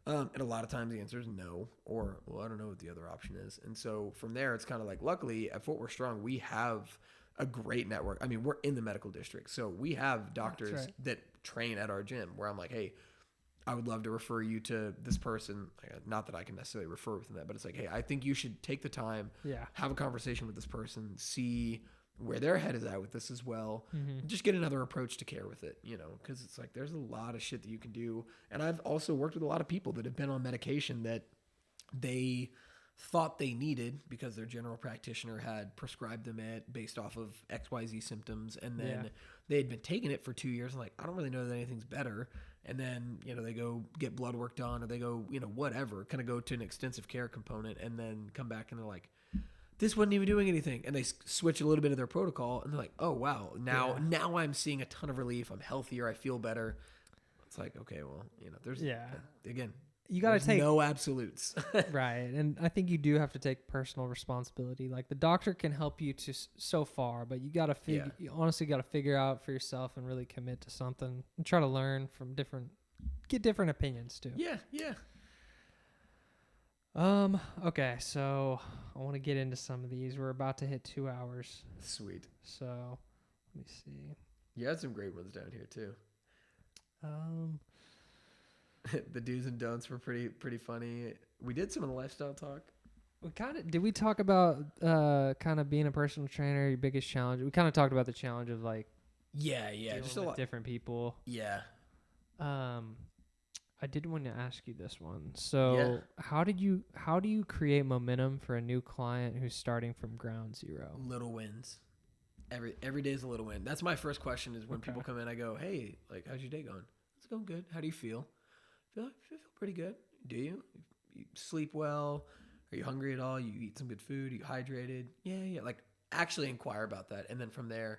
And a lot of times the answer is no, or, well, I don't know what the other option is. And so from there, it's kind of like, luckily at Fort Worth Strong, we have a great network. I mean, we're in the medical district, so we have doctors that train at our gym where I'm like, hey, I would love to refer you to this person. Not that I can necessarily refer within that, but it's like, hey, I think you should take the time, have a conversation with this person, see where their head is at with this as well. Just get another approach to care with it, because it's like there's a lot of shit that you can do. And I've also worked with a lot of people that have been on medication that they thought they needed because their general practitioner had prescribed them it based off of XYZ symptoms. And then they had been taking it for 2 years and like, I don't really know that anything's better. And then, they go get blood work done or they go, whatever, kind of go to an extensive care component and then come back and they're like, this wasn't even doing anything. And they switch a little bit of their protocol and they're like, oh, wow, now I'm seeing a ton of relief. I'm healthier. I feel better. It's like, okay, well, there's, again, you got to take no absolutes. Right. And I think you do have to take personal responsibility. Like the doctor can help you to so far, but you got to you honestly got to figure out for yourself and really commit to something and try to learn from get different opinions too. Yeah. Yeah. Okay. So I want to get into some of these. We're about to hit 2 hours. Sweet. So let me see. You had some great ones down here too. The do's and don'ts were pretty funny. We did some of the lifestyle talk. Did we talk about kind of being a personal trainer, your biggest challenge? We kind of talked about the challenge of like just a lot different people. Yeah. I did want to ask you this one. So how do you create momentum for a new client who's starting from ground zero? Little wins. Every day is a little win. That's my first question is when people come in, I go, hey, like, how's your day going? It's going good. How do you feel? I feel pretty good. Do you? You sleep well? Are you hungry at all? You eat some good food? Are you hydrated? Yeah. Like, actually inquire about that. And then from there,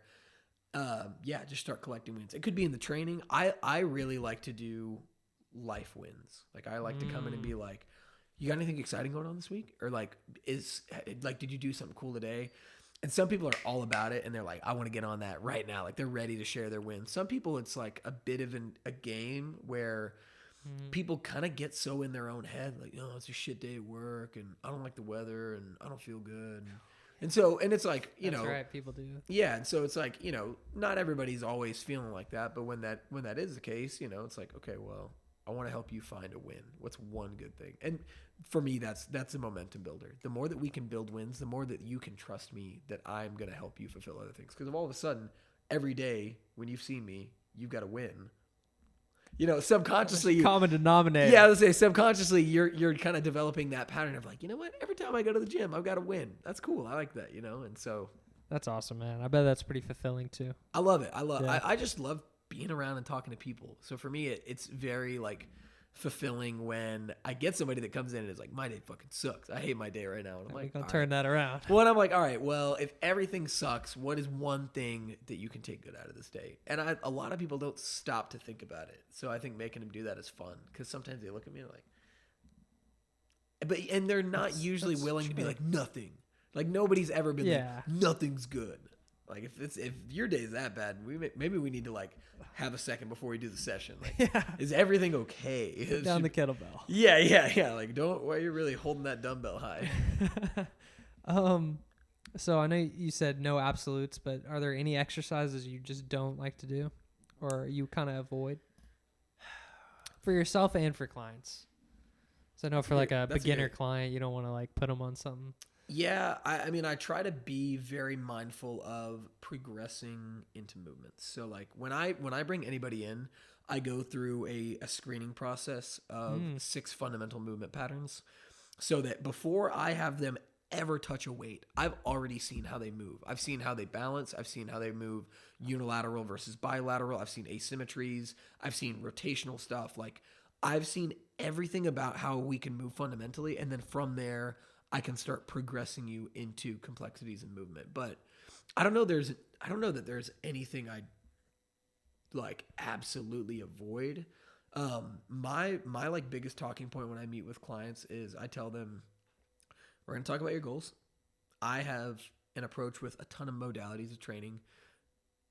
just start collecting wins. It could be in the training. I really like to do life wins. Like, I like to come in and be like, you got anything exciting going on this week? Or like, did you do something cool today? And some people are all about it and they're like, I want to get on that right now. Like, they're ready to share their wins. Some people, it's like a bit of a game where people kind of get so in their own head, like, it's a shit day at work and I don't like the weather and I don't feel good. And it's like, That's right, people do. Yeah. And so it's like, not everybody's always feeling like that. But when that is the case, it's like, okay, well, I want to help you find a win. What's one good thing? And for me, that's a momentum builder. The more that we can build wins, the more that you can trust me that I'm going to help you fulfill other things. Because all of a sudden, every day when you've seen me, you've got to win. Subconsciously, common denominator. Yeah, let's say subconsciously, you're kind of developing that pattern of like, you know what? Every time I go to the gym, I've got to win. That's cool. I like that. And so that's awesome, man. I bet that's pretty fulfilling too. I love it. I just love being around and talking to people. So for me, it's very like fulfilling when I get somebody that comes in and is like, my day fucking sucks. I hate my day right now. And I'm like, I'll turn that around. Well, I'm like, all right, well, if everything sucks, what is one thing that you can take good out of this day? And a lot of people don't stop to think about it. So I think making them do that is fun because sometimes they look at me like, and they're not usually willing to be like nothing. Like nobody's ever been like, nothing's good. Like if your day is that bad, maybe we need to like have a second before we do the session. Like, is everything okay? Put down the kettlebell. Yeah. Like, why are you really holding that dumbbell high? So I know you said no absolutes, but are there any exercises you just don't like to do, or you kind of avoid for yourself and for clients? So I know for like a beginner client, you don't want to like put them on something. Yeah, I mean, I try to be very mindful of progressing into movements. So like when I bring anybody in, I go through a screening process of 6 fundamental movement patterns so that before I have them ever touch a weight, I've already seen how they move. I've seen how they balance. I've seen how they move unilateral versus bilateral. I've seen asymmetries. I've seen rotational stuff. Like I've seen everything about how we can move fundamentally. And then from there, I can start progressing you into complexities in movement. But I don't know that there's anything I like absolutely avoid. My like biggest talking point when I meet with clients is I tell them, we're going to talk about your goals. I have an approach with a ton of modalities of training.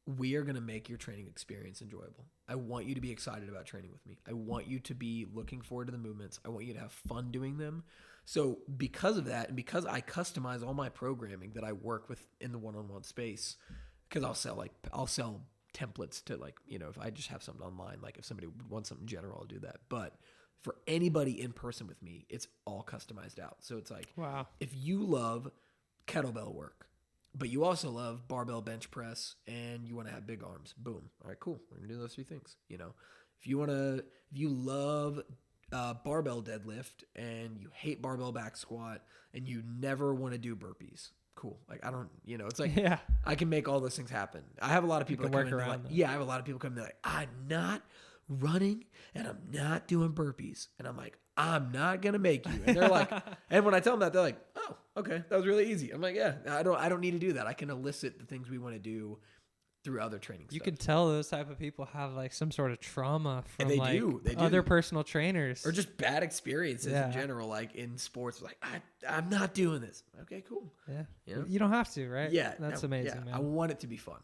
We are going to make your training experience enjoyable. I want you to be excited about training with me. I want you to be looking forward to the movements. I want you to have fun doing them. So because of that, and because I customize all my programming that I work with in the one-on-one space, because I'll sell templates to like, if I just have something online, like if somebody wants something general, I'll do that. But for anybody in person with me, it's all customized out. So it's like, wow, if you love kettlebell work, but you also love barbell bench press and you want to have big arms, boom. All right, cool. We're going to do those 3 things. If you love barbell deadlift and you hate barbell back squat and you never want to do burpees. Cool. Like I don't, it's like I can make all those things happen. I have a lot of people that come in and they're like, I have a lot of people come in and like, I'm not running and I'm not doing burpees. And I'm like, I'm not gonna make you. And they're like, and when I tell them that, they're like, oh, okay, that was really easy. I'm like, yeah, I don't need to do that. I can elicit the things we want to do through other training. You can tell those type of people have like some sort of trauma from they like do. other personal trainers or just bad experiences in general, like in sports. Like I'm not doing this. Okay, cool. Yeah, you don't have to, right? Yeah, that's amazing, man. I want it to be fun.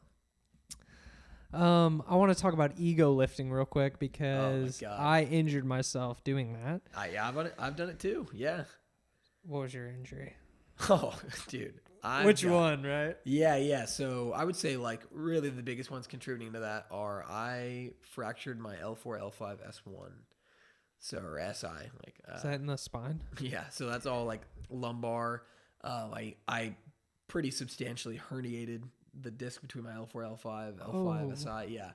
I want to talk about ego lifting real quick because I injured myself doing that. I've done it too. Yeah. What was your injury? Oh, dude. Which one, right? Yeah. So I would say like really the biggest ones contributing to that are I fractured my L4, L5, S1. So, or SI. Like, is that in the spine? Yeah. So that's all like lumbar. I pretty substantially herniated the disc between my L4, L5, L5, SI. Yeah.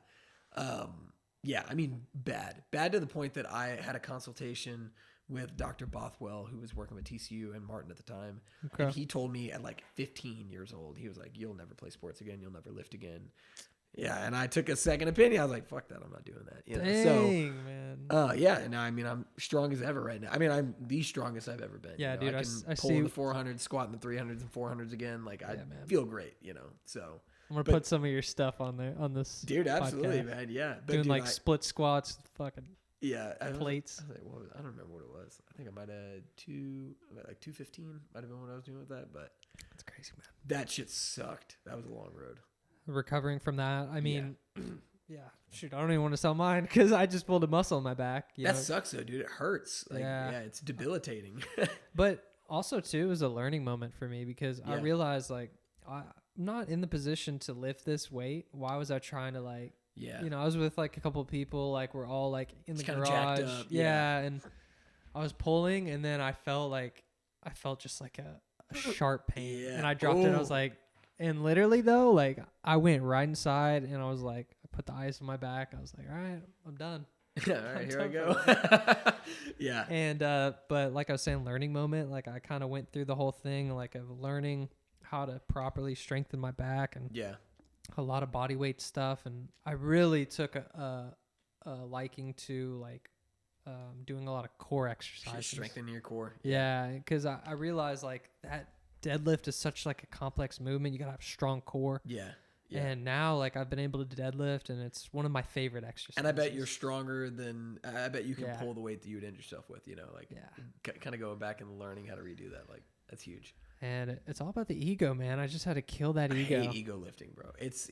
Yeah. I mean, bad to the point that I had a consultation with Dr. Bothwell, who was working with TCU and Martin at the time. Okay. And he told me at like 15 years old, he was like, you'll never play sports again. You'll never lift again. Yeah. And I took a second opinion. I was like, fuck that. I'm not doing that. Dang, man. Yeah. And I mean, I'm strong as ever right now. I mean, I'm the strongest I've ever been. Yeah, dude. I can pull the 400s, squat in the 300s and 400s again. Like I feel great, so. I'm gonna put some of your stuff on there on this. Dude, absolutely, man. Yeah. But doing like split squats, fucking plates. I don't remember what it was. I think I might have 215 might have been what I was doing with that, but that's crazy, man. That shit sucked. That was a long road. Recovering from that, I mean, shoot, I don't even want to sell mine because I just pulled a muscle in my back. That sucks though, dude. It hurts. Like, yeah, it's debilitating. But also too, it was a learning moment for me because I realized like I'm not in the position to lift this weight. Why was I trying to like? Yeah. I was with like a couple of people, like we're all like in the garage. Yeah. And I was pulling and then I felt just like a sharp pain. Yeah. And I dropped it. I was like, and literally though, like I went right inside and I was like, I put the ice on my back. I was like, all right, I'm done. All right, here I go. Yeah. And, but like I was saying, learning moment, like I kind of went through the whole thing, like of learning how to properly strengthen my back and a lot of body weight stuff. And I really took a liking to like doing a lot of core exercises. Strengthening your core. Yeah. Cause I realized like that deadlift is such like a complex movement. You gotta have strong core. Yeah. And now like I've been able to deadlift and it's one of my favorite exercises. And I bet you're stronger than, I bet you can pull the weight that you would end yourself with, kind of going back and learning how to redo that. Like that's huge. And it's all about the ego, man. I just had to kill that ego. I hate ego lifting, bro. It's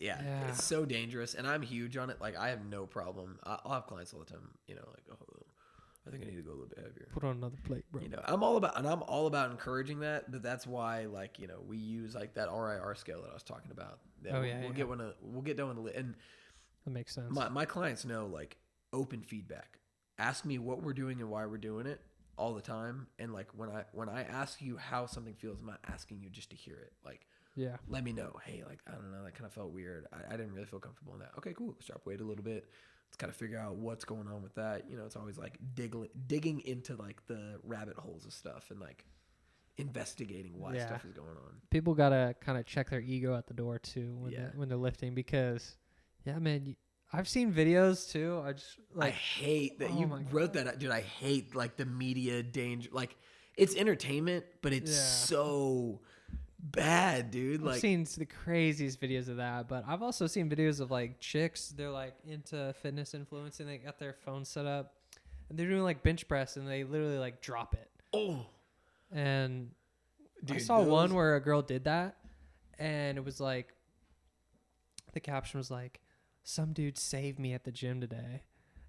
so dangerous, and I'm huge on it. Like I have no problem. I'll have clients all the time, like, oh, I think I need to go a little bit heavier. Put on another plate, bro. I'm all about encouraging that. But that's why, like, we use like that RIR scale that I was talking about. We'll get done with the and that makes sense. My clients know like open feedback. Ask me what we're doing and why we're doing it. All the time, and like when I ask you how something feels, I'm not asking you just to hear it. Like, let me know. Hey, like I don't know, that kind of felt weird. I didn't really feel comfortable in that. Okay, cool. Let's drop weight a little bit. Let's kind of figure out what's going on with that. It's always like digging into like the rabbit holes of stuff and like investigating why stuff is going on. People gotta kind of check their ego at the door too when they're lifting because, man. I've seen videos too. I hate that you wrote that, dude. I hate like the media danger. Like it's entertainment, but it's so bad, dude. I've seen the craziest videos of that, but I've also seen videos of like chicks. They're like into fitness influencing. They got their phone set up and they're doing like bench press and they literally like drop it. Oh, and dude, I saw one where a girl did that and it was like, the caption was like, some dude saved me at the gym today.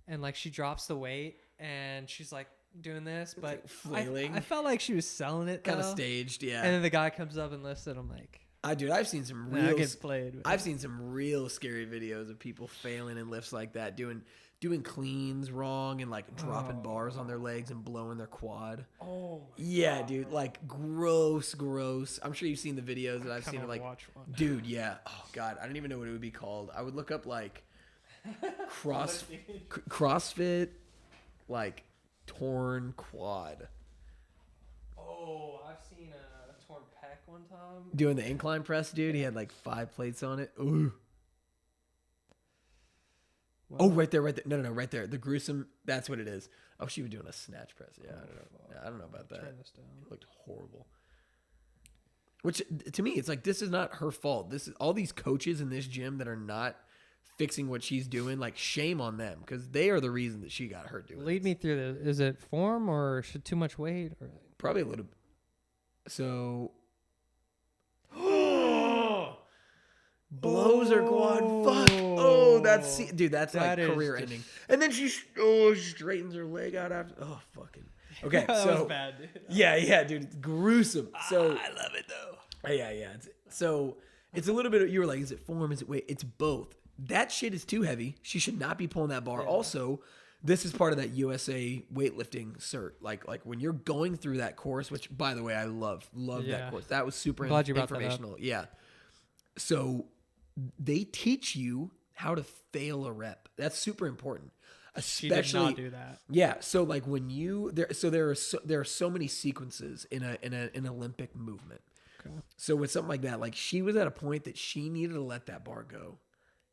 And like she drops the weight and she's like doing this, but like flailing. I felt like she was selling it kind of staged. Yeah. And then the guy comes up and lifts it. I'm like, I've seen some real scary videos of people failing in lifts like that, doing cleans wrong and like dropping bars on their legs and blowing their quad. Oh my God, dude, like gross. I'm sure you've seen the videos that I've seen of like, dude, yeah. Oh God, I don't even know what it would be called. I would look up like CrossFit, like torn quad. Oh, I've seen a torn pec one time. Doing the incline press, dude. He had like 5 plates on it. Ooh. Well, Oh, right there. No, right there. The gruesome. That's what it is. Oh, she was doing a snatch press. Yeah, I don't know. Yeah, I don't know about that. turn this down. It looked horrible. Which to me, it's like this is not her fault. This is all these coaches in this gym that are not fixing what she's doing. Like shame on them because they are the reason that she got hurt doing. Lead this. me through this. Is it form or should too much weight? Or Probably a little. So. Blows her quad. Fuck. Oh, that's dude. That's That like is career just- ending. And then she straightens her leg out after. Oh, fucking. Okay, that so was bad, dude. yeah, dude. It's gruesome. So I love it though. yeah. So it's a little bit. You were like, is it form? Is it weight? It's both. That shit is too heavy. She should not be pulling that bar. Yeah. Also, this is part of that USA weightlifting cert. Like when you're going through that course, which by the way, I love Yeah. that course. That was super Glad you brought that up. informational. Yeah. So they teach you how to fail a rep. That's super important. She did Especially not do that. yeah. So like when you there are so many sequences in an Olympic movement. Okay. So with something like that, like she was at a point that she needed to let that bar go.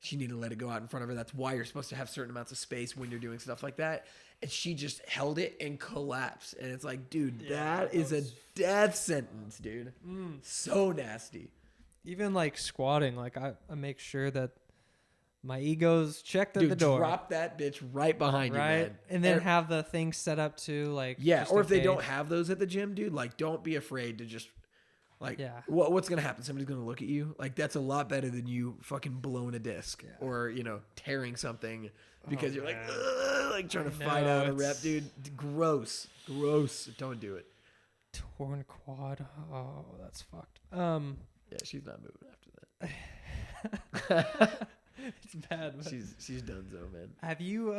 She needed to let it go out in front of her. That's why you're supposed to have certain amounts of space when you're doing stuff like that. And she just held it and collapsed. And it's like, dude, that is a death sentence, dude. So nasty. Even like squatting, like I make sure that my ego's checked at Dude, the door. drop that bitch right behind you, right? man. And then have the thing set up to like yeah, just or in if they don't case. have those at the gym, dude, like don't be afraid to just like Yeah. what's gonna happen? Somebody's gonna look at you. Like that's a lot better than you fucking blowing a disc or tearing something because you're man. like "Ugh," like trying to I fight know, out a rep, it's- dude. Gross. Don't do it. Torn quad. Oh, that's fucked. Yeah, she's not moving after that. It's bad. But She's done so, man. have you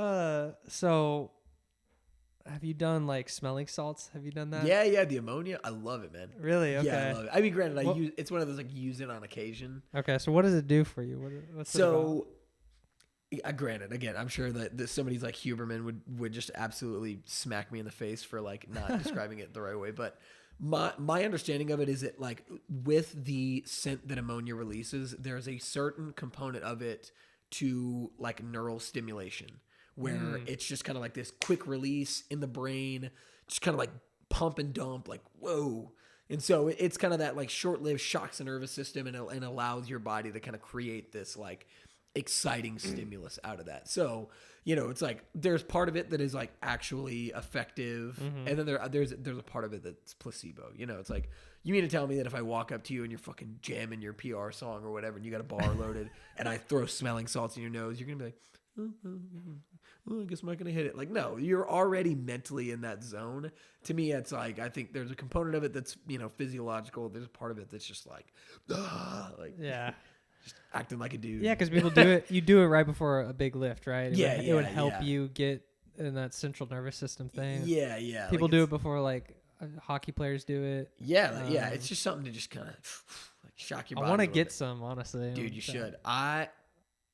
have you done like smelling salts? Have you done that? Yeah, the ammonia. I love it, man. Really? Okay. Yeah, I love it. I mean, granted, Well- it's one of those like use it on occasion. Okay. So what does it do for you? What's it about? So, granted, again, I'm sure that somebody's like Huberman would just absolutely smack me in the face for like not describing it the right way. But my understanding of it is that like with the scent that ammonia releases, there's a certain component of it to like neural stimulation where it's just kind of like this quick release in the brain, just kind of like pump and dump, like whoa. And so it's kind of that like short-lived shocks the nervous system and allows your body to kind of create this like exciting stimulus out of that. So, it's like there's part of it that is like actually effective. And then there's a part of it that's placebo. It's like you mean to tell me that if I walk up to you and you're fucking jamming your PR song or whatever and you got a bar loaded and I throw smelling salts in your nose, you're going to be like, I guess I'm not going to hit it. Like, no, you're already mentally in that zone. To me, it's like, I think there's a component of it that's, physiological. There's a part of it that's just like, like Yeah. just acting like a dude. Yeah, because people do it. You do it right before a big lift, right? It would help yeah. you get in that central nervous system thing. Yeah. People like do it's- it before, like hockey players do it. Yeah, it's just something to just kind of like shock your I body. want to a little get bit. some, honestly. Dude, you So- should. I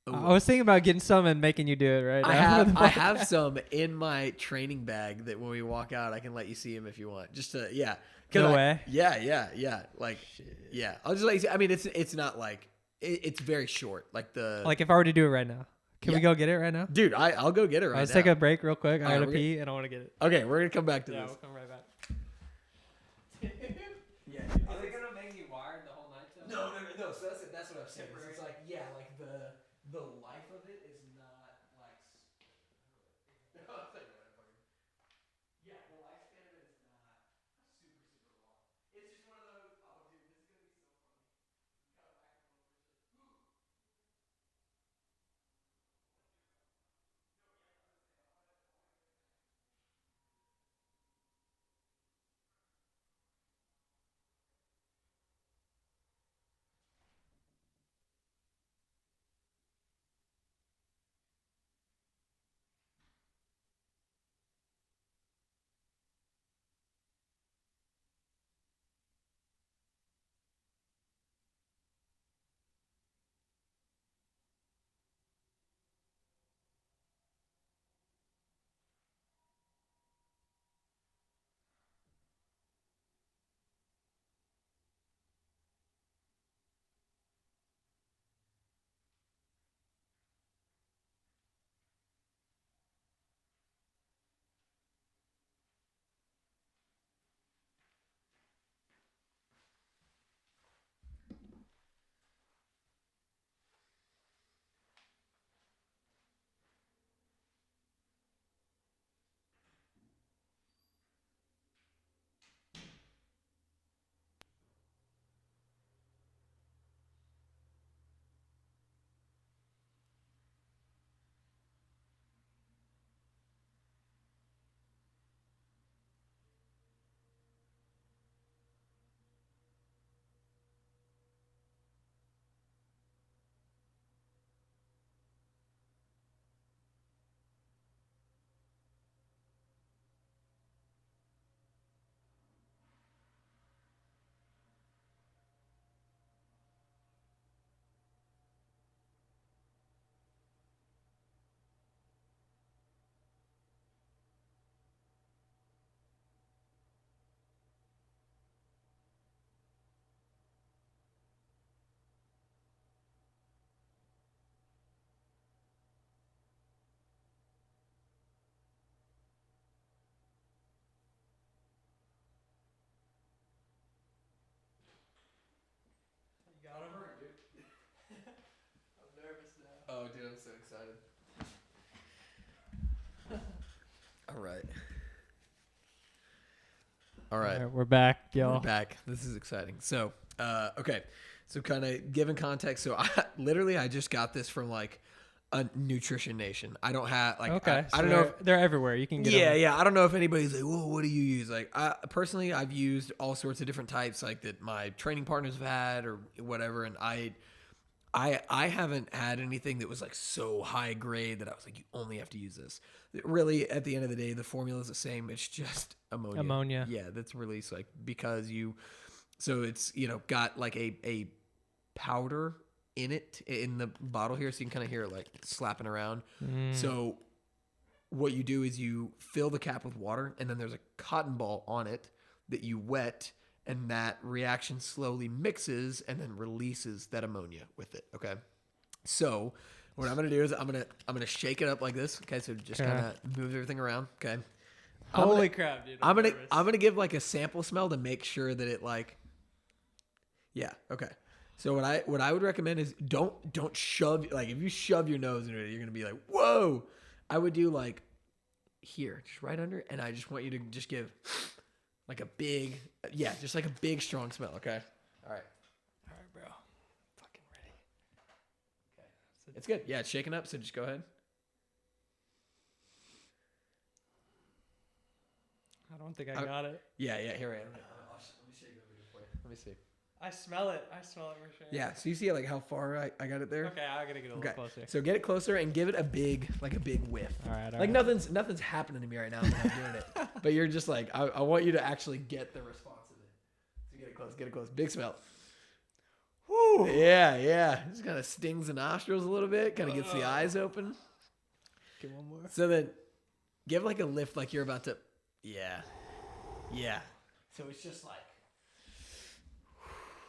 was thinking about getting some and making you do it right. I now. have I have some in my training bag that when we walk out, I can let you see them if you want. Just to 'Cause No way. Yeah. Like yeah, I'll just let you see. I mean, it's not like it's very short. Like the Like if I were to do it right now, can we Yeah. go get it right now? dude. I'll go get it right Let's now. take a break real quick. I All right, gotta we're pee and I want to get it. Okay, we're gonna come back to Yeah, this. we'll come right back. Yeah. Is it gonna make me wired the whole night? No. So that's what I'm saying. It's like like the life of it is not like. Yeah, the lifespan of it is not super long. It's just one of those. Oh, dude, this is gonna be so funny. Oh, dude, I'm so excited. All right. All right. We're back, y'all. We're back. This is exciting. So, okay. So kind of giving context. So I just got this from like a Nutrition Nation. I don't have like, okay. I don't know if they're everywhere. You can get them. Yeah. I don't know if anybody's like, whoa, what do you use? Like personally, I've used all sorts of different types like that my training partners have had or whatever. And I haven't had anything that was like so high grade that I was like, you only have to use this. Really, at the end of the day, the formula is the same. It's just ammonia. Yeah, that's released like because so it's, got like a powder in it in the bottle here. So you can kind of hear it like slapping around. So what you do is you fill the cap with water and then there's a cotton ball on it that you wet, and that reaction slowly mixes and then releases that ammonia with it. Okay. So what I'm going to do is I'm going to shake it up like this. Okay. So just kind of move everything around. Okay. Holy crap, dude. I'm going to give like a sample smell to make sure that it like, yeah. Okay. So what I would recommend is don't shove, like if you shove your nose into it, you're going to be like, whoa. I would do like here, just right under, and I just want you to just give like a big, just like a big strong smell. Okay. All right, bro. Fucking ready. Okay. It's good. Yeah, it's shaking up. So just go ahead. I don't think I got it. Yeah. Here I am. Let me shake it over here for you. Let me see. I smell it. For sure. Yeah. So you see like how far I got it there? Okay, I gotta get a little closer. So get it closer and give it a big whiff. All right. Like nothing's happening to me right now when I'm doing it. But you're just like, I want you to actually get the response of it. So get it close. Big smell. Woo. Yeah. Just kind of stings the nostrils a little bit. Kind of gets the eyes open. Get one more. So then give like a lift like you're about to. Yeah. So it's just like.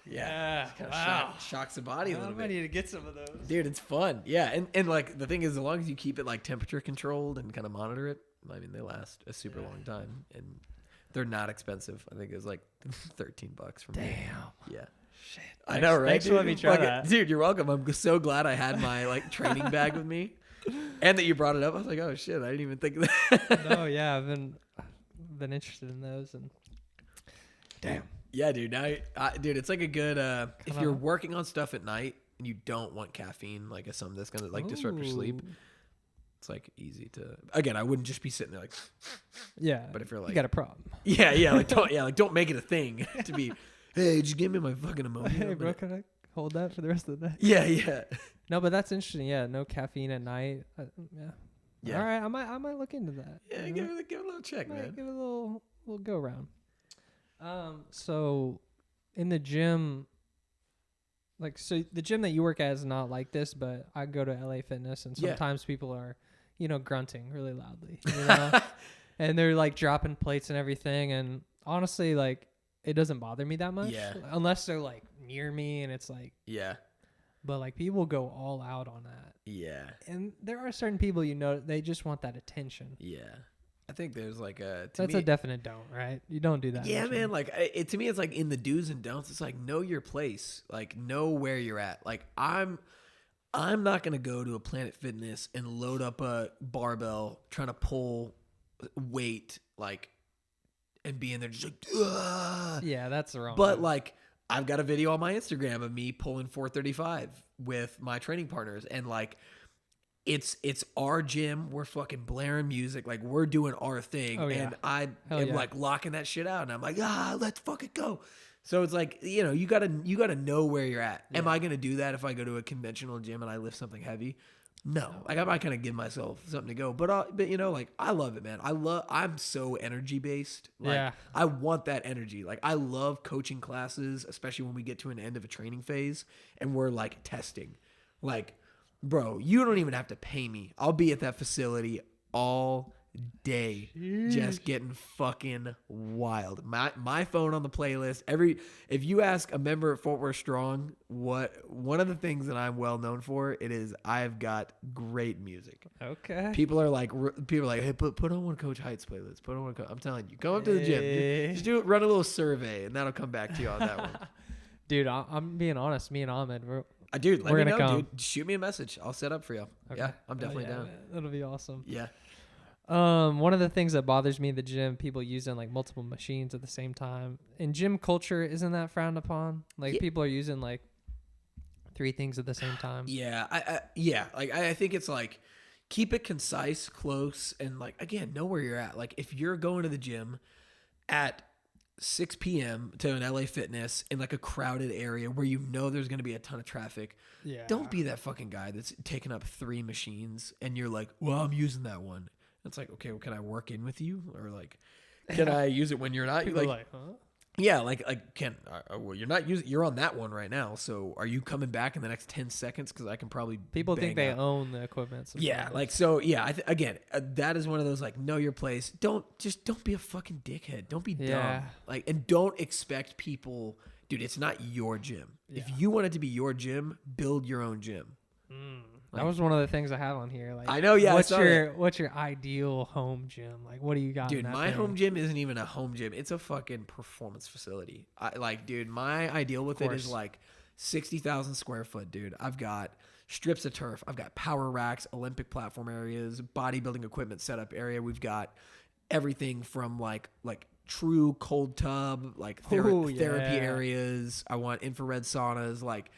Yeah. Kind of shocks the body a little bit. I need to get some of those. Dude, it's fun. Yeah. And like the thing is, as long as you keep it like temperature controlled and kind of monitor it, I mean, they last a super long time and they're not expensive. I think it was like $13 for me. Damn. Yeah. Shit. I know, right? Thanks for letting me try that. Dude, you're welcome. I'm so glad I had my like training bag with me and that you brought it up. I was like, oh shit, I didn't even think of that. No, yeah. I've been interested in those and damn. Yeah, dude. Dude, it's like a good if you're working on stuff at night and you don't want caffeine, like something that's gonna like disrupt your sleep. It's like easy to. Again, I wouldn't just be sitting there like. Yeah. But if you're like, you got a problem. Yeah. Like don't make it a thing to be. Hey, just give me my fucking ammonia. Hey, bro, can I hold that for the rest of the day? Yeah. No, but that's interesting. Yeah, no caffeine at night. Yeah. All right, I might look into that. Yeah, give it a little check, man. Give it a little go around. So in the gym, so the gym that you work at is not like this, but I go to LA Fitness and sometimes people are, grunting really loudly, and they're like dropping plates and everything. And honestly, like it doesn't bother me that much unless they're like near me and it's like, but like people go all out on that. Yeah. And there are certain people, they just want that attention. Yeah. I think there's like a definite don't, right? You don't do that. Yeah, man. Like to me, it's like in the do's and don'ts. It's like know your place, like know where you're at. Like I'm not gonna go to a Planet Fitness and load up a barbell trying to pull weight like and be in there just like. Ugh. Yeah, that's the wrong. But like I've got a video on my Instagram of me pulling 435 with my training partners and like. It's our gym. We're fucking blaring music. Like we're doing our thing. And I am like locking that shit out. And I'm like, let's fucking go. So it's like, you gotta know where you're at. Yeah. Am I going to do that if I go to a conventional gym and I lift something heavy? No. Like I might kind of give myself something to go, but like I love it, man. I'm so energy based. Like I want that energy. Like I love coaching classes, especially when we get to an end of a training phase and we're like testing. Like, bro, you don't even have to pay me. I'll be at that facility all day. Jeez. Just getting fucking wild. My phone on the playlist. If you ask a member at Fort Worth Strong one of the things that I'm well known for, it is I've got great music. Okay. People are like, hey, put on one of Coach Hight's playlists. Put on one. I'm telling you, come up to the gym. Just run a little survey, and that'll come back to you on that one. Dude, I'm being honest. Me and Ahmed, Dude, let We're me gonna know, come. dude. Shoot me a message. I'll set up for you. Okay. Yeah, I'm definitely yeah, down. man. That'll be awesome. Yeah. One of the things that bothers me in the gym, people using like multiple machines at the same time. In gym culture, isn't that frowned upon? Like Yeah. people are using like 3 things at the same time. Yeah, I think it's like keep it concise, close, and like again, know where you're at. Like if you're going to the gym at 6 p.m. to an LA Fitness in like a crowded area where you know there's going to be a ton of traffic, Yeah. don't be that fucking guy that's taking up 3 machines and you're like, well, I'm using that one. It's like, okay, well, can I work in with you, or like, can I use it when you're not? People are Like, huh? yeah, like well, you're not using. You're on that one right now. So are you coming back in the next 10 seconds? Because I can probably People think they bang out. own the equipment. Yeah, sometimes. like so. Yeah, again, that is one of those like know your place. Don't be a fucking dickhead. Don't be Yeah. dumb. Like, and don't expect people, dude. It's not your gym. Yeah. If you want it to be your gym, build your own gym. That was one of the things I have on here. Like, I know, yeah, I What's saw your ideal home gym? Like, what do you got? Dude, in that my thing? home gym isn't even a home gym. It's a fucking performance facility. Dude, my ideal with it is course. like 60,000 square foot, dude. I've got strips of turf. I've got power racks, Olympic platform areas, bodybuilding equipment setup area. We've got everything from like true cold tub, like therapy yeah. areas. I want infrared saunas. Like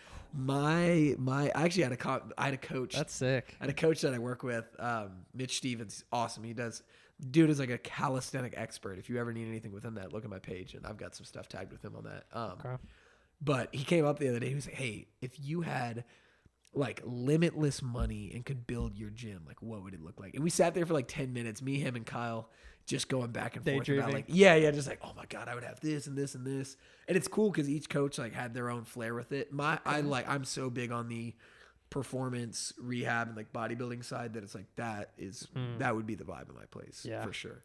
I actually had I had a coach. That's sick. I had a coach that I work with, Mitch Stevens. Awesome. Dude is like a calisthenic expert. If you ever need anything within that, look at my page, and I've got some stuff tagged with him on that. Okay. But he came up the other day. He was like, "Hey, if you had like limitless money and could build your gym, like what would it look like?" And we sat there for like 10 minutes, me, him, and Kyle, just going back and forth about Daydreaming. like, yeah, just like, oh my God, I would have this and this and this. And it's cool because each coach like had their own flair with it. I'm so big on the performance rehab and like bodybuilding side that it's like that would be the vibe of my place. Yeah. For sure.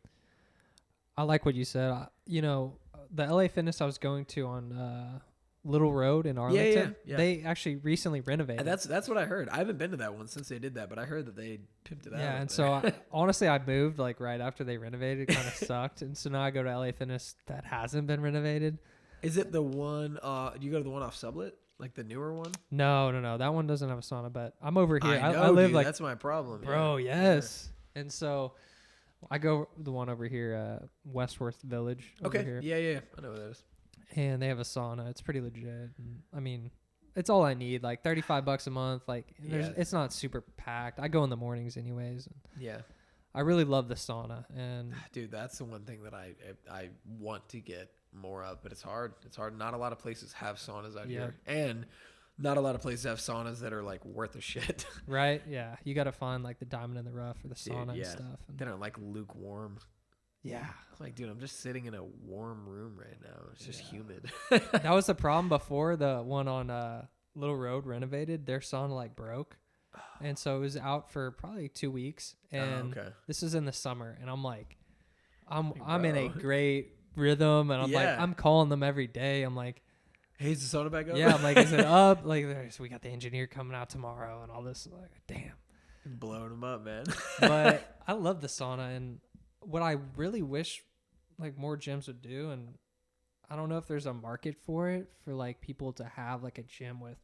I like what you said. The LA Fitness I was going to on Little Road in Arlington, yeah. they actually recently renovated. And that's what I heard. I haven't been to that one since they did that, but I heard that they pimped it out. Yeah, over and there. so honestly, I moved like right after they renovated. It kind of sucked, and so now I go to LA Fitness that hasn't been renovated. Is it the one? Do you go to the one off Sublet, like the newer one? No, that one doesn't have a sauna. But I'm over here. I know, I live dude, like, that's my problem, bro. yeah. Yes, and so I go the one over here, Westworth Village. Over Okay. here. Yeah. I know what that is. And they have a sauna. It's pretty legit. And, I mean, it's all I need. Like $35 a month. Like Yeah. it's not super packed. I go in the mornings anyways. And Yeah. I really love the sauna. And Dude, that's the one thing that I want to get more of, but it's hard. It's hard. Not a lot of places have saunas out here, and not a lot of places have saunas that are like worth a shit. right, yeah, you got to find like the diamond in the rough or the sauna Dude, and stuff. And They don't like lukewarm. yeah, Like, dude, I'm just sitting in a warm room right now. It's just humid. that was the problem before the one on Little Road renovated. Their sauna like broke, and so it was out for probably 2 weeks. And okay. this is in the summer, and I'm like, I'm Bro. in a great rhythm, and I'm like, Yeah. I'm calling them every day. I'm like, Hey, is the sauna back up? yeah, I'm like, is it up? Like, we got the engineer coming out tomorrow, and all this. Like, damn. Blowing them up, man. But I love the sauna, and what I really wish like more gyms would do, and I don't know if there's a market for it, for like people to have like a gym with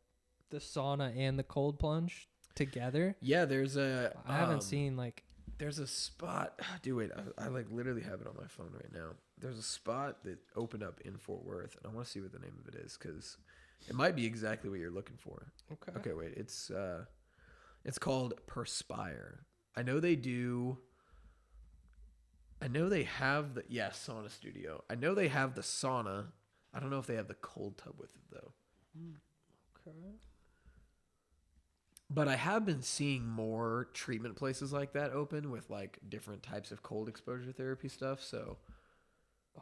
the sauna and the cold plunge together. Yeah, there's a. I haven't seen like. There's a spot. Dude, wait. I like literally have it on my phone right now. There's a spot that opened up in Fort Worth, and I want to see what the name of it is because it might be exactly what you're looking for. Okay, wait. It's called Perspire. I know they do. I know they have the sauna studio. I know they have the sauna. I don't know if they have the cold tub with it though. Okay. But I have been seeing more treatment places like that open with like different types of cold exposure therapy stuff. So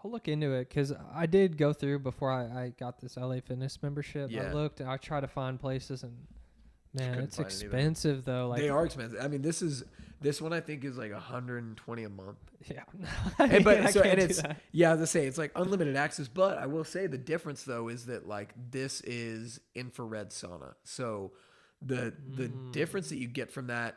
I'll look into it because I did go through before I got this LA Fitness membership. Yeah. I looked and I tried to find places, and man, couldn't it's find anything. expensive though. Like they are expensive. I mean, this one I think is like $120 a month. Yeah. And, but I so can't and do it's that. yeah, as I say, it's like unlimited access. But I will say the difference though is that like this is infrared sauna. So the difference that you get from that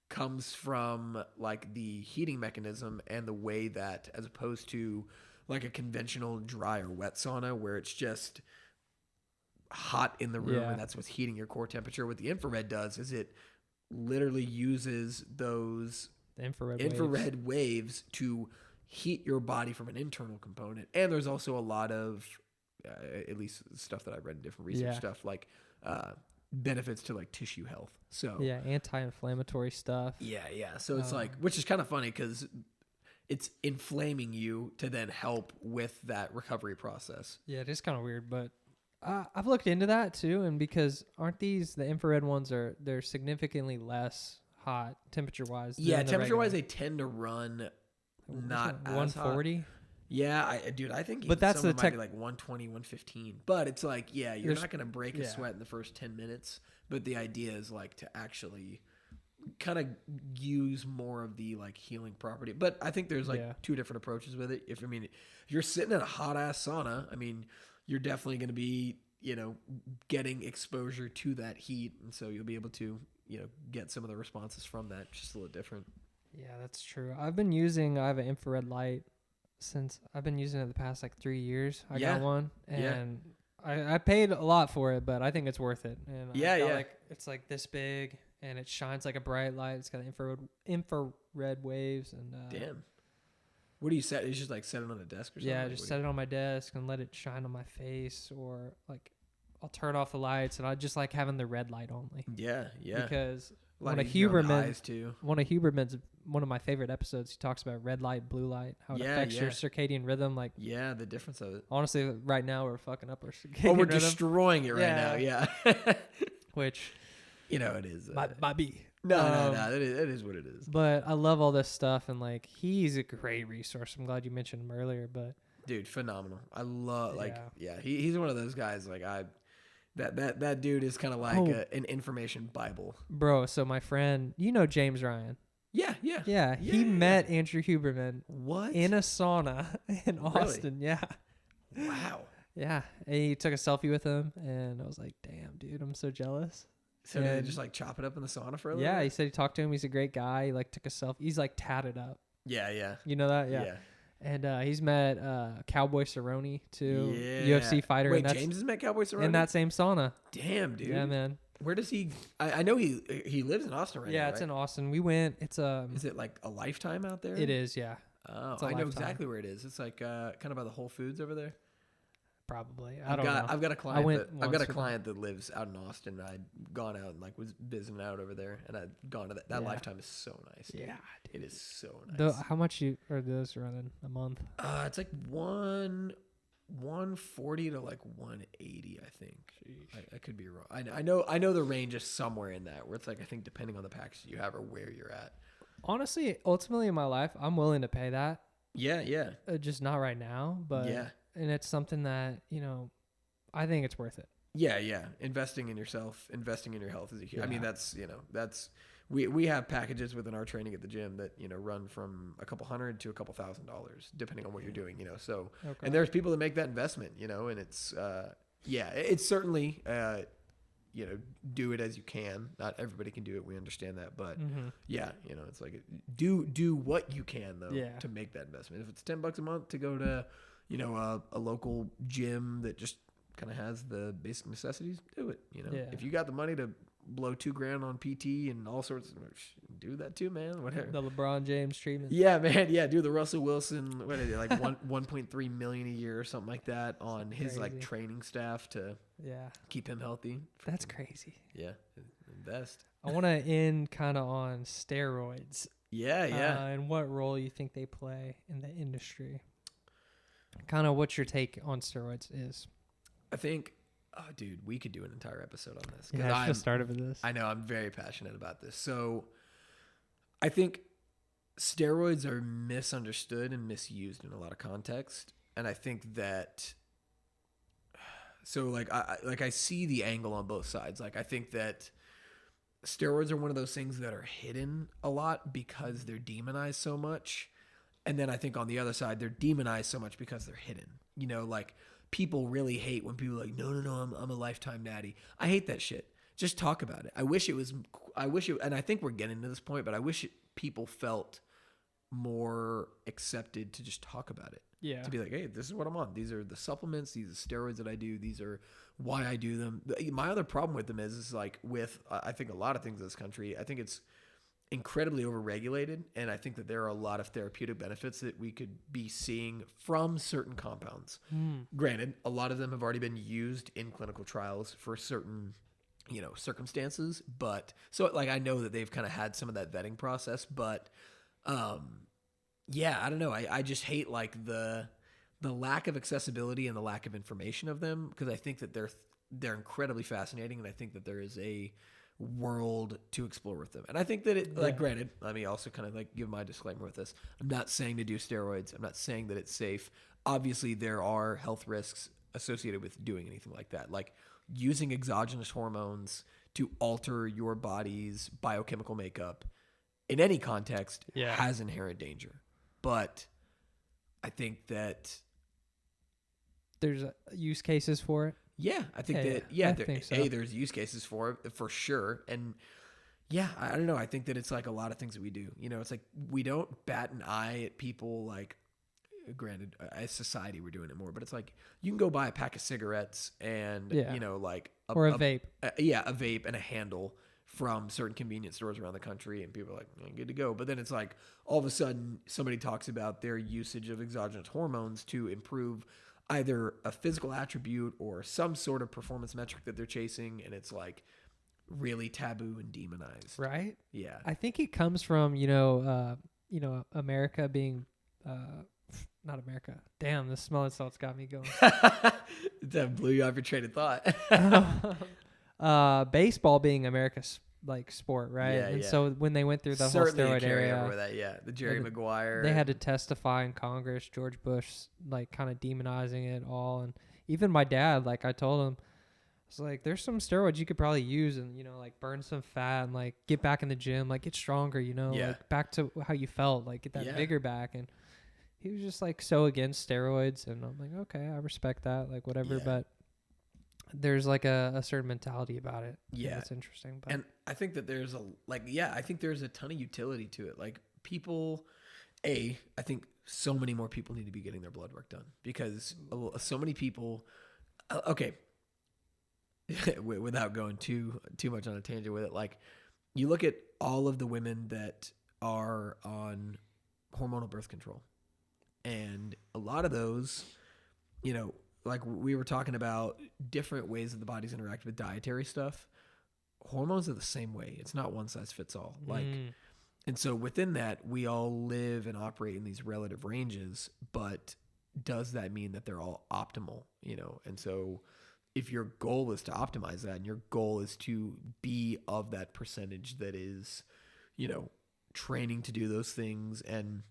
comes from like the heating mechanism and the way that, as opposed to like a conventional dry or wet sauna where it's just hot in the room, Yeah. and that's what's heating your core temperature. What the infrared does is it literally uses those The infrared waves to heat your body from an internal component. And there's also a lot of, at least stuff that I've read in different research stuff, like benefits to like tissue health. So Yeah, anti-inflammatory stuff. yeah. So it's like, which is kind of funny because it's inflaming you to then help with that recovery process. Yeah, it is kind of weird, but I've looked into that too, and because aren't the infrared ones they're significantly less hot temperature-wise? Yeah, temperature-wise, they tend to run not as 140. hot. Yeah, I think but that's some might be like 120, 115. But it's like, yeah, you're not going to break a sweat in the first 10 minutes. But the idea is like to actually kind of use more of the like healing property. But I think there's like two different approaches with it. If you're sitting in a hot ass sauna, I mean, you're definitely going to be, getting exposure to that heat. And so you'll be able to, get some of the responses from that, just a little different. Yeah, that's true. I have an infrared light since I've been using it the past like 3 years. I got one, and I paid a lot for it, but I think it's worth it. And like, it's like this big, and it shines like a bright light. It's got infrared waves, and damn. What do you set? You just like set it on a desk or something? Yeah, just set it on my desk and let it shine on my face, or like I'll turn off the lights, and I just like having the red light only. Yeah. Because one of Huberman's, one of my favorite episodes, he talks about red light, blue light, how it affects your circadian rhythm. Like, the difference of it. Honestly, right now we're fucking up our circadian rhythm. rhythm. Destroying it right now. Yeah. Which, it is. Might be. No. It is what it is. But I love all this stuff, and like he's a great resource. I'm glad you mentioned him earlier. But dude, phenomenal. I love he's one of those guys. Like that dude is kind of like an information Bible, bro. So my friend, James Ryan. Yeah. He met Andrew Huberman. What? In a sauna in Austin. Really? Yeah. Wow. Yeah. And he took a selfie with him, and I was like, damn, dude, I'm so jealous. So did they just like chop it up in the sauna for a little bit? He said he talked to him. He's a great guy. He like took a selfie. He's like tatted up. Yeah. You know that? Yeah. And he's met Cowboy Cerrone too. Yeah. UFC fighter. Wait, James has met Cowboy Cerrone? In that same sauna. Damn, dude. Yeah, man. Where does he? I know he lives in Austin right now. Yeah, it's in Austin. We went. It's Is it like a Lifetime out there? It is. Yeah. Oh, I know exactly where it is. It's like kind of by the Whole Foods over there. Probably. I don't know. I've got a client that lives out in Austin. I'd gone out and like was visiting out over there, and I'd gone to that. Lifetime is so nice. Dude. Yeah, it is so nice. How much are those running a month? It's like 140 to like 180, I think. I could be wrong. I know the range is somewhere in that, where it's like, I think depending on the package you have or where you're at. Honestly, ultimately in my life, I'm willing to pay that. Yeah. Just not right now, but and it's something that, I think it's worth it. Yeah. Investing in yourself, investing in your health is a huge. I mean, that's we have packages within our training at the gym that run from a couple $100 to a couple $1,000 depending on what you're doing. So and there's people that make that investment. And it's it's certainly do it as you can. Not everybody can do it. We understand that, but it's like do what you can though to make that investment. If it's $10 a month to go to a local gym that just kind of has the basic necessities, do it. If you got the money to blow $2,000 on PT and all sorts of, do that too, man. Whatever. The LeBron James treatment. Yeah, man. Yeah, do the Russell Wilson. What is it, like 1.3 million a year or something like that on his like training staff to keep him healthy. That's crazy. Yeah, invest. I want to end kind of on steroids. Yeah. And what role you think they play in the industry. Kind of what your take on steroids is. I think, dude, we could do an entire episode on this. Yeah, I should have started with this. I know, I'm very passionate about this. So I think steroids are misunderstood and misused in a lot of context. And I think that, so I see the angle on both sides. Like, I think that steroids are one of those things that are hidden a lot because they're demonized so much. And then I think on the other side, they're demonized so much because they're hidden. Like people really hate when people are like, no, I'm a lifetime natty. I hate that shit. Just talk about it. And I think we're getting to this point, but I wish people felt more accepted to just talk about it. Yeah. To be like, hey, this is what I'm on. These are the supplements. These are steroids that I do. These are why I do them. My other problem with them is like with, I think a lot of things in this country, I think it's incredibly overregulated. And I think that there are a lot of therapeutic benefits that we could be seeing from certain compounds. Granted, a lot of them have already been used in clinical trials for certain, circumstances. But so like, I know that they've kind of had some of that vetting process, but, yeah, I don't know. I just hate like the lack of accessibility and the lack of information of them, because I think that they're incredibly fascinating, and I think that there is a world to explore with them. And I think that it, like, granted, let me also kind of like give my disclaimer with this. I'm not saying to do steroids. I'm not saying that it's safe. Obviously, there are health risks associated with doing anything like that, like using exogenous hormones to alter your body's biochemical makeup in any context has inherent danger. But I think that there's use cases for it. Yeah, I think there's use cases for it for sure. And yeah, I don't know. I think that it's like a lot of things that we do. It's like we don't bat an eye at people. Like, granted, as society, we're doing it more, but it's like you can go buy a pack of cigarettes and like a vape. A vape and a handle from certain convenience stores around the country, and people are like, I'm good to go. But then it's like all of a sudden somebody talks about their usage of exogenous hormones to improve either a physical attribute or some sort of performance metric that they're chasing, and it's like really taboo and demonized. Right? Yeah. I think it comes from, America being not America. Damn, the smelling salts got me going. That blew you off your train of thought. Baseball being America's like sport, right? And so when they went through the Certainly whole steroid era, over that, the Jerry Maguire, they had to testify in Congress. George Bush like kind of demonizing it all, and even my dad, like I told him, I was like, "There's some steroids you could probably use, and like burn some fat, and like get back in the gym, like get stronger, like back to how you felt, like get that vigor back." And he was just like so against steroids, and I'm like, okay, I respect that, like whatever, but there's like a certain mentality about it. Yeah. It's interesting. But. And I think that there's I think there's a ton of utility to it. Like people, I think so many more people need to be getting their blood work done, because so many people, okay, without going too much on a tangent with it, like you look at all of the women that are on hormonal birth control, and a lot of those, like we were talking about different ways that the bodies interact with dietary stuff. Hormones are the same way. It's not one size fits all. Like, and so within that, we all live and operate in these relative ranges, but does that mean that they're all optimal? And so if your goal is to optimize that, and your goal is to be of that percentage that is, training to do those things and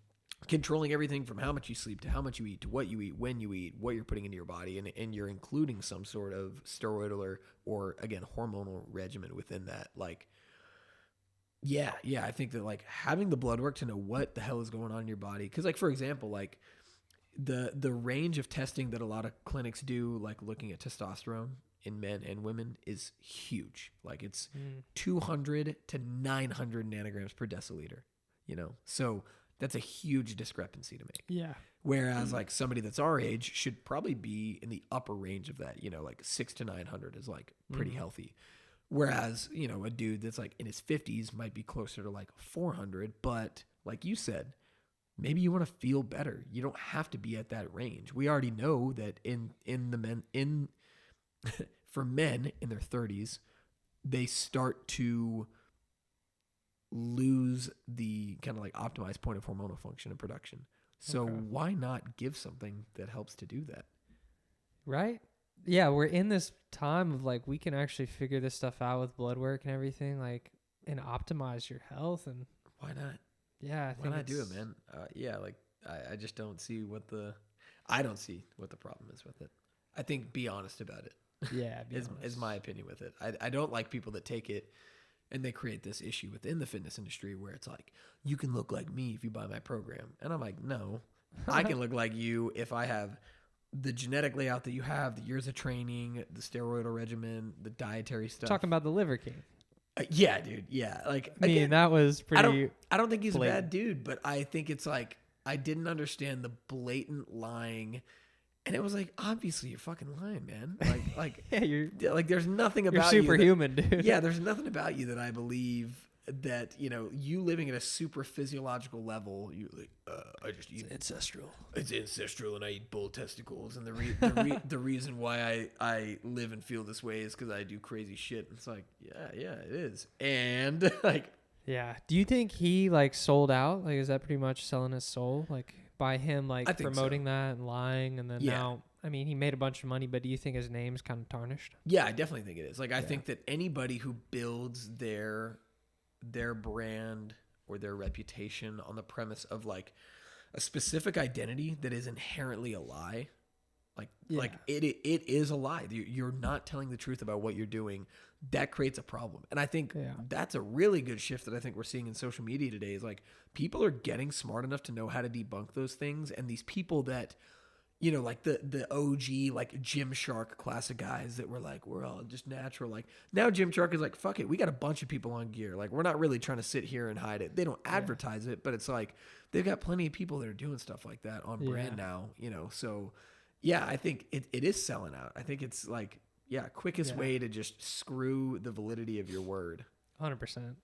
controlling everything from how much you sleep to how much you eat to what you eat, when you eat, what you're putting into your body, and you're including some sort of steroidal or again, hormonal regimen within that. Like, I think that like having the blood work to know what the hell is going on in your body. Cause like, for example, like the range of testing that a lot of clinics do, like looking at testosterone in men and women, is huge. Like it's 200 to 900 nanograms per deciliter, so that's a huge discrepancy to make. Yeah. Whereas like somebody that's our age should probably be in the upper range of that, like 600 to 900 is like pretty healthy. Whereas, a dude that's like in his 50s might be closer to like 400. But like you said, maybe you want to feel better. You don't have to be at that range. We already know that for men in their 30s, they start to lose the kind of like optimized point of hormonal function and production. So why not give something that helps to do that? Right? Yeah, we're in this time of like we can actually figure this stuff out with blood work and everything, like, and optimize your health. And why not? Yeah, why not do it, man? Like I just don't see what the problem is with it. I think be honest about it. Yeah, is my opinion with it. I don't like people that take it and they create this issue within the fitness industry where it's like, you can look like me if you buy my program. And I'm like, no, I can look like you if I have the genetic layout that you have, the years of training, the steroidal regimen, the dietary stuff. Talking about the Liver King. Yeah, dude. Yeah. Like, I mean, again, that was pretty. I don't think he's blatant. a bad dude, but I think it's like, I didn't understand the blatant lying. And it was like, obviously you're fucking lying, man. Like, Yeah, you're like there's nothing about you're you that- superhuman, dude. yeah, there's nothing about you that I believe that, you know, you living at a super physiological level, you like, I just eat ancestral. It's ancestral, and I eat bull testicles, and the reason why I live and feel this way is because I do crazy shit. It's like, yeah, it is, and like, Yeah. Do you think he like sold out? Like, is that pretty much selling his soul? Like by him like I think promoting that and lying, and then Yeah. now, I mean, he made a bunch of money, but do you think his name's kind of tarnished? yeah, I definitely think it is. Like, I think that anybody who builds their brand or their reputation on the premise of like a specific identity that is inherently a lie, like it is a lie. You're not telling the truth about what you're doing. That creates a problem. And I think that's a really good shift that I think we're seeing in social media today is like people are getting smart enough to know how to debunk those things. And these people that, you know, like the OG, like Gymshark classic guys that were like, we're all just natural. Like now Gymshark is like, fuck it. We got a bunch of people on gear. Like we're not really trying to sit here and hide it. They don't advertise it, but it's like, they've got plenty of people that are doing stuff like that on brand now, you know? So yeah, I think it is selling out. I think it's like, quickest way to just screw the validity of your word. 100%.